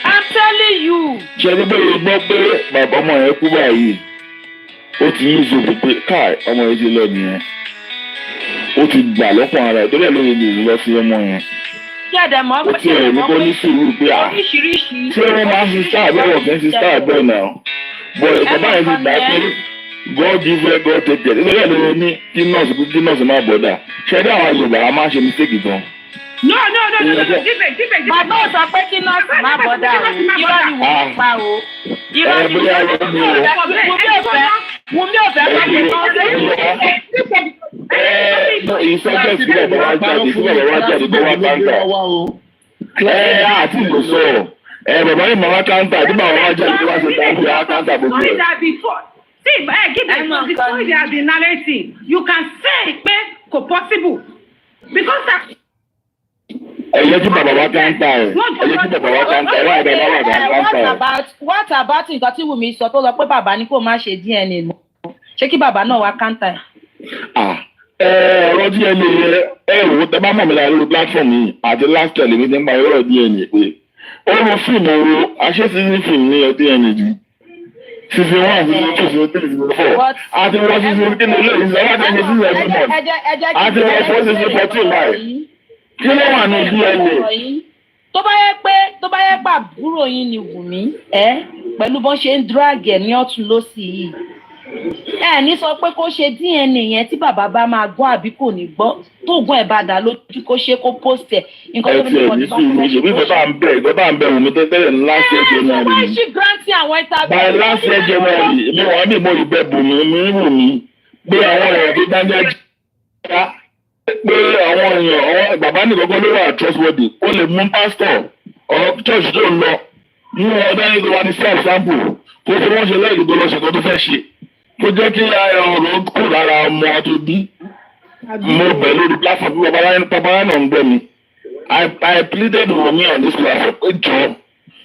I'm telling you. ṣe ní bẹ́ẹ̀ gbọ́ pé bàbá ọmọ yẹn kú báyìí ó ti yí ìṣòfò pé káì ọmọ yẹn ti lọ nìyẹn ó ti gbà lọ́kàn ara ẹ̀ tó lẹ̀ lóye lè lọ sí ọmọ yẹn. ó ti ẹ̀ ní kó ní sùúrù pé ṣé wọ́n máa ń ṣe star bẹ́ẹ̀ wọ̀ kí n ṣe star bẹ́ẹ̀ náà bọ̀ bàbá yẹn ti gbà pé God give us God take care nígbà tó ní kí nọ́ọ̀sì máa bọ̀ dà ṣe dé àwọn Yorùbá a máa ń ṣe mistake gan. No. Bàbá ò sọ pé kí nọ́ọ̀sì má bọ́dà o. Irọ́ ni Wùmí pa o. Irọ́ ni Wùmí ò fẹ́ pàdé nọ́ọ̀sì. Ìṣẹ́jẹ́ sílẹ̀ bọ̀ wá jáde tó wá káńtà. Àti ìlú sọ̀rọ̀. Bàbá yìí mọ̀ wá káńtà tí bàbá wá jáde tó wá ṣe dáńtà wá káńtà gbogbo ẹ̀. See, give them the story they have been narrating. You can say pé kò possible because that. Ẹyẹ tí bàbá wa káńtà ẹ̀ wá ẹ̀dá bá wà káńtà ẹ̀. What about nǹkan tí Wùmí sọ tó sọ pé bàbá ní kó má ṣe DNA mọ́ ṣé kí bàbá náà wá káńtà ẹ̀. Ọ̀rọ̀ DNA yẹn wò tẹ́ bá mọ̀ mi lára lórí platform yìí àti last year lèmi ti ń pa ọ̀rọ̀ DNA pé ó lọ fíìmù owó aṣẹ́sísí fíìmù ní DNA jù season 1 season 2 season 3 season 4 àti wọ́n season 3 lè ìṣẹ́ wá tẹ̀lé season 11 month àti wọ́n 4 season 14 báyìí. Kí ló wà ní DNA? Tó bá yẹ pé àbúrò yín ni Wùmí pẹ̀lú bọ́n ṣe ń drag ẹ̀ ní ọ̀tún lósì yìí ní sọ pé kó ṣe DNA yẹn tí bàbá bá máa gbọ́ àbí kò ní gbọ́ tó gún ẹ̀ bá dà lójú kó ṣe kó post ẹ̀ nǹkan tó ní kọ́ ní sùúrù ṣe bí ìgbà bá ń bẹ Wùmí tẹ́tẹ́rẹ̀ ní last year January. wọ́n ṣì grant àwọn ìta by last year January èmi wọ́n bí mo ìbẹ̀ Wùmí pé àwọn èèyàn tó dáńjá já pé àwọn èèyàn bàbá nìkan ló wà trustworthy ó lè mú pastor ọ̀rọ̀ church tó ń lọ mú ọ̀dọ́ ní ìwà ní self sample kó fi wọ́n ṣe lẹ́yìn tó lọ ṣètò tó fẹ́ ṣe kó jẹ́ kí ọ̀rọ̀ kù lára ọmọ tó bí mo bẹ̀ lórí platform bí bàbá náà ń gbẹ mi I pleaded with me on this platform pé jọ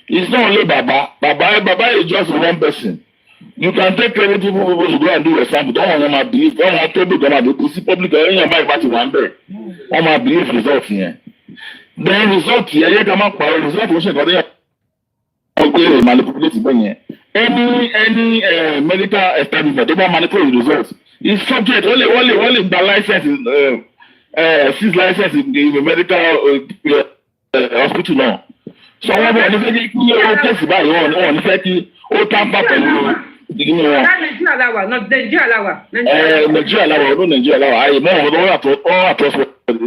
it's not only baba is just one person. You can take credit people to go and do your sample. Don't want them to believe. Don't want to be going to see public. Don't want to one day. Want to believe results here. Then results here. You come up with results. You should go there. Okay, manipulate it. Any medical establishment don't manipulate results. It's subject only the license. Six license in the medical hospital now. So wọ́n bọ̀ ní fẹ́ kí ó tẹ̀sí báyìí wọ́n ní fẹ́ kí ó tàǹpà pẹ̀lú Nigeria lawa, not Nigeria lawa. Nigeria lawa, no Nigeria lawa. Aye, mo o ato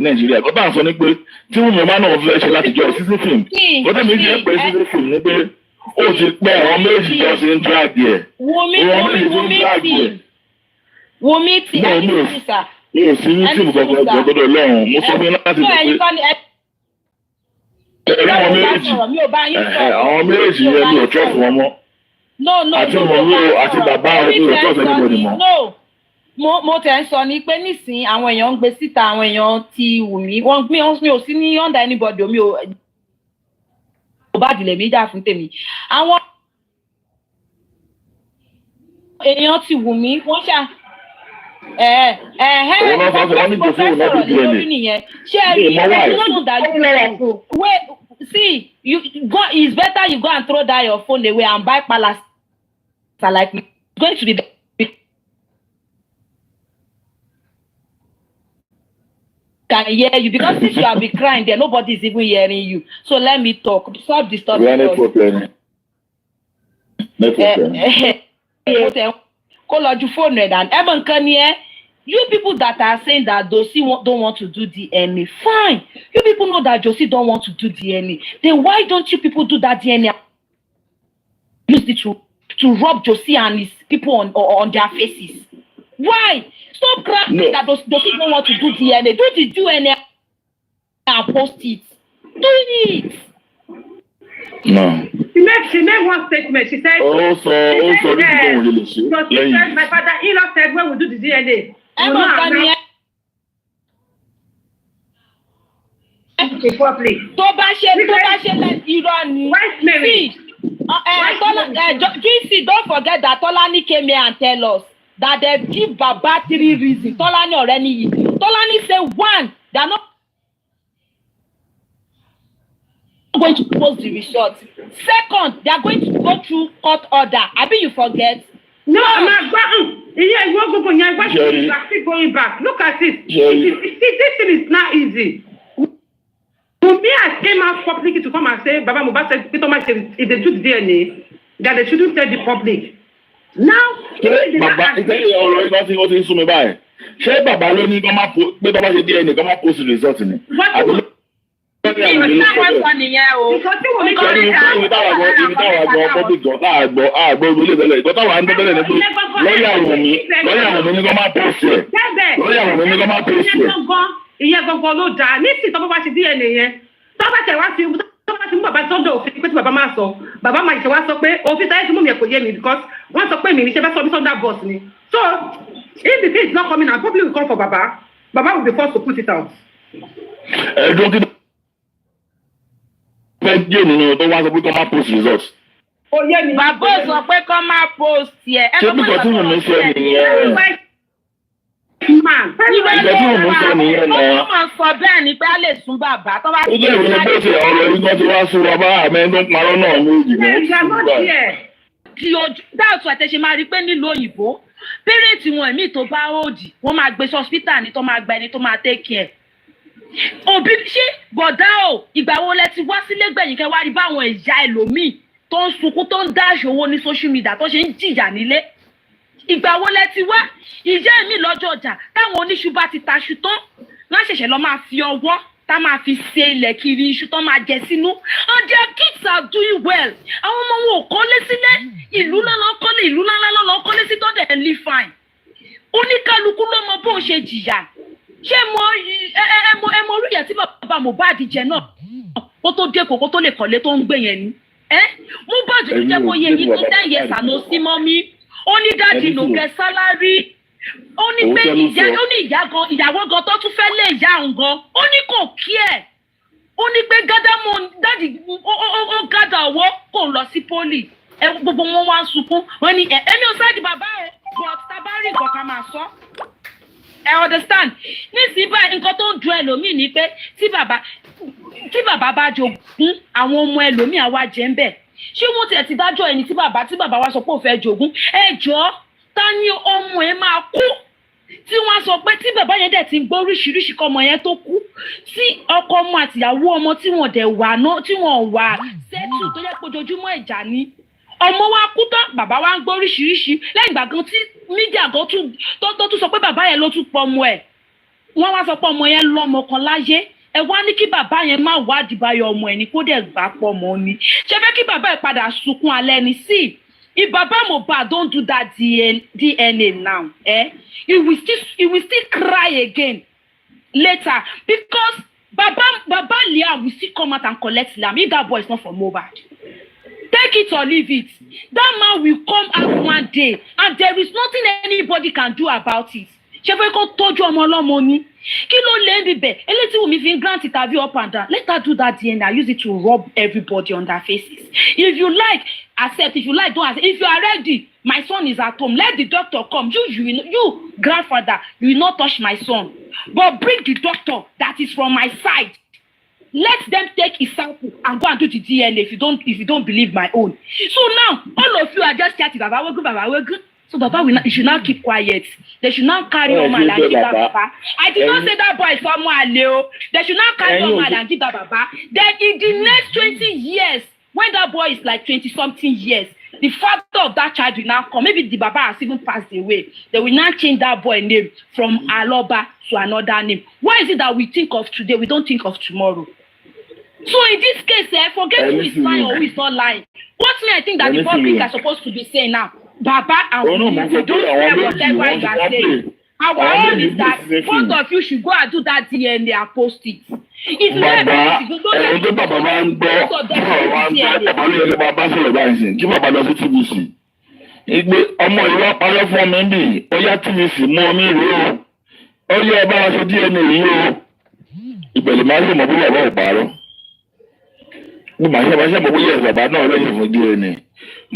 Nigeria. Ko ta sọ ní pé tí Wunmi ma no fẹ́ ṣe láti jọ season film. Ko te mi je pé season film ní pé ó ti pẹ́ àwọn méjì jọ ṣe ń drag here. Wunmi ti sir. Mi sí ní film kankan gbọ́dọ̀ lọ́hùn. Mo sọ fún láti àwọn méjì yẹn mi ò trust wọn mọ́. No. Àti bàbá mi ò trust anybody mọ́. No. Mo tẹ̀ ń sọ ni pé nísìnyí àwọn èèyàn ń gbé síta àwọn èèyàn ti Wunmi wọ́n mi ò sí ní under anybody mi ò bá dìlẹ̀ mi dà fún tèmi. Àwọn èèyàn ti Wunmi wọ́n ṣá see, you go. It's better you go and throw that your phone away and buy palace like me. It's going to be. Can hear you because since you have been crying, there nobody is even hearing you. So let me talk. Stop disturbing us. No problem. Call your phone and you people that are saying that Josie don't want to do DNA, fine. You people know that Josie don't want to do DNA. Then why don't you people do that DNA? Use it to rob Josie and his people on their faces. Why? Stop crying that Josie don't want to do DNA. Do the DNA and post it. Do it. No. She made one statement. She said, so she said my father-in-law said when we do the DNA. Tó bá ṣe irọ́ ni. Don't forget that Tolani came here and tell us that they give Baba 3 reasons. Tolani already. Tolani say 1, they are not going to post the result. 2nd, they are going to go through court order. I mean, you forget. No, I'm not going back. Look at it. This thing is not easy. Wunmi has came out publicly to come and say, Baba Mohbad said, if they do the DNA, that they shouldn't tell the public. Now, Baba, ọ̀rọ̀ ìgbà tí wọ́n ti ń sún mi báyìí. Ṣé bàbá ló ní kọ́ máa pé tó bá ṣe DNA kọ́ máa post result ni? Ìyẹn gangan ló dáa nísìsiyìí tó bá ṣe DNA yẹn tó bá tẹ̀ wá sí tó bá ti mú bàbá sọ́dọ̀ òfin pé tí bàbá máa sọ bàbá máa ṣe wá sọ pé òfin táyé tí mú mi ẹ̀ kò yé mi because wọ́n sọ pé mi ní ṣe fẹ́ sọ mí sọ́dọ̀ boss ni so if the thing is not coming out probably will come for Baba will be forced to put it out. Ẹ̀dùn kí fẹ́ jẹ́ nínú tó wá sọ pé kọ́ máa post results. Bàbá sọ pé kọ́ máa post yẹ. Ṣé bí kò tí mo mi sọ nìyẹn? Ó máa sọ bẹ́ẹ̀ ni pé a lè sún bàbá tó bá ti ṣe ọ̀rọ̀ ìgbà tí wàá sún bàbá àmẹ́ tó parọ́ náà ní ìjìnlẹ̀. Tí ojú dáàtú àtẹ̀ṣe máa rí pé nílùú òyìnbó pẹ́rẹ́ǹtì wọn ẹ̀mí tó bá òdì wọ́n máa gbé hospital ní tó máa gba ẹni tó máa take care. Òbí ṣé bọ̀dá o ìgbà wo lẹ ti wá sílé gbẹ̀yìn kẹ́ wá rí báwọn ìyá ẹlòmíì tó ń sunkún tó ń dáṣọ owó ní social media tó ṣe ń jìyà nílé. Ìgbà wo lẹ ti wá ìjẹ́ mi lọ́jọ́ ọjà táwọn oníṣu bá ti taṣu tán wọ́n ṣẹ̀ṣẹ̀ lọ máa fi ọwọ́ tá máa fi ṣe ilẹ̀ kiri iṣu tán máa jẹ sínú and their kids are doing well. Àwọn ọmọ wọn ò kọ́lé sílẹ̀ ìlú ńlá kọ́lé ìlú ńlá lọ́ kọ́lé sí tọ́dẹ̀ ẹ̀ live fine. Oníkálukú ló mọ bó ṣe jìyà ṣé ẹ mọ orí yẹn tí bàbá Mohbad jẹ náà kó tó dé kó tó lè kọ́lé tó ń gbé yẹn ni. Mohbad ló jẹ́ kó yẹ yín tó 10 years àná sí mọ́mí. Ó ní dáàdì ló gẹ sálárì ó ní pé ìyàwó gan tó tún fẹ́ lé ìyá òun gan ó ní kò kí ẹ̀ ó ní pé gádámọ̀ dáàdì ó gádà owó kò lọ sí pólì gbogbo wọn wá ń sunkún wọn ni ẹ̀mí ò sáàdì bàbá ẹ̀ but tabari nǹkan ká máa sọ ẹ understand nísìnyí báyìí nǹkan tó ń dùn ẹlòmíì ni pé tí bàbá bá jogún àwọn ọmọ ẹlòmíì àwa jẹ́ ń bẹ̀ ṣé wọ́n tiẹ̀ ti dájọ́ ẹni tí bàbá wa sọ pé ó fẹ́ jogún ẹ jọ̀ọ́ ta ni ọmọ ẹ máa kú tí wọ́n sọ pé tí bàbá yẹn dẹ̀ ti ń gbọ́ oríṣiríṣi kọ́ ọmọ yẹn tó kú tí ọkọ ọmọ àtìyàwó ọmọ tí wọ́n dẹ̀ wà náà tí wọ́n wà sẹ́tù tó yẹ pé ojoojúmọ́ ìjà ni ọmọ wa kú tán bàbá wa ń gbọ́ oríṣiríṣi lẹ́yìn ìgbà gan tí mídíà gan tún sọ pé bàbá yẹn ló tún pọ̀ ọmọ ẹ̀ wọ́n wá sọ pé ọmọ yẹn lọ́mọ kan láyé ẹ wá ní kí bàbá yẹn má wádìí báyọ̀ ọmọ ẹ̀ ní kó dẹ̀ gbà pọ̀ mọ́ ni ṣe fẹ́ kí bàbá ẹ̀ padà sunkún alẹ́ ni sí if Baba Mohbad don't do that DNA now he will still cry again later because Baba Liam will still come out and collect Liam if that boy is not from Mohbad. Take it or leave it. That man will come out one day and there is nothing anybody can do about it. Ṣé fẹ́ kó tọ́jú ọmọ ọlọ́mọ ni? Kí ló lè ń bibẹ̀? Eléyìí tí Wunmi fi ń grant interview up and down. Let her do that DNA. Use it to rub everybody on their faces. If you like, accept. If you like, don't accept. If you are ready, my son is at home. Let the doctor come. You grandfather, you will not touch my son. But bring the doctor that is from my side. Let them take his sample and go and do the DNA if you don't believe my own. So now, all of you are just chatting, Baba Wegu. So Baba you should now keep quiet. They should now carry on and give that Baba. I did not say that boy is someone Leo. They should now carry on and give that Baba. Then in the next 20 years, when that boy is like 20-something years, the father of that child will now come. Maybe the Baba has even passed away. They will now change that boy name from Aloba to another name. Why is it that we think of today, we don't think of tomorrow? So in this case, forget who is lying or who is not lying. What me I think that the public are supposed to be saying now, Baba and we don't care whatever you are saying. Our own is that both of you should go and do that DNA and post it. If you have to go to the Baba man go, Baba sọ̀rọ̀ báyìí sìn, kí bàbá lọ sí TVC. Ìgbé ọmọ ìwà parọ́ fún ọmọ ẹ̀mí, ó yá TVC mú omi rí o. Ó yẹ bá aṣọ DNA yìí o. Ìbẹ̀lẹ̀ máa ń sọ mọ̀ bí bàbá ò parọ́. Bí màá ṣe mọ̀ bóyá bàbá náà lẹ́yìn fún DNA.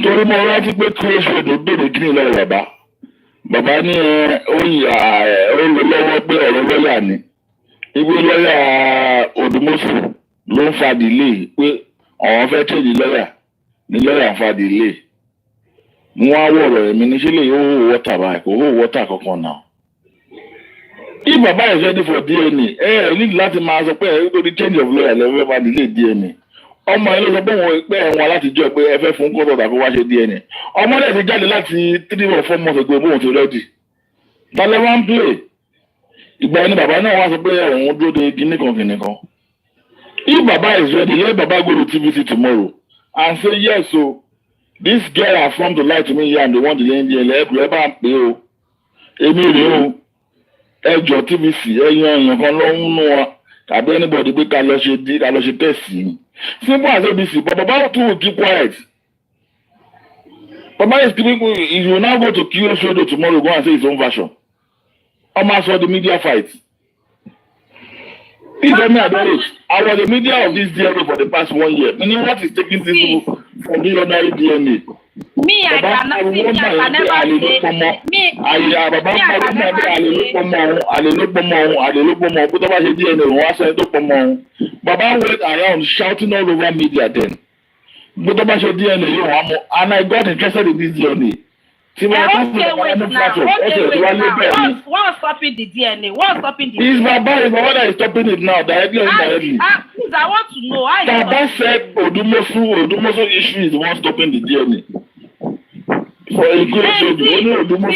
Torí mo rántí pé close friend ó bèrè kí ni lọ́wọ́ bàbá. Bàbá ní ó lọ lọ́wọ́ pé ọ̀rọ̀ lọ́yà ni. Ibi lọ́yà Odùmọ̀ṣù ló ń fa delay pé àwọn fẹ́ tẹ̀lé lọ́yà ní lọ́yà ń fa delay. Mo wá wọ̀rọ̀ ẹ̀mí ní sílẹ̀ yóò hó wọ́tà báyìí kò hó wọ́tà kankan náà. If Baba is ready for DNA, need láti máa sọ pé nítorí change of lawyer lẹ́wọ́ bá delay DNA. Ọmọ ẹ ló sọ pé wọn pé ẹ̀wọ̀n láti jọ pé ẹ fẹ́ fún kọ́tọ̀ tàbí wá ṣe DNA. Ọmọ náà ti jáde láti 3 or 4 months ago bóun ti ready. Tálẹ́ wá ń play. Ìgbà ẹni bàbá náà wá sọ pé òun dúró de kìnnìkan. If Baba is ready, let Baba go to TVC tomorrow and say yes so this girl has come to lie to me here and they want the DNA ẹ bá ń pè o. Èmi rè o. Ẹjọ́ TVC èèyàn kan ló ń nú wa tàbí anybody pé ká lọ ṣe test yìí. Simple as ABC, but Baba too will keep quiet. Baba is keeping quiet. If you now go to Kiyo Shodo tomorrow, go and say his own version. Almost for the media fight. If I may admit, I was the media of this DNA for the past 1 year. Meaning what is taking people from the ordinary DNA? Me, I cannot see, I can never say. Baba went around shouting all over media then. But Baba showed DNA, and I got interested in this journey. See, wait now. What's stopping the DNA? What's stopping the DNA? It's Baba that is stopping it now, directly or indirectly. Please, I want to know. Baba said Odùmọ̀ṣù issue is the one stopping the DNA. For a good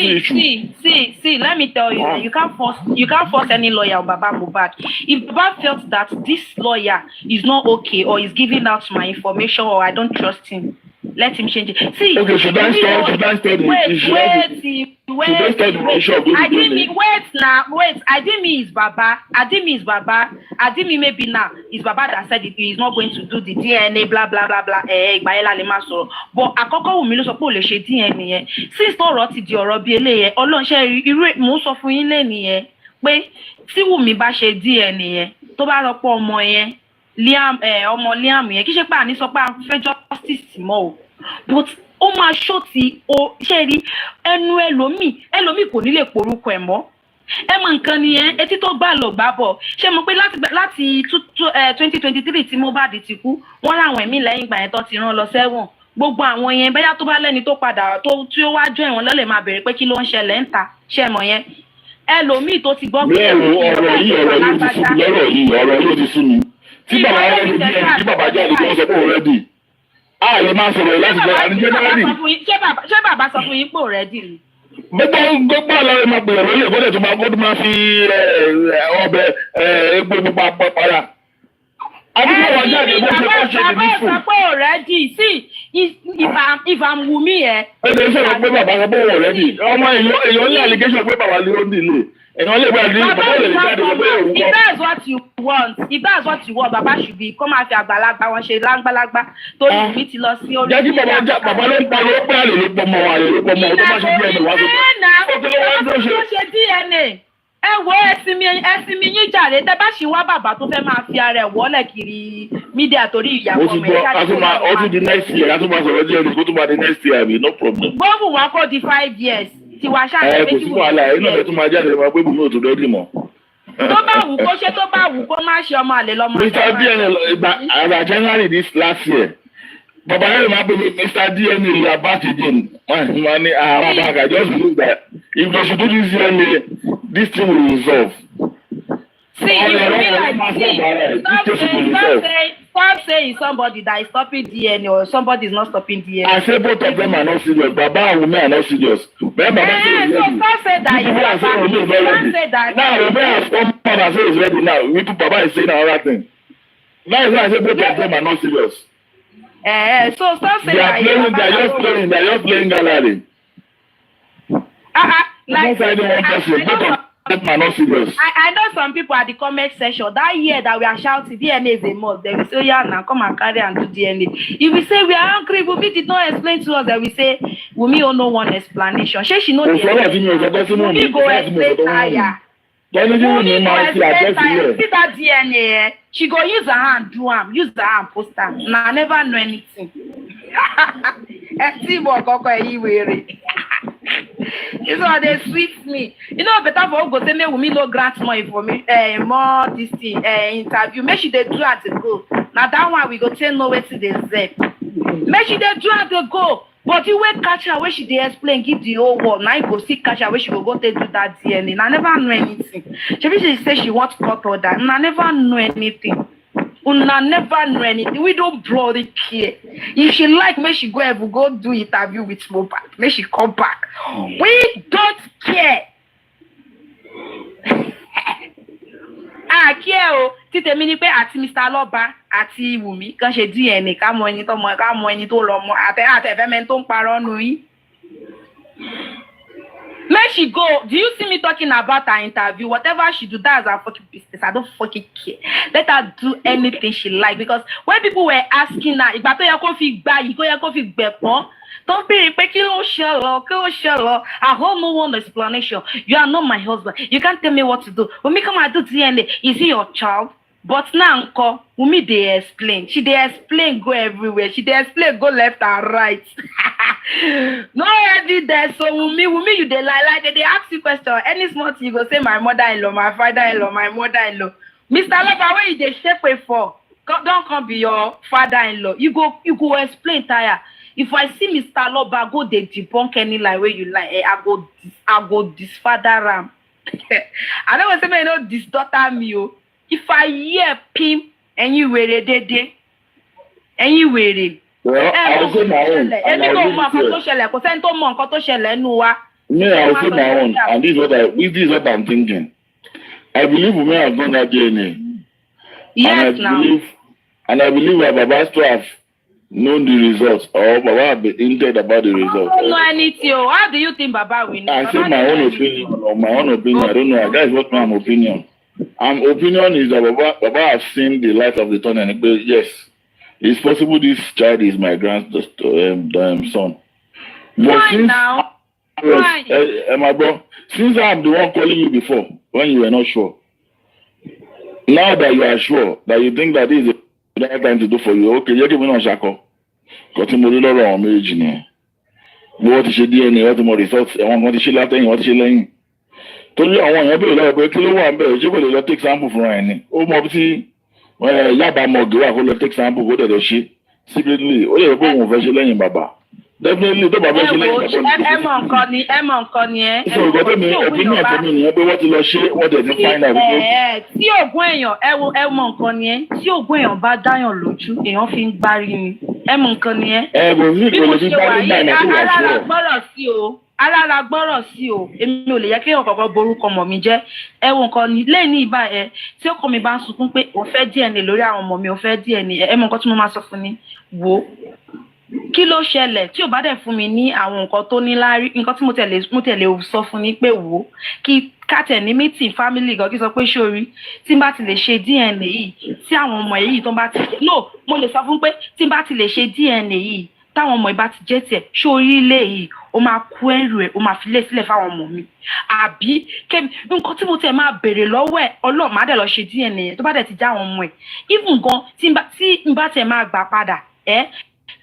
issue. See, let me tell you, you can't force any lawyer on Baba Mohbad. If Baba felt that this lawyer is not okay or is giving out my information or I don't trust him, let him change it. See, okay, should I start the issue? I didn't mean it's Baba. I didn't mean maybe now it's Baba that said he is not going to do the DNA, blah blah blah blah. But àkọ́kọ́ Wunmi ló sọ pé ó lè ṣe DNA yẹn. Since ọ̀rọ̀ ti di ọ̀rọ̀ bí eléyẹn, Ọlọ́run ṣe irú mò ń sọ fún yín lẹ́nu yẹn pé tí Wunmi bá ṣe DNA yẹn tó bá rọ́pò ọmọ yẹn ọmọ Liam yẹn kì í ṣe pé àní sọ pé a fẹ́ justice mọ́ o but ó máa ṣọ́ọ̀tì o ṣe rí ẹnu ẹlòmíì kò ní lè porúkọ ẹ̀ mọ́ ẹ mọ nǹkan nìyẹn etí tó gbà lọ gbà bọ̀ ṣé mo pé láti 2023 tí Mohbad ti kú wọ́n láwọn ẹ̀mí lẹ́yìn ìgbà yẹn tó ti rán lọ sẹ́wọ̀n gbogbo àwọn yẹn bẹ́yà tó bá lẹ́ni tó padà tí ó wá jọ ẹ̀wọ̀n lọ́lẹ̀ máa bèrè pé kí ló ń ṣẹlẹ̀ ń ta ṣe mọ̀ yẹn ẹlòmíì tó ti gbọ́ pé ọ̀rọ̀ yìí ti sú mi tí bàbá jáde tó ń sọ pé òun rẹ́dì a lè máa sọ̀rọ̀ láti bẹ̀rẹ̀ àti January. Ṣé bàbá sọ fún yín pò rẹ́dì ni? Gbogbo àlọ́ máa gbìyànjú lórí ìkọ́lẹ̀ tó máa fi ọbẹ̀ egbò pupa para. Sọ pé ò rẹ́dì. See, if I'm Wunmi ẹ̀. Ẹ lè sọ̀rọ̀ pé bàbá sọ pé ò rẹ́dì. Ọmọ èèyàn ní allegation pé bàbá ló ń dìlé. Èèyàn lè gba ìdílé bàbá lè jáde lọ pé òun kọ́. If that's what you want, bàbá should be kó máa fi àgbàlagbà wọn ṣe lágbàlagbà torí mi ti lọ sí orí. Jẹ́ kí bàbá ló ń pariwo pé àlè ló pọ̀ mọ́ wa, àlè ló pọ̀ mọ́ wa tó bá ṣe DNA wá tó ṣe DNA. Ẹ wo ẹ̀sìn mi yín jàre tẹ́ bá ṣì wá bàbá tó fẹ́ máa fi ara ẹ̀ wọ́lẹ̀ kiri mídíà torí ìyàwó mi. Ó ti di next year, a tún máa sọ̀rọ̀ DNA kó tún máa di next year àbí no problem. Gbóhùn wọn kó di 5 years tiwa ṣáà kò sí wàhálà ẹ̀ náà tún máa jáde máa pé bùnú òtún lórí mọ́. Tó bá wù kó ṣe tó bá wù kó má ṣe ọmọ àlè lọ́mọ. Mr. DNA about January this last year. Baba Harry ma be Mr. DNA you are back again. Money I just believe that if they should do this DNA, this thing will resolve. See, you feel like stop saying somebody that is stopping DNA or somebody is not stopping DNA. I say both of them are not serious. Baba and Wunmi are not serious. So stop say that. You can't say that. Now Wunmi has come and say it's ready now. Baba is saying another thing. Now I say both of them are not serious. So stop saying that. They are just playing gallery. Like both of them are not serious. I know some people at the comment section that year that we are shouting DNA is a must. They will say, yeah, now come and carry and do DNA. If we say we are angry, Wunmi did not explain to us. That we say Wunmi don't know one explanation. She know the Wunmi go explain tire. Wunmi go explain tire. See that DNA? She go use her hand do am, use her hand post am. Now I never know anything. This one they sweet me. You know better for go say me Wunmi no grant more information, more this thing, interview. Make she dey do at the go. Now that one we go tell no way to the zep. Make she dey do at the go. But you wait catch her where she dey explain, give the whole world. Now you go see catch her where she go take do that DNA. I never know anything. She say she wants cut order. I never know anything. Una never know anything. We don't bloody care. If she like, may she go ever go do interview with Mohbad. May she come back. We don't care. Care o. Títẹ̀ mi ni pé àti Mr. Lọ́ba àti Wunmi kan ṣe DNA ká mọ ẹni tó mọ ká mọ ẹni tó lọ mọ àtẹ̀fẹ́mẹ́ tó ń parọ́ nù yín. May she go. Do you see me talking about her interview? Whatever she do, that's her fucking business. I don't fucking care. Let her do anything she like. Because when people were asking her, ìgbà tó yẹ kó fi gbà yìí, kó yẹ kó fi gbẹ̀pọ̀n, don't be pé kí ló ṣẹlẹ̀. I hold no one explanation. You are not my husband. You can't tell me what to do. Wunmi come and do DNA. Is he your child? But now, Wunmi dey explain. She dey explain go everywhere. She dey explain go left and right. No evidence. So Wunmi, you dey lie. They ask you question. Any small thing you go say my mother-in-law, my father-in-law, my mother-in-law. Mr. Loba, where you dey shake for? Don't come be your father-in-law. You go explain tire. If I see Mr. Loba go dey debunk any lie where you lie, I go disfather am. I don't want to say me no disdaughter me o. If I hear pim and you were dede and you were it. Well, I will say my own. Me, I will say my own. And this is what I'm thinking. I believe Wunmi has done that DNA. Yes, and I believe that Baba still have known the results or Baba have been hinted about the results. I don't know anything. How do you think Baba will know? I say my own opinion. I don't know. That is what my opinion. Opinion is that Baba has seen the light of the tunnel and yes, it's possible this child is my son. But why now? Why? My bro, since I'm the one calling you before, when you were not sure, now that you are sure, that you think that this is the right time to do for you, okay, you're giving us a call. Because you're not on marriage. What is your DNA? What is your results? What is your last thing? What is your line? Torí àwọn èèyàn bèrè lọ́wọ́ pé kí ló wà ń bẹ̀rẹ̀ ṣé kò lè lọ take sample fúnra ẹ̀ ni ó mọ bí tí yàbá mọ̀gì wà kó lọ take sample kó dẹ̀dẹ̀ ṣe secretly ó lè rò pé òun fẹ́ ṣe lẹ́yìn bàbá definitely tó bàbá ṣe lẹ́yìn bàbá. ẹ mọ nǹkan ni ẹ. sọ ìgbà tó mi opinion tó mi nìyẹn pé wọ́n ti lọ ṣe wọ́n dẹ̀ ti find out. tí ògùn èèyàn ẹ mọ nǹkan ni ẹ tí ògùn èèyàn bá dáyàn lójú èèyàn fi ń gbárí ni ẹ mọ nǹkan nìyẹn. kò sí bí mo ìkòlè fi ṣe bá wà nígbà yìí náà tó wà alára fún ọ. gbọ́rọ̀ sí o alára gbọ́rọ̀ sí o èmi ò lè yẹ kí ọ̀kọ̀ọ̀kan borúkọ mọ̀ mi jẹ́ ẹ wo nǹkan ní lẹ́yìn ní ìbá ẹ tí ọkọ mi bá ń sunkún pé òun fẹ́ DNA lórí àwọn ọmọ mi òun fẹ́ DNA ẹ mọ nǹkan tí mo máa sọ fún ni wò ó kí ló ṣẹlẹ̀ tí ò bá dẹ̀ fún mi ní àwọn nǹkan tó ní láárí nǹkan tí mo tẹ̀lé sọ fún ni pé wò ó kí kátẹ̀ ní meeting family gan kí sọ pé sórí tí n bá ti lè ṣe DNA yìí tí àwọn ọmọ yìí tó bá ti no mo lè sọ fún pé tí n bá ti lè ṣe DNA yìí táwọn ọmọ ìbá ti jẹ́ tiẹ̀ sórí ilé yìí ó máa kú ẹrù ẹ̀ ó máa fi lé sílẹ̀ fáwọn ọmọ mi àbí nǹkan tí mo tẹ̀ máa béèrè lọ́wọ́ ẹ̀ ọlọ́ọ̀ má dẹ̀ lọ ṣe DNA yẹn tó bá dẹ̀ ti já àwọn ọmọ ẹ̀ even gan tí n bá tẹ̀ máa gbà padà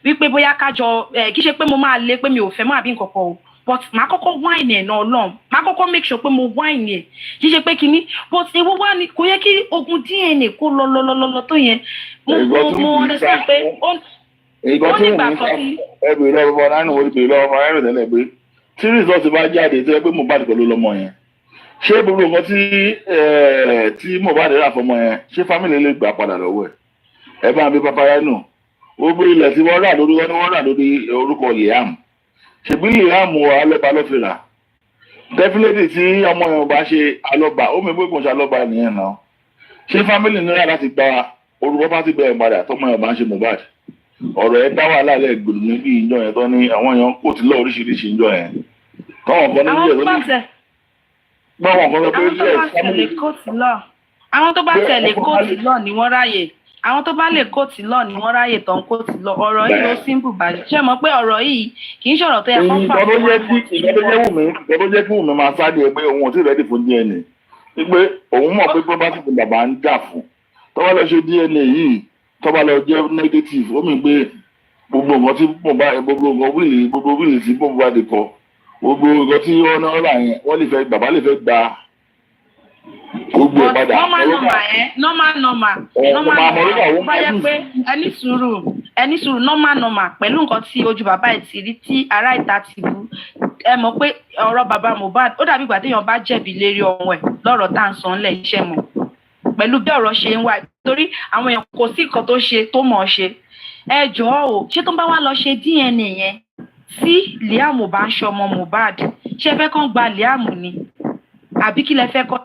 wípé bóyá kájọ kí ṣe pé mo máa lé pé mi ò fẹ́ mọ́ àbí nǹkan kan o but màá kọ́kọ́ wáìnì ẹ̀ náà lọ́n màá kọ́kọ́ make sure pé mo wáìnì ẹ̀ kí ṣe pé kinní but ewu wá ní kò yẹ kí ogun DNA kó lọ tó yẹn mo understand pé ó nígbà kan tí. ẹ bèrè lọ́wọ́ nánú orí bèrè lọ́wọ́ ọmọ ẹ̀rọ tẹ́lẹ̀ pé tí result bá jáde tó yẹ pé Mohbad pẹ̀lú lọ́mọ yẹn ṣé gbogbo nǹkan tí Mohbad rà fọmọ yẹn ṣé family lè gbà padà lọ́wọ́ ẹ bá bí papaya nù gbogbo ilẹ̀ tí wọ́n rà lórí orúkọ Liam ṣèbí Liam alọ́ba ló fi rà definitely tí ọmọ yẹn bá ṣe alọ́ba ó mi gbógun ṣe alọ́ba nìyẹn náà ṣé family nílá láti gba orúkọ pátí bẹ́ẹ̀ padà tọmọ yẹn bá ń ṣe Mohbad ọ̀rọ̀ ẹ dá wàhálà lẹ̀ gbòdò níbi ìjọ yẹn tó ní àwọn èèyàn kò tí lọ oríṣiríṣi ìjọ yẹn táwọn kan ní ilé ẹ̀ báwọn kan sọ pé ilé ẹ̀ family. àwọn tó bá tẹ̀lé kóòtù lọ ni wọ́n ráyè àwọn tó bá lè kóòtù lọ ni wọ́n ráyè tán kóòtù lọ ọ̀rọ̀ yìí ló simple bàjẹ́ ṣé mọ̀ pé ọ̀rọ̀ yìí kì í ṣọ̀rọ̀ tó yẹ kó fà fún wọn. ìgbà tó jẹ́ kí Wùmí máa sáré pé òun ò tí ì rẹ́dì fún DNA pé òun mọ̀ pé property tí bàbá ń jà fún tó bá lọ ṣe DNA yìí tó bá lọ jẹ́ negative ó mì pé gbogbo nǹkan tí gbogbo wíìlì tí Mohbad kọ gbogbo nǹkan tí wọ́n náà rà yẹn wọ́n lè fẹ́ bàbá lè fẹ́ gba gbogbo ẹ̀ padà. normal bá yẹ pé ẹni sùúrù normal pẹ̀lú nǹkan tí ojú bàbá ẹ̀ ti rí tí ará ìta ti bú ẹ mọ̀ pé ọ̀rọ̀ bàbá Mohbad ó dàbí ìgbà téèyàn bá jẹ̀bi lérí ọmọ ẹ̀ lọ́rọ̀ tá à ń sọ ńlẹ̀ iṣẹ́ mọ̀ pẹ̀lú bí ọ̀rọ̀ ṣe ń wá torí àwọn èèyàn kò sí nǹkan tó ṣe tó mọ̀ ọ́ ṣe ẹ jọ̀ọ́ o ṣé tó bá wá lọ ṣe DNA yẹn tí Liam bá ń ṣọmọ Mohbad ṣé ẹ fẹ́ kàn gba Liam ni àbí kí lẹ fẹ́ kọ́.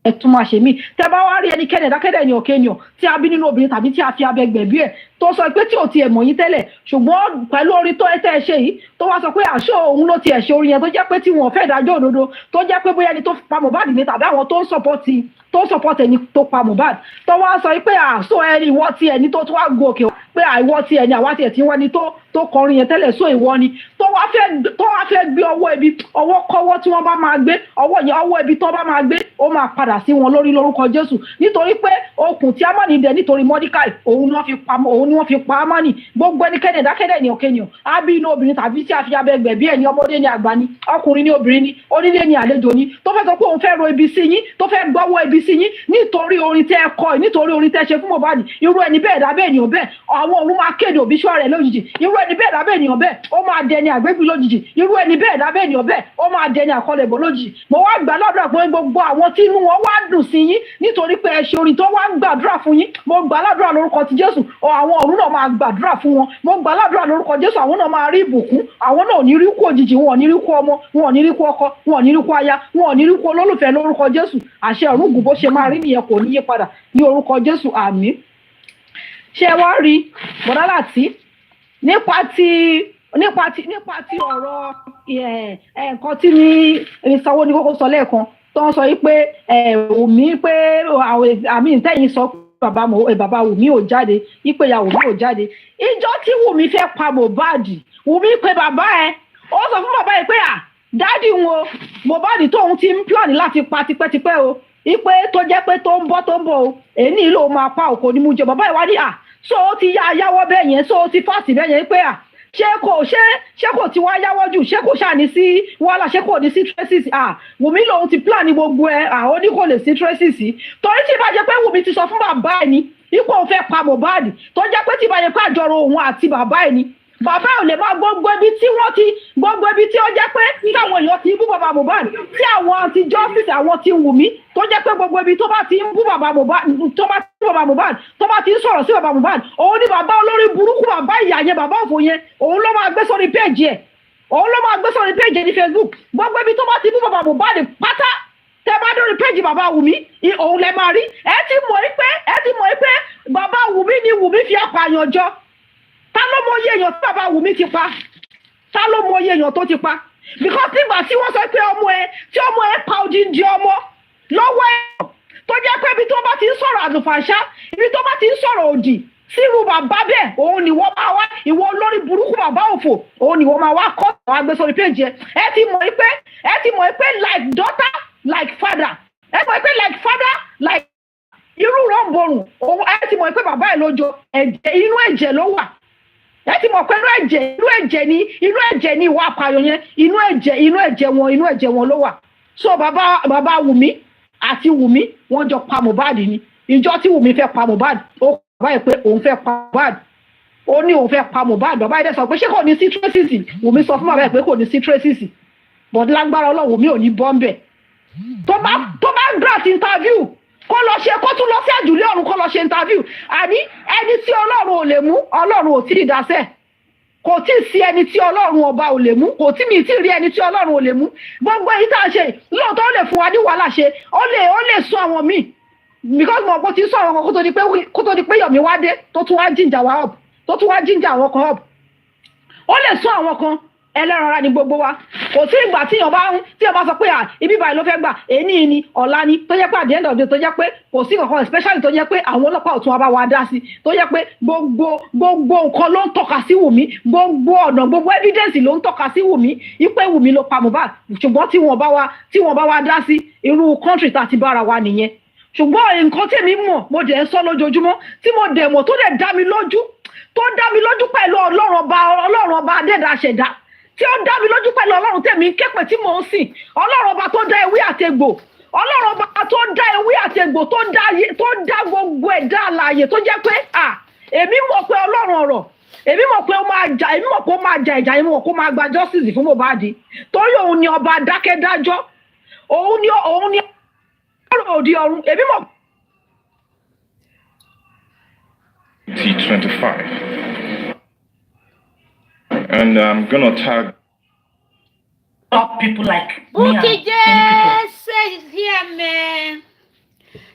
ẹ tún máa ṣe mí tẹ bá wá rí ẹnikẹ́ni ẹ̀dákẹ́dẹ́ ní òkè ènìyàn tí a bí nínú obìnrin tàbí tí a fi abẹ gbẹ̀bí ẹ̀ tó sọ pé tí ò tiẹ̀ mọ̀ yín tẹ́lẹ̀ ṣùgbọ́n pẹ̀lú orin tó ẹ tẹ́ ẹ ṣe yìí tó wá sọ pé àṣọ òun ló tiẹ̀ ṣe orin yẹn tó jẹ́ pé tí wọn ò fẹ́ dájọ́ òdodo tó jẹ́ pé bóyá ẹni tó pa Mohbad ní tàbí àwọn tó ń support ẹni tó pa Mohbad tó wá sọ pé àṣọ ẹni ìwọ ti ẹni tó wá gòkè pé àìwọ ti ẹni àwa tiẹ̀ tí wọ́n ni tó kọrin yẹn tẹ́lẹ̀ sọ ìwọ ni tó wá fẹ́ gbé ọwọ́ ibi ọwọ́ kọ́wọ́ tí wọ́n bá máa gbé ọwọ́ ibi tó bá máa gbé ó máa padà sí wọn lórí lórúkọ Jésù nítorí pé okùn tí Ámánì dẹ nítorí Mọ́díkáì òun ni wọ́n fi pa Ámánì gbogbo ẹnikẹ́ni ẹ̀dákẹ́dẹ́ ní òkèèyàn á bí inú obìnrin tàbí tí a fi abẹ gbẹ̀bí ẹ̀ ní ọmọdé ní àgbà ni ọkùnrin ní obìnrin ni onílé ní àlejò ni tó fẹ́ sọ pé òun fẹ́ ro ibi sí yín tó fẹ́ gbọ́wọ́ ibi sí yín nítorí orin tẹ́ ẹ kọ nítorí orin tẹ́ ṣe fún Mohbad irú ẹni bẹ́ẹ̀ dábẹ́ ènìyàn bẹ́ẹ̀ àwọn òun máa kéde òbíṣọ́ rẹ̀ lójijì irú ẹni bẹ́ẹ̀ dábẹ́ ènìyàn bẹ́ẹ̀ ó máa dẹni àgbégbé lójijì irú ẹni bẹ́ẹ̀ dábẹ́ ènìyàn bẹ́ẹ̀ ó máa dẹni àkọlẹ̀bọ̀ lójijì mo wá gbà lọ́dọ̀ pé gbogbo àwọn tí inú wọn wá dùn sí yín nítorí pé ẹ ṣe orin tó wá ń gbàdúrà fún yín mo gbà ládùúrà lórúkọ ti Jésù àwọn ọ̀run náà máa gbàdúrà fún wọn mo gbà ládùúrà lórúkọ Jésù àwọn náà máa rí ìbùkún àwọn náà ò ní rí kú òjijì wọn ò ní rí kú ọmọ wọn ò ní rí kú ọkọ wọn ò ní rí kú aya wọn ò ní rí kú olólùfẹ́ lórúkọ Jésù àṣẹ ọ̀run gùn bó ṣe máa rí nìyẹn kò ní yí padà ní orúkọ Jésù àmín. ṣé wá rí bọ̀dá láti nípa ti ọ̀rọ̀ nǹkan tí ní ìsanwó ní kókó sọ lẹ́ẹ̀kan tó ń sọ yìí pé Wùmí pé àmì ìtẹ́yìn sọ bàbá Wùmí ò jáde yìí ìyá Wùmí ò jáde ìjọ tí Wùmí fẹ́ pa Mohbad Wùmí pé bàbá ẹ̀ ó sọ fún bàbá ẹ̀ pé dádì wọn Mohbad tóun ti ń plan láti pa tipẹ́tipẹ́ o ipe tó jẹ́ pé tó ń bọ̀ o èyí ló máa pa òkò ní mú jẹ bàbá ìwádìí so ó ti yáwọ́ bẹ́ẹ̀ yẹn so ó ti fásitì bẹ́ẹ̀ yẹn pé ṣé kò ti wá yáwọ́ jù ṣé kò ṣàní sí wàhálà ṣé kò ní sí traces Wùmí lòun ti plan ní gbogbo ẹ̀ ó ní kò lè sí traces torí tí ìbá jẹ́ pé Wùmí ti sọ fún bàbá ẹ̀ ní ipò òun fẹ́ pa Mohbad tó jẹ́ pé tí ìbá jẹ́ pé àjọrò òun àti bàbá ẹ̀ ní bàbá ò lè máa gbogbo ibi tí ó jẹ́ pé táwọn èèyàn ti ń bú bàbá Mohbad tí àwọn ti justice àwọn ti Wùmí tó jẹ́ pé gbogbo ibi tó bá ti ń bú bàbá Mohbad tó bá ti ń sọ̀rọ̀ sí bàbá Mohbad òun ni bàbá olórí burúkú bàbá ìyá yẹn bàbá òfò yẹn òun ló máa gbé sórí péèjì ẹ̀ ní Facebook gbogbo ibi tó bá ti bú bàbá Mohbad pátá tẹ bá dórí péèjì bàbá Wùmí òun lẹ máa rí ẹ ti mọ̀ pé bàbá Wùmí ni Wùmí fi apààyàn jọ ta ló mọ iye èèyàn tí bàbá Wùmí ti pa ta ló mọ iye èèyàn tó ti pa because nígbà tí wọ́n sọ pé ọmọ ẹ pa odindi ọmọ lọ́wọ́ ẹ̀ tó jẹ́ pé ibi tó bá ti ń sọ̀rọ̀ àlùfàǹṣá ibi tó bá ti ń sọ̀rọ̀ òdì sírú bàbá bẹ́ẹ̀ òun ni wọ́n máa wá ìwọ olórí burúkú bàbá òfò òun ni wọ́n máa wá kọ́ àwọn agbésórí péjì ẹ ti mọ̀ pé like daughter like father ẹ mọ̀ pé like father like irú rọ̀ǹbọ̀rùn òun ẹ ti mọ̀ pé bàbá ẹ̀ lójó inú ẹ̀jẹ̀ ló wà ẹ ti mọ̀ pé inú ẹ̀jẹ̀ ni ìwà apààyàn yẹn inú ẹ̀jẹ̀ wọn ló wà so bàbá Wùmí àti Wùmí wọ́n jọ pa Mohbad ni ìjọ tí Wùmí fẹ́ pa Mohbad ó bàbá yìí pé òun fẹ́ pa Mohbad ó ní òun fẹ́ pa Mohbad bàbá yìí dẹ̀ sọ pé ṣé kò ní sí traces Wùmí sọ fún bàbá yìí pé kò ní sí traces but lágbára Ọlọ́run Wùmí ò ní bọ́m̀bẹ̀ tó bá grant interview kó tún lọ sí àjùlé ọ̀run kó lọ ṣe interview àní ẹni tí Ọlọ́run ò lè mú Ọlọ́run ò tí ì dáṣẹ́ kò tí ì sí ẹni tí Ọlọ́run ọba ò lè mú kò tí mi tí ì rí ẹni tí Ọlọ́run ò lè mú gbogbo èyí tá a ṣe lóòótọ́ ó lè fún wa ní wàhálà ṣe ó lè sún àwọn míì because mo ti sọ àwọn kan kó tó di pé Yomi wá dé tó tún wá jíjà àwọn kan up ó lè sún àwọn kan ẹlẹ́ran ara ní gbogbo wa kò sí ìgbà tí èèyàn bá sọ pé ibi báyìí ló fẹ́ gbà èní ni ọ̀la ni tó jẹ́ pé at the end of the day tó jẹ́ pé kò sí nǹkan especially tó jẹ́ pé àwọn ọlọ́pàá ò tún wá bá wa dá sí tó jẹ́ pé gbogbo nǹkan ló ń tọ́ka sí Wùmí gbogbo ọ̀nà gbogbo evidence ló ń tọ́ka sí Wùmí ipe Wùmí ló pa Mohbad ṣùgbọ́n tí wọ́n bá wa dá sí irú country tá a ti bára wa nìyẹn ṣùgbọ́n nǹkan tèmi mọ̀ mo dẹ̀ ń sọ lójoojúmọ́ tí mo dẹ̀ mọ̀ tó dẹ̀ dá mi lójú pẹ̀lú Ọlọ́run ọba adẹ́dàá ṣẹ̀dá tí ó dá mi lójú pẹ̀lú Ọlọ́run tèmi képe tí mò ń sìn Ọlọ́run ọba tó dá ewé àtegbò Ọlọ́run ọba tó dá ewé àtegbò tó dá gbogbo ẹ̀dá alààyè tó jẹ́ pé èmi mọ̀ pé Ọlọ́run ọ̀rọ̀ èmi mọ̀ pé ó máa jà ìjà èmi mọ̀ pé ó máa gba justice fún Mohbad torí òun ni ọba dákẹ́dájọ́ òun ni ọ̀rọ̀ òdi ọ̀run èmi mọ̀. 25. And I'm gonna tag up people like Okay, yes, is here, man.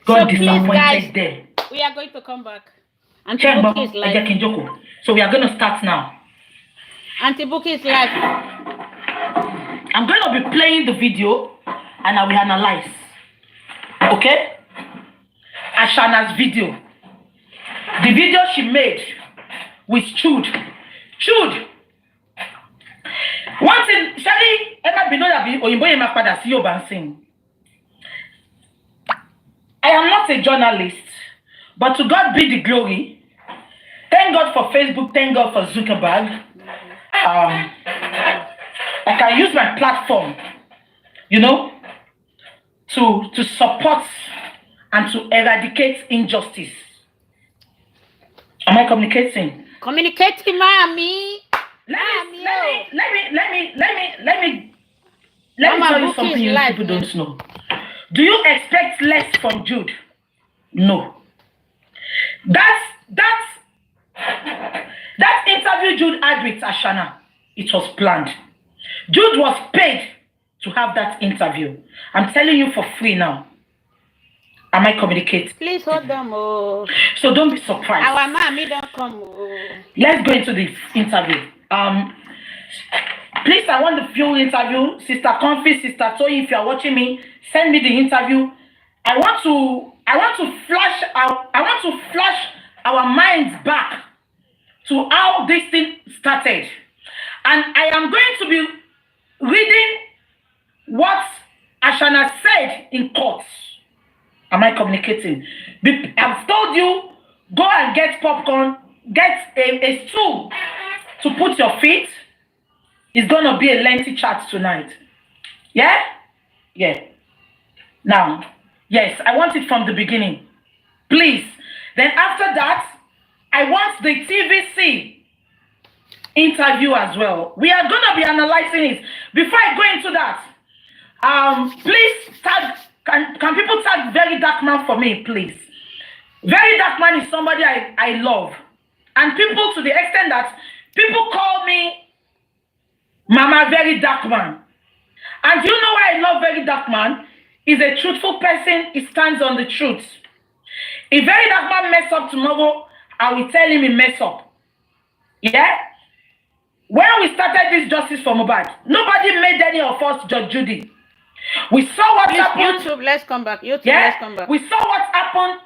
God So please, disappointed guys, them. we are going to come back. Auntie Check Buki is live. So we are gonna start now. Auntie Buki is live. I'm gonna be playing the video and I will analyze. Okay? Ashana's video. The video she made with Chud. One thing, Shali, Emma Binoya Oyinbo Yema Pada si Yoruba sing. I am not a journalist, but to God be the glory. Thank God for Facebook, thank God for Zuckerberg. I can use my platform, to support and to eradicate injustice. Am I communicating? Communicating, mommy. Let me tell you something you people don't know. Do you expect less from Jude? No. That interview Jude had with Ashana, it was planned. Jude was paid to have that interview. I'm telling you for free now. Am I communicating? Please hold them. Oh. So don't be surprised. Our mommy don't come. Oh. Let's go into the interview. Please, I want the full interview. Sister Comfy, Sister Toyi, if you are watching me, send me the interview. I want to flash our minds back to how this thing started. And I am going to be reading what Ashana said in court. Am I communicating? I've told you, go and get popcorn, get a stool to put your feet. It's going to be a lengthy chat tonight. Yeah? Yeah. Now, yes, I want it from the beginning. Please. Then after that, I want the TVC interview as well. We are going to be analyzing it. Before I go into that, please tag, can people tag Very Dark Man for me, please? Very Dark Man is somebody I love. And people, to the extent that people call me Mama Very Dark Man. And you know why I love Very Dark Man? He's a truthful person. He stands on the truth. If Very Dark Man mess up tomorrow, I will tell him he mess up. Yeah? When we started this justice for Mohbad, nobody made any of us Judge Judy. We saw what happened. YouTube, let's come back. YouTube, Yeah? let's come back. We saw what happened